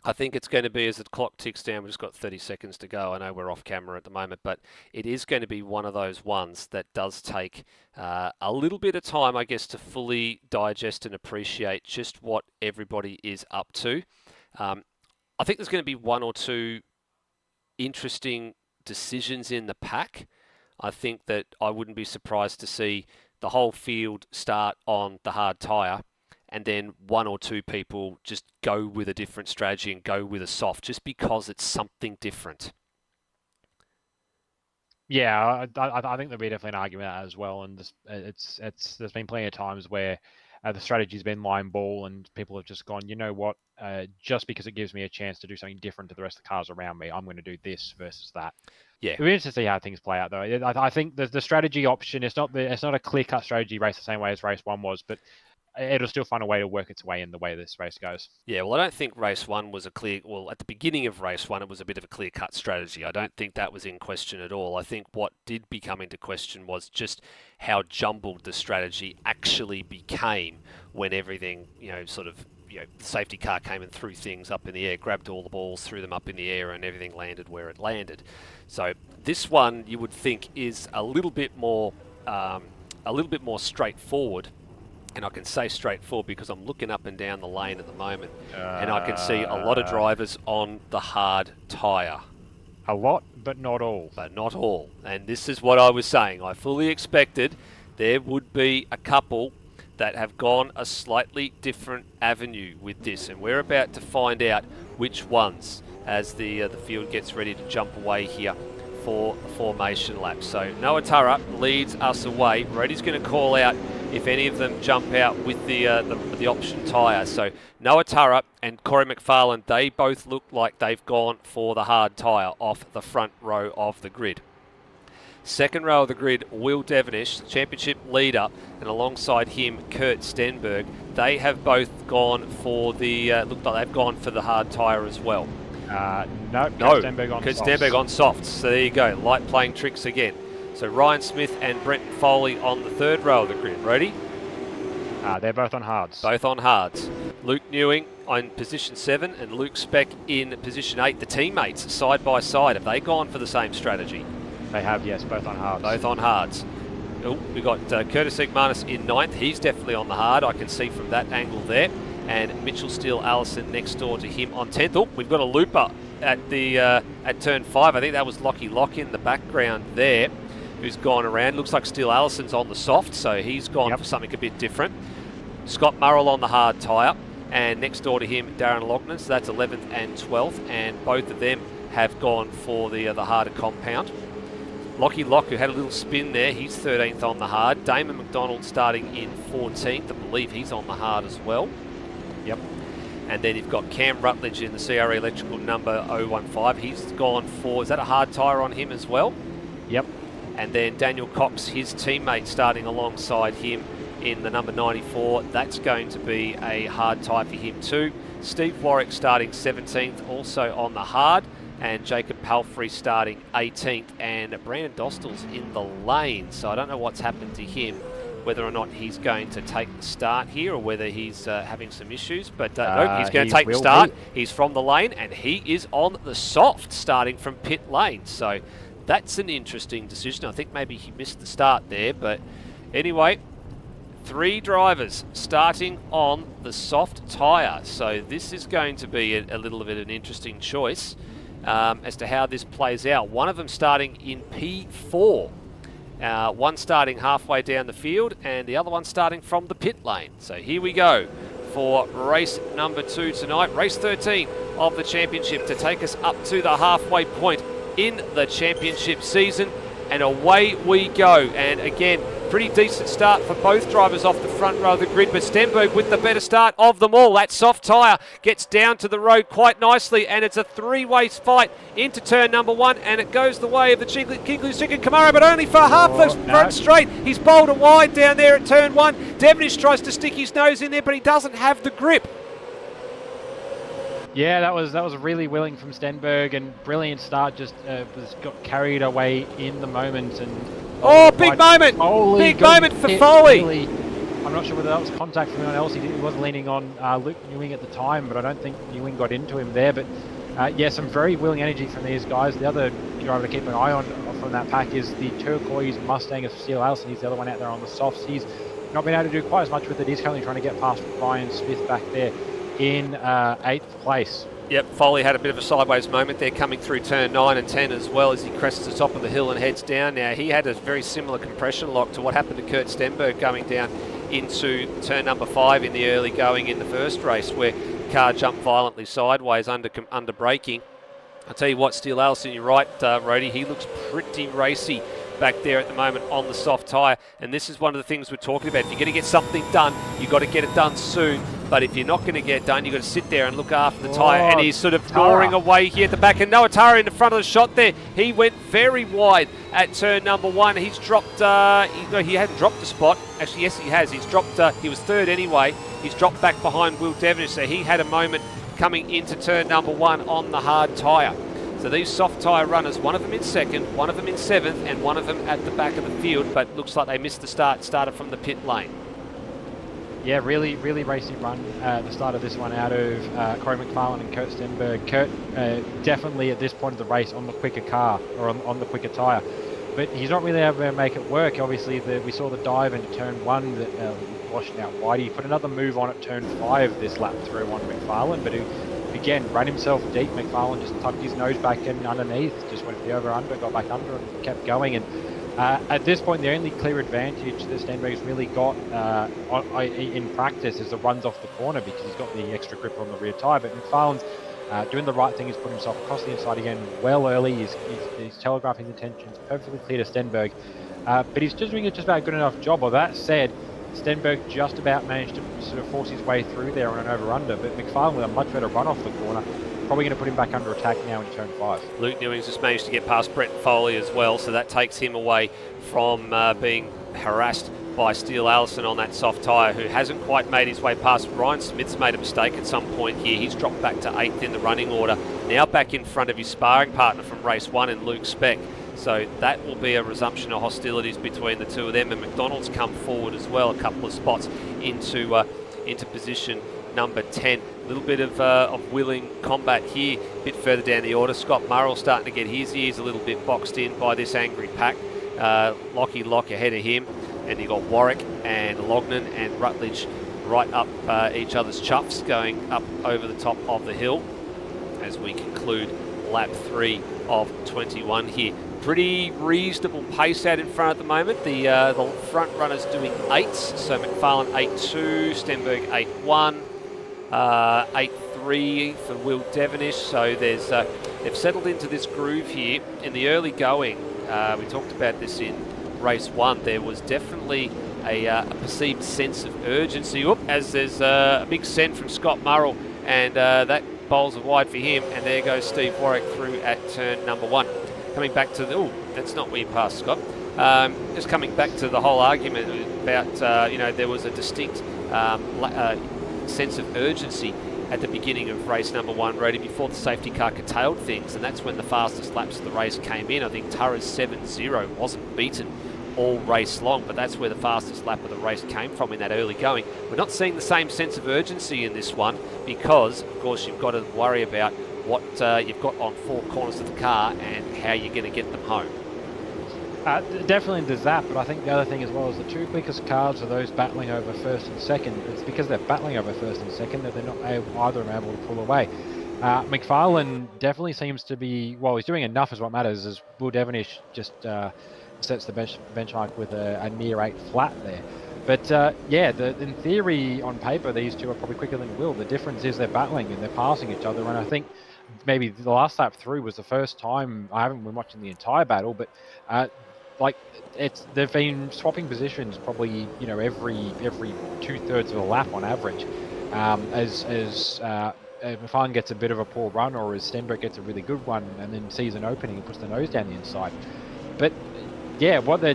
I think it's going to be, as the clock ticks down, we've just got 30 seconds to go. I know we're off camera at the moment, but it is going to be one of those ones that does take a little bit of time, I guess, to fully digest and appreciate just what everybody is up to. I think there's going to be 1 or 2 interesting decisions in the pack. I think that I wouldn't be surprised to see the whole field start on the hard tyre, and then one or two people just go with a different strategy and go with a soft just because it's something different. Yeah, I think there'll be definitely an argument as well, and there's been plenty of times where the strategy's been line ball, and people have just gone, you know what, just because it gives me a chance to do something different to the rest of the cars around me, I'm going to do this versus that. Yeah, it'll be interesting to see how things play out, though. I think the strategy option, it's not a clear-cut strategy race the same way as race 1 was, but it'll still find a way to work its way in the way this race goes. Yeah, well, I don't think race 1 was at the beginning of race 1, it was a bit of a clear-cut strategy. I don't think that was in question at all. I think what did become into question was just how jumbled the strategy actually became when everything, the safety car came and threw things up in the air, grabbed all the balls, threw them up in the air, and everything landed where it landed. So this one, you would think, is a little bit more straightforward. And I can say straightforward because I'm looking up and down the lane at the moment, and I can see a lot of drivers on the hard tyre. A lot, but not all. But not all. And this is what I was saying. I fully expected there would be a couple that have gone a slightly different avenue with this, and we're about to find out which ones as the field gets ready to jump away here for the formation lap. So Noah Turra leads us away. Brody's going to call out if any of them jump out with the option tyre. So Noah Turra and Corey McFarlane, they both look like they've gone for the hard tyre off the front row of the grid. Second row of the grid, Will Devonish, the championship leader, and alongside him, Kurt Stenberg. They have both gone for look like they've gone for the hard tyre as well. No. Kurt Stenberg on softs. So there you go, light playing tricks again. So Ryan Smith and Brenton Foley on the third row of the grid. Ready? They're both on hards. Both on hards. Luke Newing on position 7 and Luke Speck in position 8. The teammates side by side. Have they gone for the same strategy? They have, yes, both on hards. Both on hards. Oh, we've got Curtis Egmanis in 9th. He's definitely on the hard. I can see from that angle there. And Mitchell Steele Allison next door to him on 10th. Oh, we've got a looper at turn 5. I think that was Lockie Lock in the background there, who's gone around. Looks like Steele Allison's on the soft, so he's gone for something a bit different. Scott Murrell on the hard tyre, and next door to him, Darren Loughnane, so that's 11th and 12th, and both of them have gone for the harder compound. Lockie Lock, who had a little spin there, he's 13th on the hard. Damon McDonald starting in 14th. I believe he's on the hard as well. Yep. And then you've got Cam Rutledge in the CRA Electrical number 015. He's gone for, is that a hard tyre on him as well? Yep. And then Daniel Cox, his teammate, starting alongside him in the number 94. That's going to be a hard tyre for him too. Steve Warwick starting 17th, also on the hard. And Jacob Palfrey starting 18th. And Brandon Dostal's in the lane. So I don't know what's happened to him, whether or not he's going to take the start here or whether he's having some issues. But no, he's going to take the start. He's from the lane and he is on the soft starting from pit lane. So that's an interesting decision. I think maybe he missed the start there. But anyway, 3 drivers starting on the soft tyre. So this is going to be a little bit of an interesting choice as to how this plays out. One of them starting in P4. One starting halfway down the field and the other one starting from the pit lane. So here we go for race number 2 tonight. Race 13 of the championship to take us up to the halfway point in the championship season. And away we go. And again, pretty decent start for both drivers off the front row of the grid, but Stenberg with the better start of them all. That soft tyre gets down to the road quite nicely, and it's a 3-way fight into turn number 1, and it goes the way of the Kingley Second Camaro, but only for half the front straight. He's bowled a wide down there at turn 1. Devonish tries to stick his nose in there, but he doesn't have the grip. Yeah, that was really willing from Stenberg, and brilliant start. Just got carried away in the moment, and big moment! Big moment for Foley. Really, I'm not sure whether that was contact from anyone else. He was leaning on Luke Newing at the time, but I don't think Newing got into him there. But yeah, some very willing energy from these guys. The other driver to keep an eye on from that pack is the turquoise Mustang of Steele Allison. He's the other one out there on the softs. He's not been able to do quite as much with it. He's currently trying to get past Ryan Smith back there in 8th place. Yep, Foley had a bit of a sideways moment there coming through turn 9 and 10 as well as he crests the top of the hill and heads down. Now, he had a very similar compression lock to what happened to Kurt Stenberg going down into turn number 5 in the early going in the first race, where the car jumped violently sideways under braking. I'll tell you what, Steele Allison, you're right, Rody, he looks pretty racy back there at the moment on the soft tyre, and this is one of the things we're talking about. If you're going to get something done, you've got to get it done soon. But if you're not going to get it done, you've got to sit there and look after the tyre. And he's sort of gnawing away here at the back. And Noah Tara in the front of the shot there. He went very wide at turn number 1. He's dropped, he hadn't dropped the spot. Actually, yes, he has. He's dropped, he was third anyway. He's dropped back behind Will Devenish. So he had a moment coming into turn number 1 on the hard tyre. So these soft tyre runners, one of them in second, one of them in 7th, and one of them at the back of the field. But looks like they missed the start, started from the pit lane. Yeah, really racy run at the start of this one out of Corey McFarlane and Kurt Stenberg. Kurt definitely at this point of the race on the quicker car, or on the quicker tyre. But he's not really able to make it work. Obviously, we saw the dive into turn 1 that washed out wide. He put another move on at turn 5 this lap through on McFarlane, but he, again, ran himself deep. McFarlane just tucked his nose back in underneath, just went for the over-under, got back under and kept going. And at this point, the only clear advantage that Stenberg's really got in practice is the runs off the corner, because he's got the extra grip on the rear tyre. But McFarlane's doing the right thing. He's put himself across the inside again well early. He's telegraphing his intentions perfectly clear to Stenberg. But he's just doing just about a good enough job. Well, that said, Stenberg just about managed to sort of force his way through there on an over-under, but McFarlane with a much better run off the corner, probably going to put him back under attack now into turn 5. Luke Newings just managed to get past Brett Foley as well, so that takes him away from being harassed by Steele Allison on that soft tyre, who hasn't quite made his way past. Ryan Smith's made a mistake at some point here. He's dropped back to 8th in the running order, now back in front of his sparring partner from race 1 in Luke Speck. So that will be a resumption of hostilities between the two of them, and McDonald's come forward as well, a couple of spots into position number 10. A little bit of willing combat here, a bit further down the order. Scott Murrell starting to get his ears a little bit boxed in by this angry pack. Lockie Lock ahead of him, and you've got Warwick and Lognan and Rutledge right up each other's chuffs, going up over the top of the hill as we conclude lap 3 of 21 here. Pretty reasonable pace out in front at the moment. The front runners doing 8s, so McFarlane 8.2, Stenberg 8.1, 8.3 for Will Devenish. So they've settled into this groove here in the early going. We talked about this in race 1. There was definitely a perceived sense of urgency. As there's a big send from Scott Murrell, and that bowls are wide for him. And there goes Steve Warwick through at turn number 1. Coming back to the, that's not where you passed, Scott. Just coming back to the whole argument about, there was a distinct sense of urgency at the beginning of race number 1, Rody, before the safety car curtailed things, and that's when the fastest laps of the race came in. I think Tara's 7.0 wasn't beaten all race long, but that's where the fastest lap of the race came from in that early going. We're not seeing the same sense of urgency in this one, because, of course, you've got to worry about what you've got on 4 corners of the car and how you're going to get them home. Definitely there's that, but I think the other thing as well is the 2 quickest cars are those battling over first and second. It's because they're battling over first and second that they're not either able to pull away. McFarlane definitely seems to be, well, he's doing enough is what matters, as Will Devenish just sets the benchmark with a near 8 flat there. But in theory, on paper, these two are probably quicker than Will. The difference is they're battling and they're passing each other, and I think maybe the last lap through was the first time, I haven't been watching the entire battle, but they've been swapping positions probably every 2/3 of a lap on average. As McFarlane gets a bit of a poor run, or as Stenberg gets a really good one and then sees an opening and puts the nose down the inside. But yeah, what they're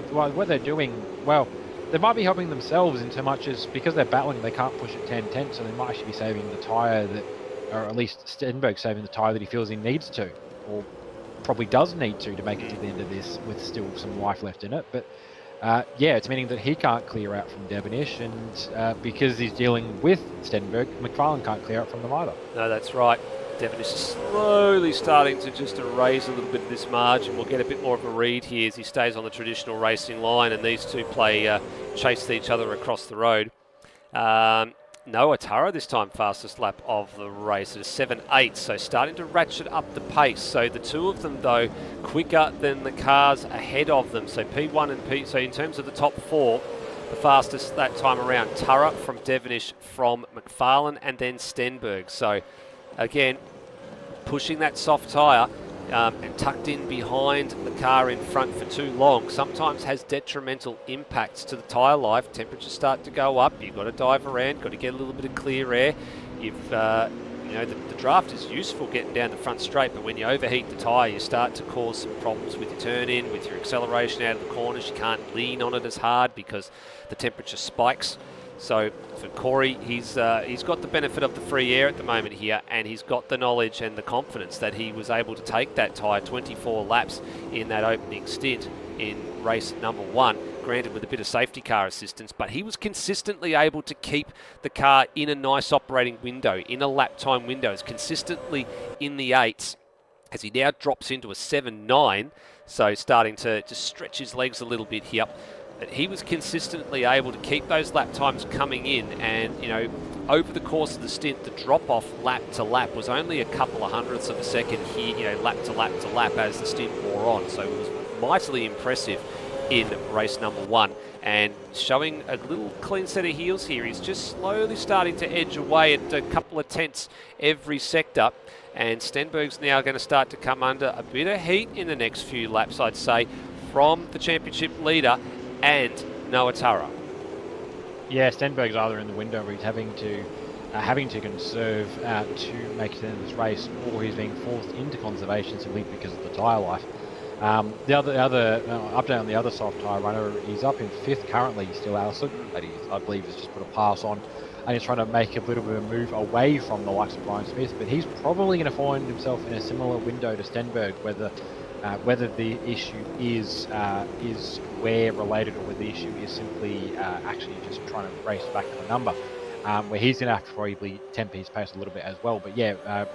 doing, well, they might be helping themselves in so much as because they're battling, they can't push at 10/10, so they might actually be saving the tyre that, or at least Stenberg saving the tyre that he feels he needs to, or probably does need to make it to the end of this with still some life left in it. But it's meaning that he can't clear out from Devenish, and because he's dealing with Stenberg, McFarlane can't clear out from them either. No, that's right. Devenish is slowly starting to just erase a little bit of this margin. We'll get a bit more of a read here as he stays on the traditional racing line, and these two play chase each other across the road. Noah Tara this time fastest lap of the race at a 7.8, so starting to ratchet up the pace. So the two of them, though, quicker than the cars ahead of them. So P1 and so in terms of the top 4, the fastest that time around. Turra from Devonish, from McFarlane, and then Stenberg. So again, pushing that soft tyre and tucked in behind the car in front for too long sometimes has detrimental impacts to the tyre life. Temperatures start to go up, you've got to dive around, got to get a little bit of clear air. The draft is useful getting down the front straight, but when you overheat the tyre, you start to cause some problems with your turn in, with your acceleration out of the corners. You can't lean on it as hard because the temperature spikes. So for Corey, he's got the benefit of the free air at the moment here, and he's got the knowledge and the confidence that he was able to take that tyre 24 laps in that opening stint in race number 1, granted with a bit of safety car assistance, but he was consistently able to keep the car in a nice operating window, in a lap time window, is consistently in the 8s as he now drops into a 7.9, so starting to just stretch his legs a little bit here. But he was consistently able to keep those lap times coming in, and over the course of the stint, the drop off lap to lap was only a couple of hundredths of a second here, lap to lap to lap as the stint wore on. So it was mightily impressive in race number 1, and showing a little clean set of heels here. He's just slowly starting to edge away at a couple of tenths every sector, and Stenberg's now going to start to come under a bit of heat in the next few laps, I'd say, from the championship leader and Noah Turra. Yeah, Stenberg's either in the window where he's having to conserve to make it into this race, or he's being forced into conservation simply because of the tyre life. The other update on the other soft tyre runner, he's up in 5th currently, still Allison, but I believe has just put a pass on, and he's trying to make a little bit of a move away from the likes of Brian Smith, but he's probably going to find himself in a similar window to Stenberg, whether the issue is wear related, or whether the issue is simply actually just trying to race back to the number, where he's going to have to probably temper his pace a little bit as well. But yeah,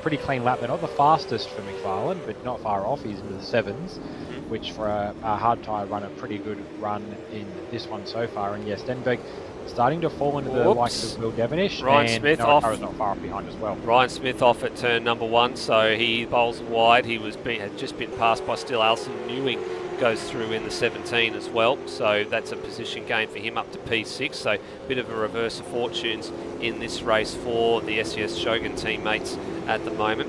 pretty clean lap. They're not the fastest for McFarlane, but not far off. He's into the 7s, which for a hard tyre runner, pretty good run in this one so far. And yeah, Stenberg starting to fall into the likes of Will Devonish. Ryan and Smith Noah off. Turra's not far up behind as well. Ryan Smith off at turn number 1, so he bowls wide. He had just been passed by Still Alison. Newing goes through in the 17 as well, so that's a position gain for him up to P6. So a bit of a reverse of fortunes in this race for the SES Shogun teammates at the moment,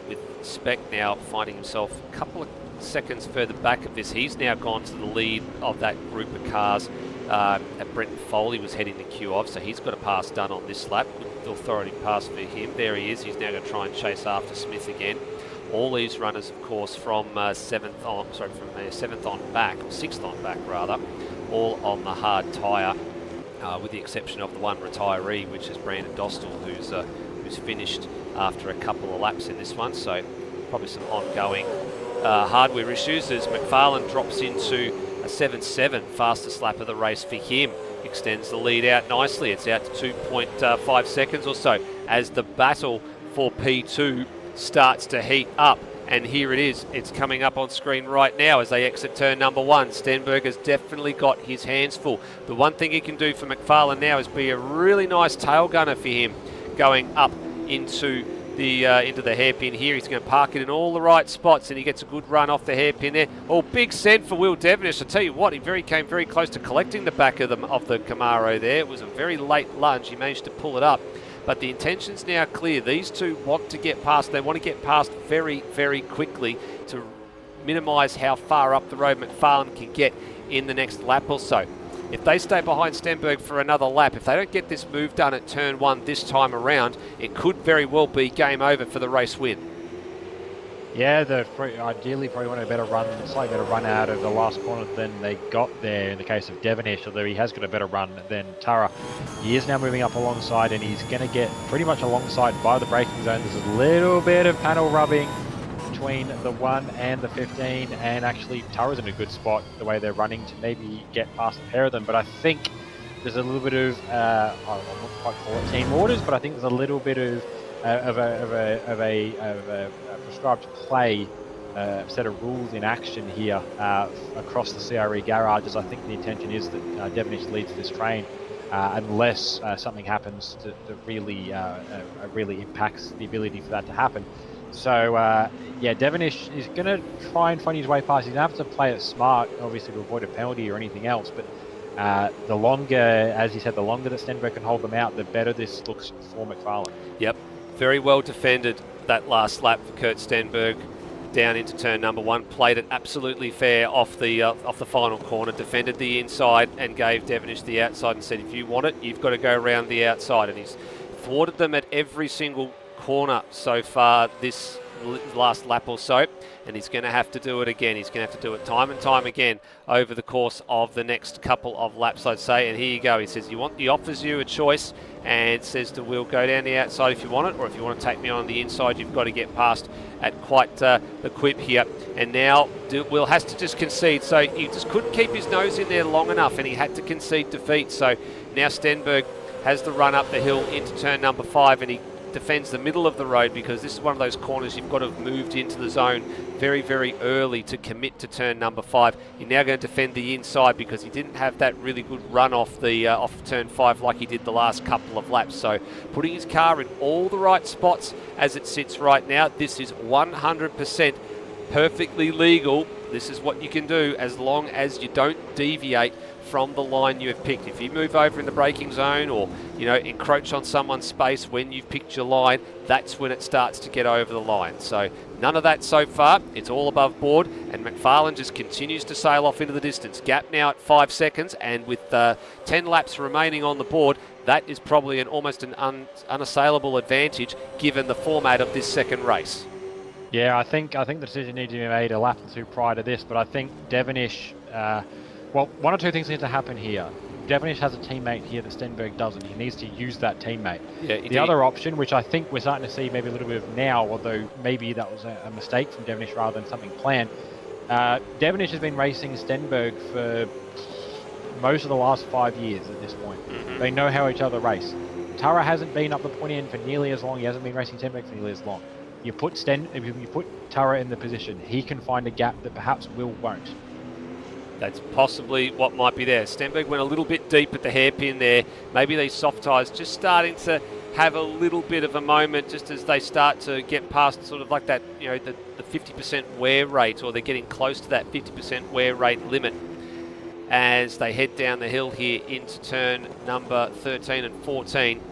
with Speck now finding himself a couple of seconds further back of this. He's now gone to the lead of that group of cars that Brenton Foley was heading the queue of, so he's got a pass done on this lap. Good authority pass for him. There he is. He's now going to try and chase after Smith again. All these runners, of course, from 7th on back, or 6th on back rather, all on the hard tyre, with the exception of the one retiree, which is Brandon Dostal, who's finished after a couple of laps in this one. So probably some ongoing hardware issues as McFarlane drops into a 7.7, fastest lap of the race for him. Extends the lead out nicely. It's out to 2.5 seconds or so as the battle for P2 starts to heat up. And here it is. It's coming up on screen right now as they exit turn number 1. Stenberg has definitely got his hands full. The one thing he can do for McFarlane now is be a really nice tail gunner for him going up into the hairpin here. He's going to park it in all the right spots, and he gets a good run off the hairpin there. Oh, big send for Will Devonish. I tell you what, he came very close to collecting the back of the Camaro there. It was a very late lunge. He managed to pull it up. But the intention's now clear. These two want to get past. They want to get past very, very quickly to minimise how far up the road McFarlane can get in the next lap or so. If they stay behind Stenberg for another lap, if they don't get this move done at turn 1 this time around, it could very well be game over for the race win. Yeah, ideally probably want a slightly better run out of the last corner than they got there in the case of Devonish, although he has got a better run than Turra. He is now moving up alongside, and he's going to get pretty much alongside by the braking zone. There's a little bit of panel rubbing between the 1 and the 15, and actually Turra's in a good spot the way they're running to maybe get past a pair of them, but I think there's a little bit of, I won't quite call it team orders, but I think there's a little bit of a prescribed play set of rules in action here across the CRE garages. I think the intention is that Devonish leads this train unless something happens that really impacts the ability for that to happen. So, yeah, Devonish is going to try and find his way past. He's going to have to play it smart, obviously, to avoid a penalty or anything else. But the longer, as you said, the longer that Stenberg can hold them out, the better this looks for McFarlane. Yep, very well defended that last lap for Kurt Stenberg. Down into turn number 1, played it absolutely fair off the final corner, defended the inside and gave Devonish the outside and said, if you want it, you've got to go around the outside. And he's thwarted them at every single corner so far this last lap or so, and he's going to have to do it again. He's going to have to do it time and time again over the course of the next couple of laps, I'd say. And here you go. He says he offers you a choice and says to Will, go down the outside if you want it, or if you want to take me on the inside, you've got to get past at quite the quip here. And now Will has to just concede. So he just couldn't keep his nose in there long enough, and he had to concede defeat. So now Stenberg has the run up the hill into turn number 5, and he defends the middle of the road, because this is one of those corners you've got to have moved into the zone very, very early to commit to turn number 5. You're now going to defend the inside because he didn't have that really good run off the off turn 5 like he did the last couple of laps. So putting his car in all the right spots as it sits right now. This is 100% perfectly legal. This is what you can do as long as you don't deviate from the line you have picked. If you move over in the braking zone, or encroach on someone's space when you've picked your line, that's when it starts to get over the line. So none of that so far. It's all above board, and McFarlane just continues to sail off into the distance. Gap now at 5 seconds, and with 10 laps remaining on the board, that is probably almost an unassailable advantage given the format of this second race. Yeah, I think the decision needs to be made a lap or two prior to this, but I think Devonish, well, one or two things need to happen here. Devonish has a teammate here that Stenberg doesn't. He needs to use that teammate. Yeah, the other option, which I think we're starting to see maybe a little bit of now, although maybe that was a mistake from Devonish rather than something planned. Devonish has been racing Stenberg for most of the last 5 years at this point. Mm-hmm. They know how each other race. Tara hasn't been up the point end for nearly as long. He hasn't been racing Stenberg for nearly as long. You put Tara in the position, he can find a gap that perhaps Will won't. That's possibly what might be there. Stenberg went a little bit deep at the hairpin there. Maybe these soft tyres just starting to have a little bit of a moment just as they start to get past sort of like that, the 50% wear rate, or they're getting close to that 50% wear rate limit as they head down the hill here into turn number 13 and 14.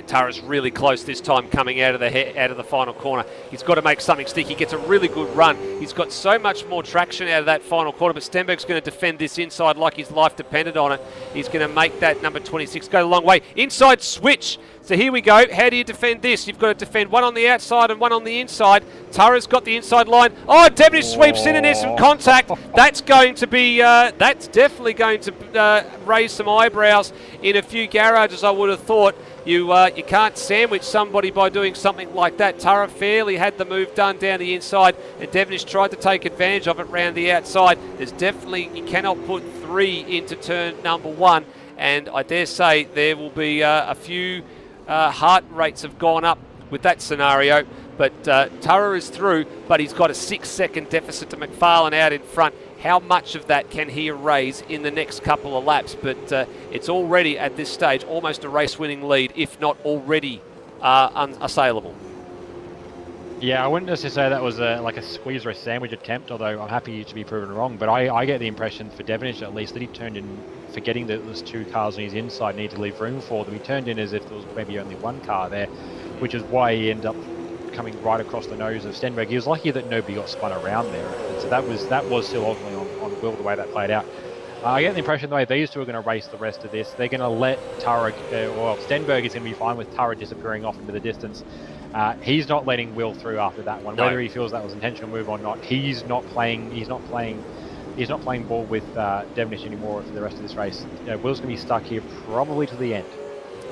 Tara's really close this time coming out of the final corner. He's got to make something stick. He gets a really good run. He's got so much more traction out of that final corner, but Stenberg's going to defend this inside like his life depended on it. He's going to make that number 26 go the long way. Inside switch. So here we go. How do you defend this? You've got to defend one on the outside and one on the inside. Tara's got the inside line. Oh, Devonish sweeps in and there's some contact. That's going to be, that's definitely going to raise some eyebrows in a few garages, I would have thought. You can't sandwich somebody by doing something like that. Tara fairly had the move done down the inside, and Devonish tried to take advantage of it round the outside. There's definitely, you cannot put 3 into turn number 1, and I dare say there will be a few heart rates have gone up with that scenario. But Tara is through, but he's got a 6-second deficit to McFarlane out in front. How much of that can he erase in the next couple of laps? But it's already, at this stage, almost a race-winning lead, if not already unassailable. Yeah, I wouldn't necessarily say that was like a squeeze or a sandwich attempt, although I'm happy to be proven wrong. But I get the impression for Devonish, at least, that he turned in, forgetting that there's 2 cars on his inside, need to leave room for them. He turned in as if there was maybe only 1 car there, which is why he ended up coming right across the nose of Stenberg. He was lucky that nobody got spun around there. And so that was still ultimately on Will, the way that played out. I get the impression the way these two are going to race the rest of this, they're going to let Tara, Stenberg is going to be fine with Tara disappearing off into the distance. He's not letting Will through after that one. No. Whether he feels that was an intentional move or not, he's not playing ball with Devonish anymore for the rest of this race. Will's going to be stuck here probably to the end.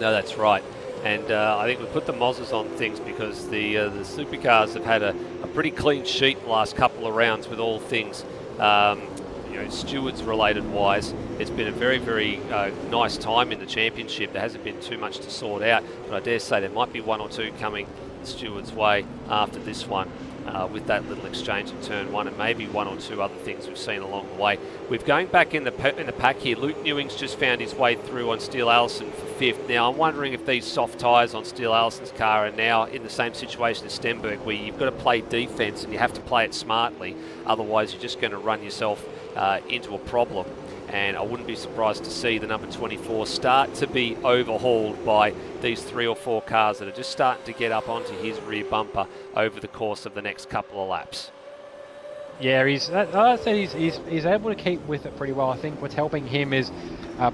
No, that's right. And I think we put the Mozzes on things because the Supercars have had a pretty clean sheet the last couple of rounds with all things, stewards related wise. It's been a very, very nice time in the championship. There hasn't been too much to sort out, but I dare say there might be 1 or 2 coming the stewards' way after this one. with that little exchange in turn 1 and maybe 1 or 2 other things we've seen along the way. We're going back in the pack here. Luke Newing's just found his way through on Steele Allison for 5th. Now, I'm wondering if these soft tyres on Steele Allison's car are now in the same situation as Stenberg, where you've got to play defence and you have to play it smartly. Otherwise, you're just going to run yourself into a problem. And I wouldn't be surprised to see the number 24 start to be overhauled by these 3 or 4 cars that are just starting to get up onto his rear bumper over the course of the next couple of laps. Yeah, he's able to keep with it pretty well. I think what's helping him is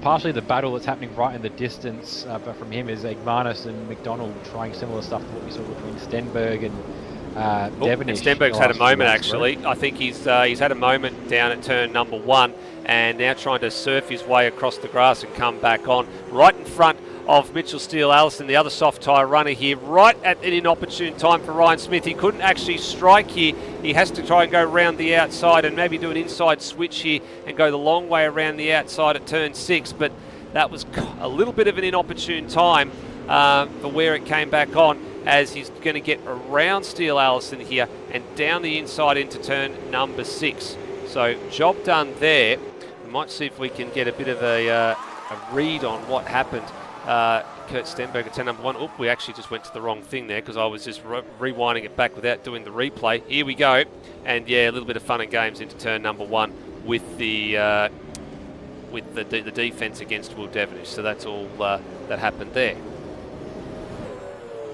partially the battle that's happening right in the distance, but from him is Egmanis and McDonald trying similar stuff to what we saw between Stenberg and Devonish. Stenberg's had a moment actually. I think he's had a moment down at turn number 1 and now trying to surf his way across the grass and come back on right in front of Mitchell Steele Allison, the other soft tyre runner here, right at an inopportune time for Ryan Smith. He couldn't actually strike here. He has to try and go round the outside and maybe do an inside switch here and go the long way around the outside at turn 6, but that was a little bit of an inopportune time for where it came back on, as he's going to get around Steele Allison here and down the inside into turn number 6. So job done there. We might see if we can get a bit of a read on what happened. Kurt Stenberg at turn number 1. We actually just went to the wrong thing there because I was just rewinding it back without doing the replay. Here we go. And yeah, a little bit of fun and games into turn number 1 with the defence against Will Devonish. So that's all that happened there.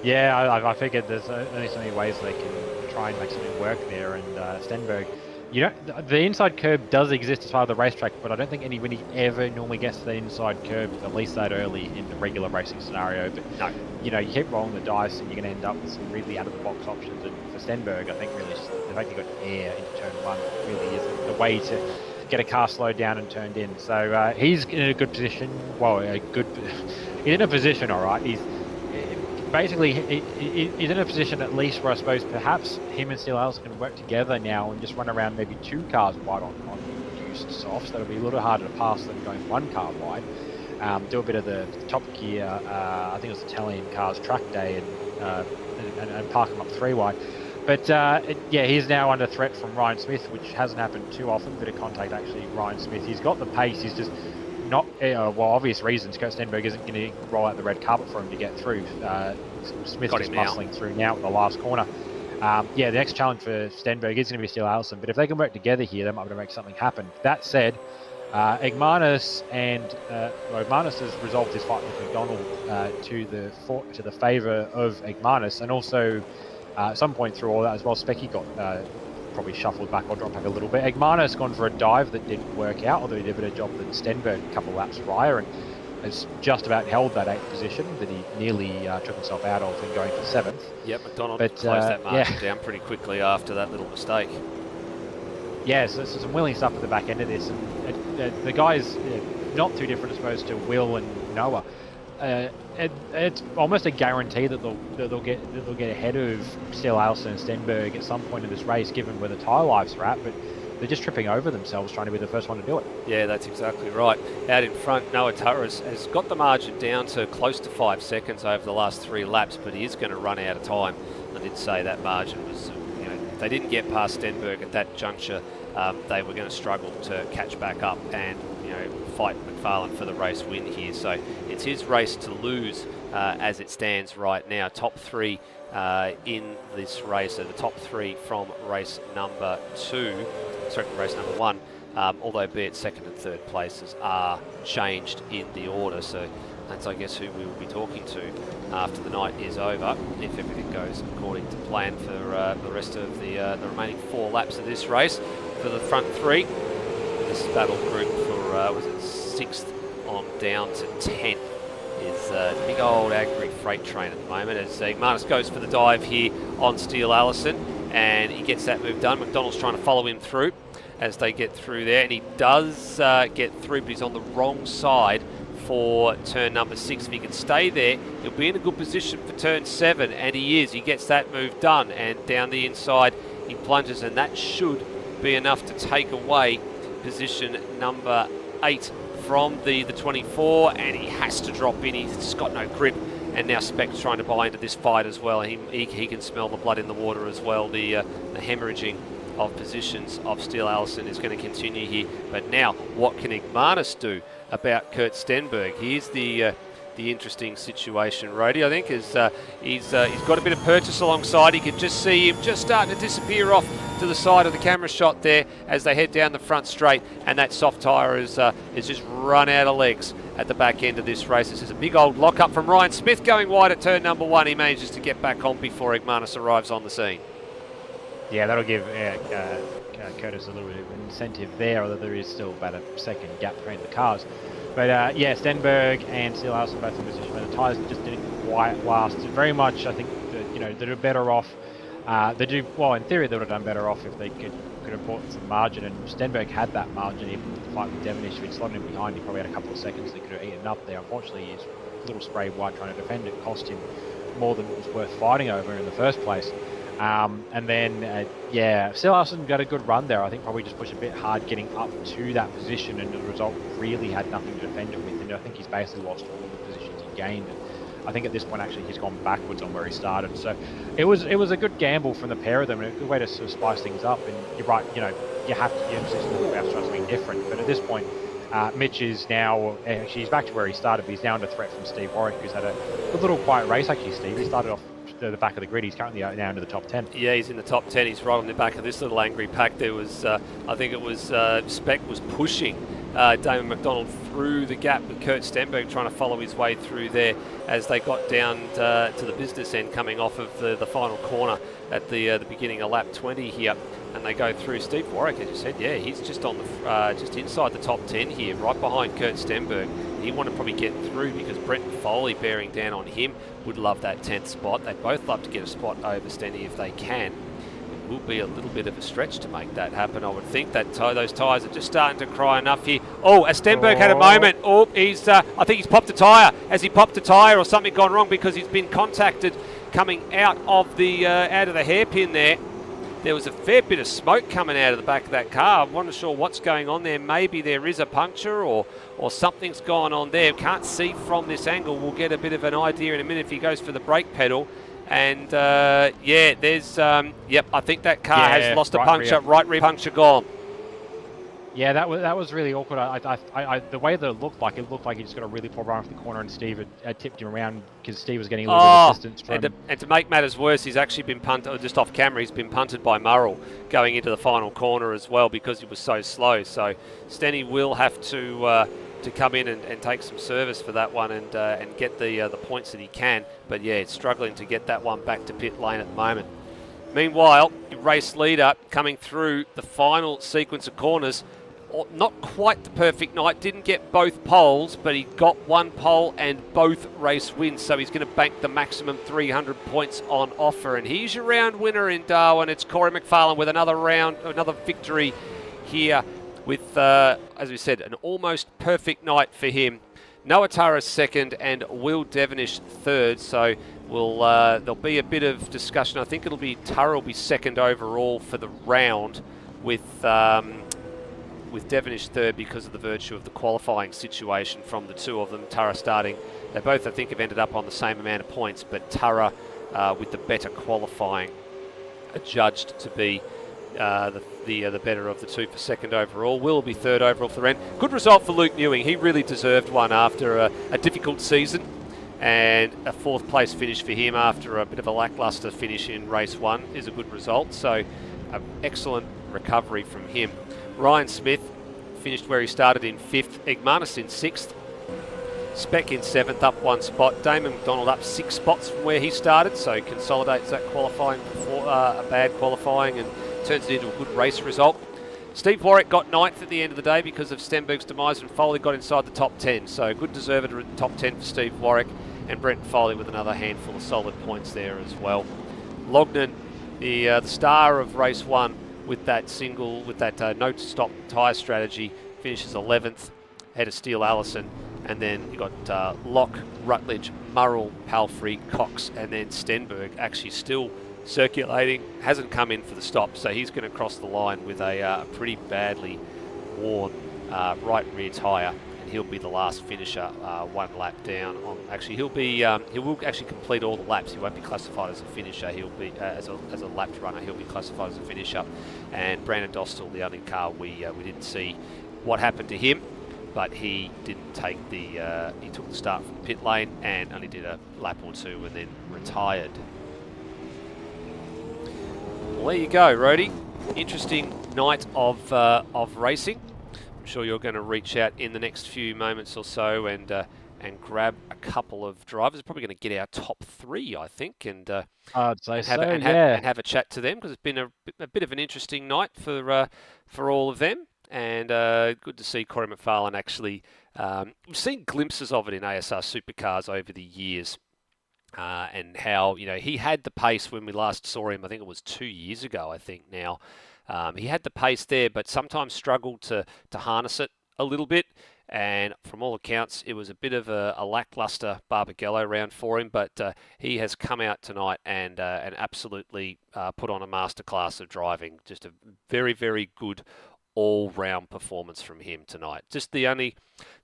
Yeah, I figured there's only so many ways they can try and make something work there, and Stenberg, the inside curb does exist as part of the racetrack, but I don't think anybody ever normally gets to the inside curb, at least that early in the regular racing scenario. But no, you keep rolling the dice and you're going to end up with some really out-of-the-box options, and for Stenberg, I think really just the fact he got air into turn 1 really is the way to get a car slowed down and turned in. So he's in a good position. Well, he's in a position, all right. He's in a position at least where I suppose perhaps him and Steele Allison can work together now and just run around maybe 2 cars wide on used softs. That'll be a little harder to pass than going 1 car wide. Do a bit of the Top Gear, I think it was Italian cars track day, and park them up 3 wide. But yeah, he's now under threat from Ryan Smith, which hasn't happened too often. Bit of contact actually, Ryan Smith. He's got the pace. He's just not, obvious reasons. Kurt Stenberg isn't going to roll out the red carpet for him to get through. Smith is muscling through now at the last corner. Yeah, the next challenge for Stenberg is going to be Steele Allison, but if they can work together here, they might be able to make something happen. That said, Egmanis has resolved his fight with McDonald to the favour of Egmanis, and also at some point through all that as well, Specky got probably shuffled back or dropped back a little bit. Egmanis gone for a dive that didn't work out, although he did a better job than Stenberg a couple of laps prior, and has just about held that 8th position that he nearly took himself out of in going for 7th. Yep, McDonald closed that margin down pretty quickly after that little mistake. Yeah, so some willing stuff at the back end of this, and the guys not too different, I suppose, to Will and Noah. It's almost a guarantee that they'll get ahead of Steele Allison and Stenberg at some point in this race, given where the tyre lives are at. But they're just tripping over themselves trying to be the first one to do it. Yeah, that's exactly right. Out in front, Noah Turris has got the margin down to close to 5 seconds over the last 3 laps, but he is going to run out of time. I did say that margin was, if they didn't get past Stenberg at that juncture, they were going to struggle to catch back up and, fight McFarlane for the race win here. So it's his race to lose as it stands right now. Top 3 in this race, so the top 3 from race number 1, although be it 2nd and 3rd places are changed in the order. So that's, I guess, who we will be talking to after the night is over, if everything goes according to plan for the rest of the remaining 4 laps of this race. For the front 3, this battle group for, 6th on down to 10th is big old Agri freight train at the moment, as Egmanis goes for the dive here on Steele Allison, and he gets that move done. McDonald's trying to follow him through as they get through there, and he does get through, but he's on the wrong side for turn number 6. If he can stay there, he'll be in a good position for turn 7, and he is. He gets that move done, and down the inside he plunges, and that should be enough to take away position number 8 from the 24, and he has to drop in. He's got no grip and now Speck's trying to buy into this fight as well. He can smell the blood in the water as well. The hemorrhaging of positions of Steele Allison is going to continue here. But now, what can Igmanis do about Kurt Stenberg? Here's the interesting situation, Rhodey, I think, is he's got a bit of purchase alongside. You can just see him just starting to disappear off to the side of the camera shot there as they head down the front straight, and that soft tyre is just run out of legs at the back end of this race. This is a big old lock-up from Ryan Smith going wide at turn number 1. He manages to get back on before Igmanis arrives on the scene. Yeah, that'll give Curtis a little bit of incentive there, although there is still about a second gap between the cars. But yeah, Stenberg and Steele Allison both in position where the tyres just didn't quite last. Very much, I think, that, they're better off. Well, in theory, they would have done better off if they could have bought some margin. And Stenberg had that margin even with the fight with Devonish. If he'd slotted him behind, he probably had a couple of seconds that could have eaten up there. Unfortunately, his little spray wide trying to defend it cost him more than it was worth fighting over in the first place. And then, yeah, Steele Allison got a good run there. I think probably just pushed a bit hard getting up to that position, and the result really had nothing to defend it with. And I think he's basically lost all of the positions he gained. And I think at this point, actually, he's gone backwards on where he started. So it was a good gamble from the pair of them, and a good way to sort of spice things up. And you're right, you have to try something different. But at this point, Mitch is now, actually, he's back to where he started, but he's now under threat from Steve Warwick, who's had a good little quiet race, actually, Steve. He started off the back of the grid. He's currently now into the top 10. Yeah, he's in the top 10. He's right on the back of this little angry pack. There was, I think it was Speck was pushing Damon McDonald through the gap with Kurt Stenberg trying to follow his way through there as they got down to the business end coming off of the final corner at the beginning of lap 20 here. And they go through. Steve Warwick, as you said, yeah, he's just on the just inside the top 10 here, right behind Kurt Stenberg. He wanted to probably get through because Brenton Foley bearing down on him would love that 10th spot. They'd both love to get a spot over Stenny if they can. It will be a little bit of a stretch to make that happen. I would think that those tyres are just starting to cry enough here. Oh, as Stenberg had a moment. Oh, he's I think he's popped a tyre. Has he popped a tyre or something gone wrong because he's been contacted coming out of the hairpin there? There was a fair bit of smoke coming out of the back of that car. I'm not sure what's going on there. Maybe there is a puncture or something's gone on there. Can't see from this angle. We'll get a bit of an idea in a minute if he goes for the brake pedal. And yeah, there's, yep, I think that car has lost a puncture. Right rear puncture gone. Yeah, that was really awkward. The way that it looked like he just got a really poor run off the corner, and Steve had tipped him around because Steve was getting a little bit of distance from. And to make matters worse, he's actually been punted, just off camera, he's been punted by Murrell going into the final corner as well because he was so slow. So Stenny will have to come in and take some service for that one and get the points that he can. But yeah, it's struggling to get that one back to pit lane at the moment. Meanwhile, race leader coming through the final sequence of corners. Not quite the perfect night, didn't get both poles, but he got one pole and both race wins, so he's going to bank the maximum 300 points on offer. And he's your round winner in Darwin. It's Corey McFarlane with another victory here with, as we said, an almost perfect night for him. Noah Tara's second and Will Devonish third, so there'll be a bit of discussion. I think it'll be Tara will be second overall for the round with Devonish third because of the virtue of the qualifying situation from the two of them. Tara starting, they both I think have ended up on the same amount of points, but Tara with the better qualifying adjudged to be the better of the two for second overall. Will be third overall for the round. Good result for Luke Newing. He really deserved one after a difficult season, and a fourth place finish for him after a bit of a lacklustre finish in race one is a good result. So an excellent recovery from him. Ryan Smith finished where he started in 5th. Igmanis in 6th. Speck in 7th, up one spot. Damon McDonald up 6 spots from where he started, so consolidates that qualifying before a bad qualifying and turns it into a good race result. Steve Warwick got 9th at the end of the day because of Stenberg's demise, and Foley got inside the top 10. So good deserved top 10 for Steve Warwick, and Brent Foley with another handful of solid points there as well. Lognan, the star of race 1, with that no to stop tyre strategy, finishes 11th, ahead of Steele Allison, and then you got Locke, Rutledge, Murrell, Palfrey, Cox, and then Stenberg actually still circulating, hasn't come in for the stop, so he's going to cross the line with a pretty badly worn right rear tyre and he'll be the last finisher, one lap down. Actually, he will actually complete all the laps. He won't be classified as a finisher. He'll be as a lapped runner. He'll be classified as a finisher. And Brandon Dostal, the only car we didn't see what happened to him, but he didn't take he took the start from the pit lane and only did a lap or two and then retired. Well, there you go, Rhodey. Interesting night of racing. I'm sure you're going to reach out in the next few moments or so and grab a couple of drivers. Probably going to get our top three, I think, and I'd say have, so, and have a chat to them, because it's been a bit of an interesting night for all of them. And good to see Corey McFarlane actually. We've seen glimpses of it in ASR Supercars over the years. And how, he had the pace when we last saw him. I think it was 2 years ago, I think now. He had the pace there, but sometimes struggled to harness it a little bit. And from all accounts, it was a bit of a lackluster Barbagallo round for him. But he has come out tonight and absolutely put on a masterclass of driving. Just a very, very good all-round performance from him tonight. Just the only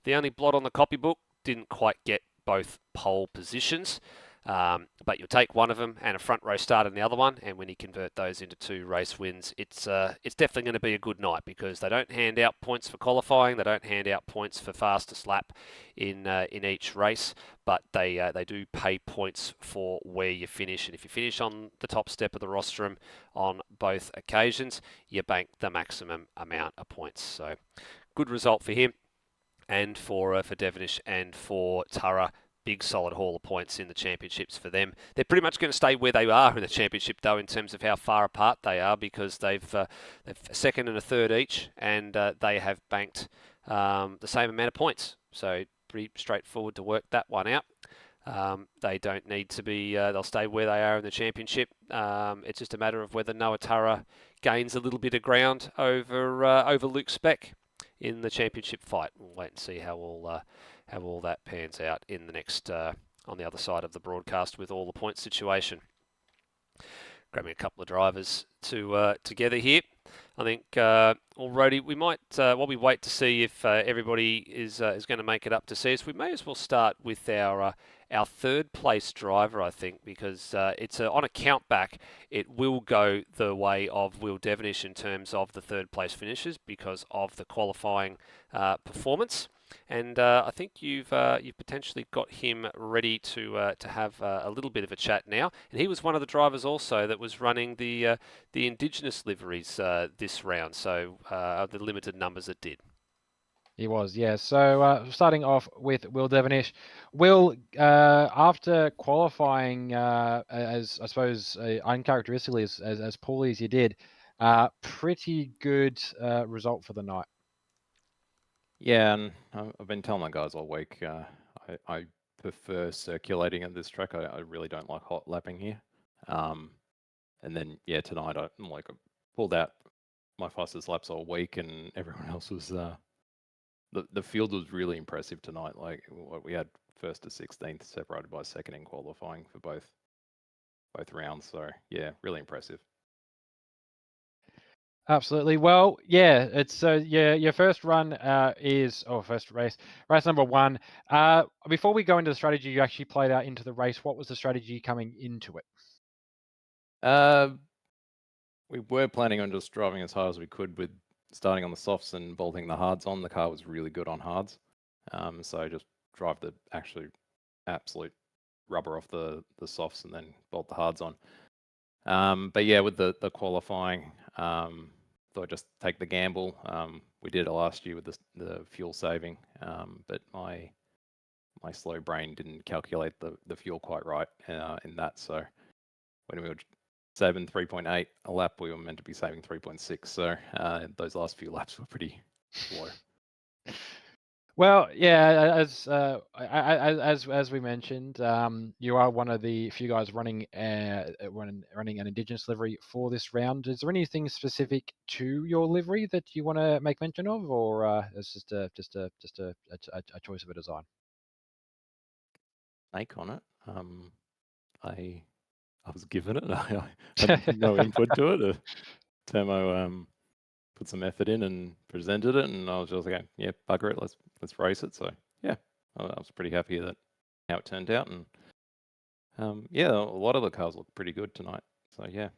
blot on the copybook, didn't quite get both pole positions. But you'll take one of them and a front row start in the other one, and when you convert those into 2 race wins, it's definitely going to be a good night, because they don't hand out points for qualifying, they don't hand out points for fastest lap in each race, but they do pay points for where you finish. And if you finish on the top step of the rostrum on both occasions, you bank the maximum amount of points. So good result for him and for Devonish and for Tara. Big solid haul of points in the championships for them. They're pretty much going to stay where they are in the championship, though, in terms of how far apart they are, because they've a second and a third each, and they have banked the same amount of points. So pretty straightforward to work that one out. They don't need to be. They'll stay where they are in the championship. It's just a matter of whether Noah Tara gains a little bit of ground over Luke Speck in the championship fight. We'll wait and see how all that pans out in the next on the other side of the broadcast with all the point situation. Grabbing a couple of drivers together here. I think already we might, while we wait to see if everybody is going to make it up to see us, we may as well start with our third place driver, I think, because it's on a count back. It will go the way of Will Devonish in terms of the third place finishes because of the qualifying performance. And I think you've potentially got him ready to have a little bit of a chat now. And he was one of the drivers also that was running the Indigenous liveries this round, so the limited numbers that did. He was, yeah. So starting off with Will Devonish. Will, after qualifying as, I suppose, uncharacteristically as poorly as you did, pretty good result for the night. Yeah, and I've been telling my guys all week, I prefer circulating at this track. I really don't like hot lapping here. And then, yeah, tonight I pulled out my fastest laps all week, and everyone else was... The field was really impressive tonight. Like, we had first to 16th separated by second in qualifying for both rounds. So, yeah, really impressive. Absolutely. Well, yeah, it's your first run first race number 1. Before we go into the strategy you actually played out into the race, what was the strategy coming into it? We were planning on just driving as hard as we could with starting on the softs and bolting the hards on. The car was really good on hards, so just drive the absolute rubber off the softs and then bolt the hards on. But yeah, with the qualifying, thought I'd just take the gamble. We did it last year with the fuel saving, but my slow brain didn't calculate the fuel quite right in that. So when we were saving 3.8 a lap, we were meant to be saving 3.6. So those last few laps were pretty slow. Well, yeah, as we mentioned, you are one of the few guys running an Indigenous livery for this round. Is there anything specific to your livery that you want to make mention of, or it's just a choice of a design? Snake on it. I was given it. I had no input to it. Thermo put some effort in and presented it, and I was just like, yeah, bugger it, let's race it. So yeah, I was pretty happy that how it turned out, and yeah, a lot of the cars look pretty good tonight. So yeah.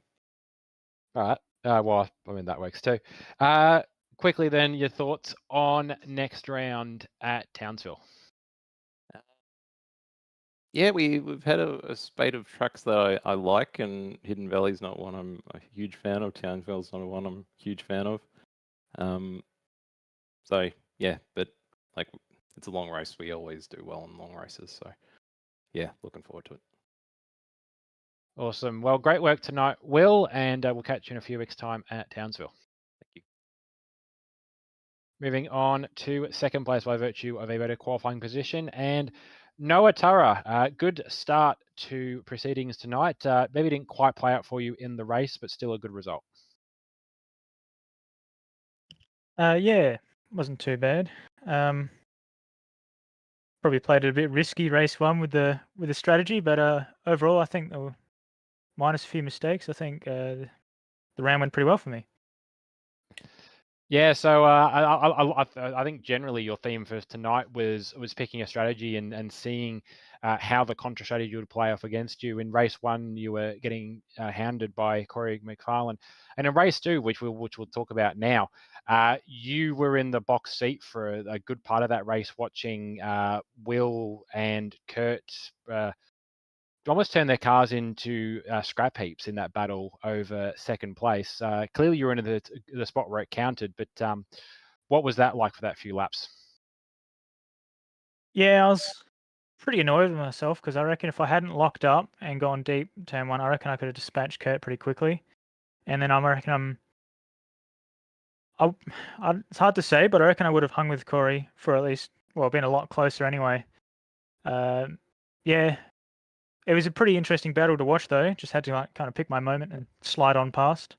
All right. Well, I mean, that works too. Quickly then, your thoughts on next round at Townsville? Yeah, we've had a spate of tracks that I like, and Hidden Valley's not one I'm a huge fan of. Townsville's not one I'm a huge fan of. So yeah, but like it's a long race. We always do well in long races. So yeah, looking forward to it. Awesome. Well, great work tonight, Will, and we'll catch you in a few weeks' time at Townsville. Thank you. Moving on to second place by virtue of a better qualifying position, and Noah Turra. Good start to proceedings tonight. Maybe didn't quite play out for you in the race, but still a good result. Yeah, wasn't too bad. Probably played it a bit risky race one with the strategy, but overall I think they were minus a few mistakes. I think the round went pretty well for me. Yeah, so I think generally your theme for tonight was picking a strategy and seeing how the contra strategy would play off against you. In race one, you were getting hounded by Corey McFarlane, and in race two, which we'll talk about now, you were in the box seat for a good part of that race, watching Will and Kurt almost turned their cars into scrap heaps in that battle over second place. Clearly, you were in the spot where it counted, but what was that like for that few laps? Yeah, I was pretty annoyed with myself because I reckon if I hadn't locked up and gone deep turn one, I reckon I could have dispatched Kurt pretty quickly. And then I reckon it's hard to say, but I reckon I would have hung with Corey for at least, well, been a lot closer anyway. Yeah, it was a pretty interesting battle to watch, though. Just had to kind of pick my moment and slide on past.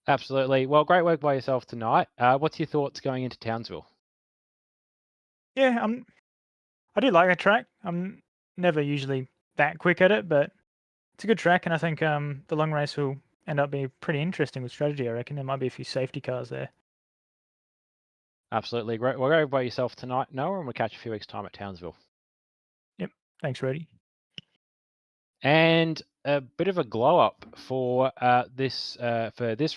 Absolutely. Well, great work by yourself tonight. What's your thoughts going into Townsville? Yeah, I do like that track. I'm never usually that quick at it, but it's a good track, and I think the long race will end up being pretty interesting with strategy. I reckon there might be a few safety cars there. Absolutely. Great. Well, great by yourself tonight, Noah, and we'll catch you a few weeks' time at Townsville. Yep. Thanks, Reddy. And a bit of a glow up for this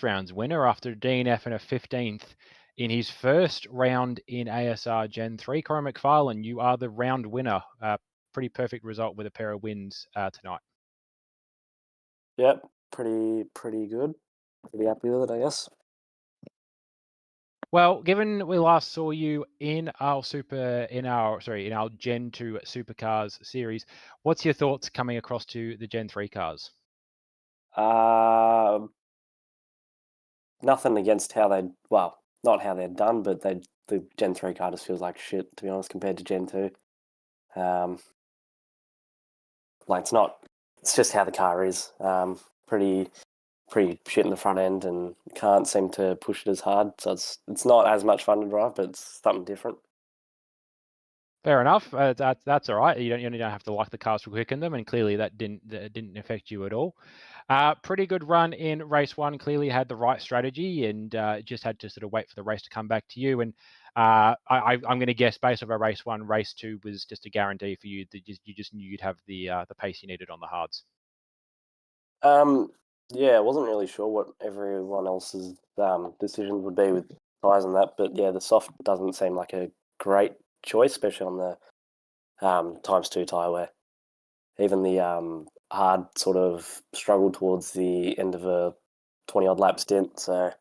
round's winner after DNF in a 15th in his first round in ASR Gen 3. Corey McFarlane, you are the round winner. Pretty perfect result with a pair of wins tonight. Yep, pretty good. Pretty happy with it, I guess. Well, given we last saw you in our Gen 2 Supercars series, what's your thoughts coming across to the Gen 3 cars? Nothing against not how they're done, but the Gen 3 car just feels like shit, to be honest, compared to Gen 2. It's just how the car is. Pretty shit in the front end, and can't seem to push it as hard. So it's not as much fun to drive, but it's something different. Fair enough. That's all right. You don't have to like the cars for quick in them, and clearly that didn't affect you at all. Pretty good run in race one. Clearly had the right strategy, and just had to sort of wait for the race to come back to you. And I'm going to guess based off our race one, race two was just a guarantee for you that you just knew you'd have the pace you needed on the hards. Yeah, I wasn't really sure what everyone else's decisions would be with tyres and that, but yeah, the soft doesn't seem like a great choice, especially on the ×2 tyre, where even the hard sort of struggled towards the end of a 20-odd lap stint. So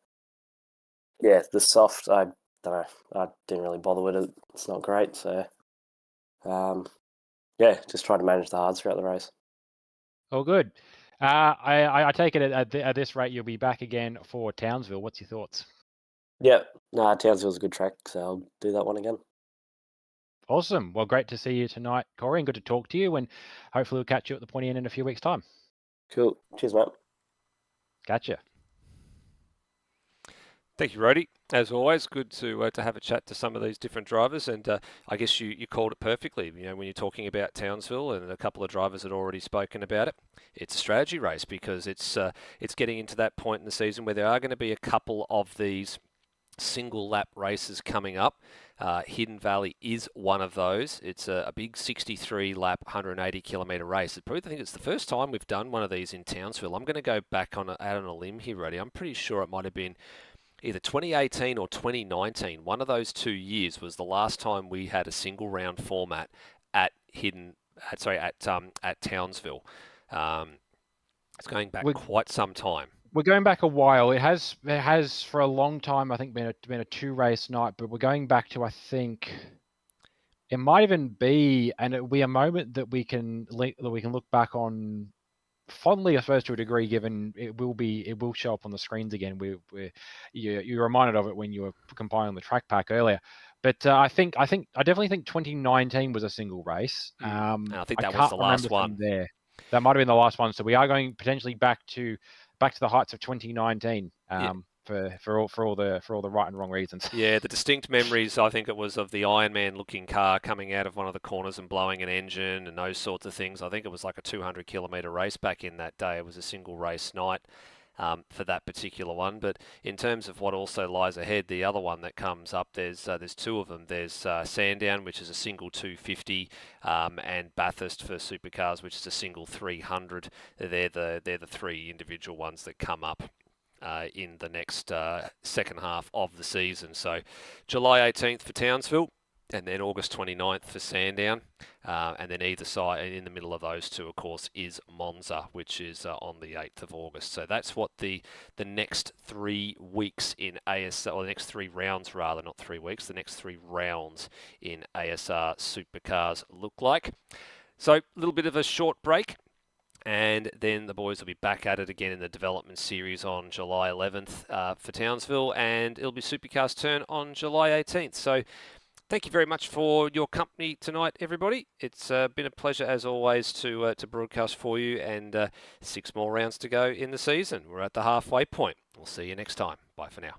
yeah, the soft, I don't know, I didn't really bother with it. It's not great, so yeah, just try to manage the hards throughout the race. Oh, good. I take it at this rate you'll be back again for Townsville. What's your thoughts? Yeah, Townsville's a good track, so I'll do that one again. Awesome. Well, great to see you tonight, Corey, and good to talk to you. And hopefully we'll catch you at the pointy end in a few weeks' time. Cool. Cheers, mate. Gotcha. Thank you, Rody. As always, good to have a chat to some of these different drivers, and I guess you called it perfectly. You know, when you're talking about Townsville, and a couple of drivers had already spoken about it, it's a strategy race because it's getting into that point in the season where there are going to be a couple of these single lap races coming up. Hidden Valley is one of those. It's a big 63 lap, 180 kilometre race. I probably think it's the first time we've done one of these in Townsville. I'm going to go back out on a limb here, Rody. I'm pretty sure it might have been either 2018 or 2019. One of those 2 years was the last time we had a single round format at Townsville. It's going back quite some time. We're going back a while. It has for a long time, I think, been a 2-race night, but we're going back to, I think, it might even be, and it'll be a moment that we can look back on fondly, I suppose, to a degree, given it will show up on the screens again. You're reminded of it when you were compiling the track pack earlier. But I definitely think 2019 was a single race. And I think that was the last one. There, that might have been the last one. So we are going potentially back to the heights of 2019. For all the right and wrong reasons. Yeah, the distinct memories, I think it was of the Iron Man looking car coming out of one of the corners and blowing an engine and those sorts of things. I think it was like a 200 kilometre race back in that day. It was a single race night for that particular one. But in terms of what also lies ahead, the other one that comes up, there's two of them. There's Sandown, which is a single 250, and Bathurst for Supercars, which is a single 300. They're the three individual ones that come up in the next second half of the season. So July 18th for Townsville, and then August 29th for Sandown, and then either side, and in the middle of those two, of course, is Monza, which is on the 8th of August. So that's what the next 3 weeks in ASR, or the next 3 rounds rather, not 3 weeks, the next 3 rounds in ASR Supercars look like. So a little bit of a short break. And then the boys will be back at it again in the development series on July 11th for Townsville, and it'll be Supercars' turn on July 18th. So thank you very much for your company tonight, everybody. It's been a pleasure, as always, to broadcast for you, and 6 more rounds to go in the season. We're at the halfway point. We'll see you next time. Bye for now.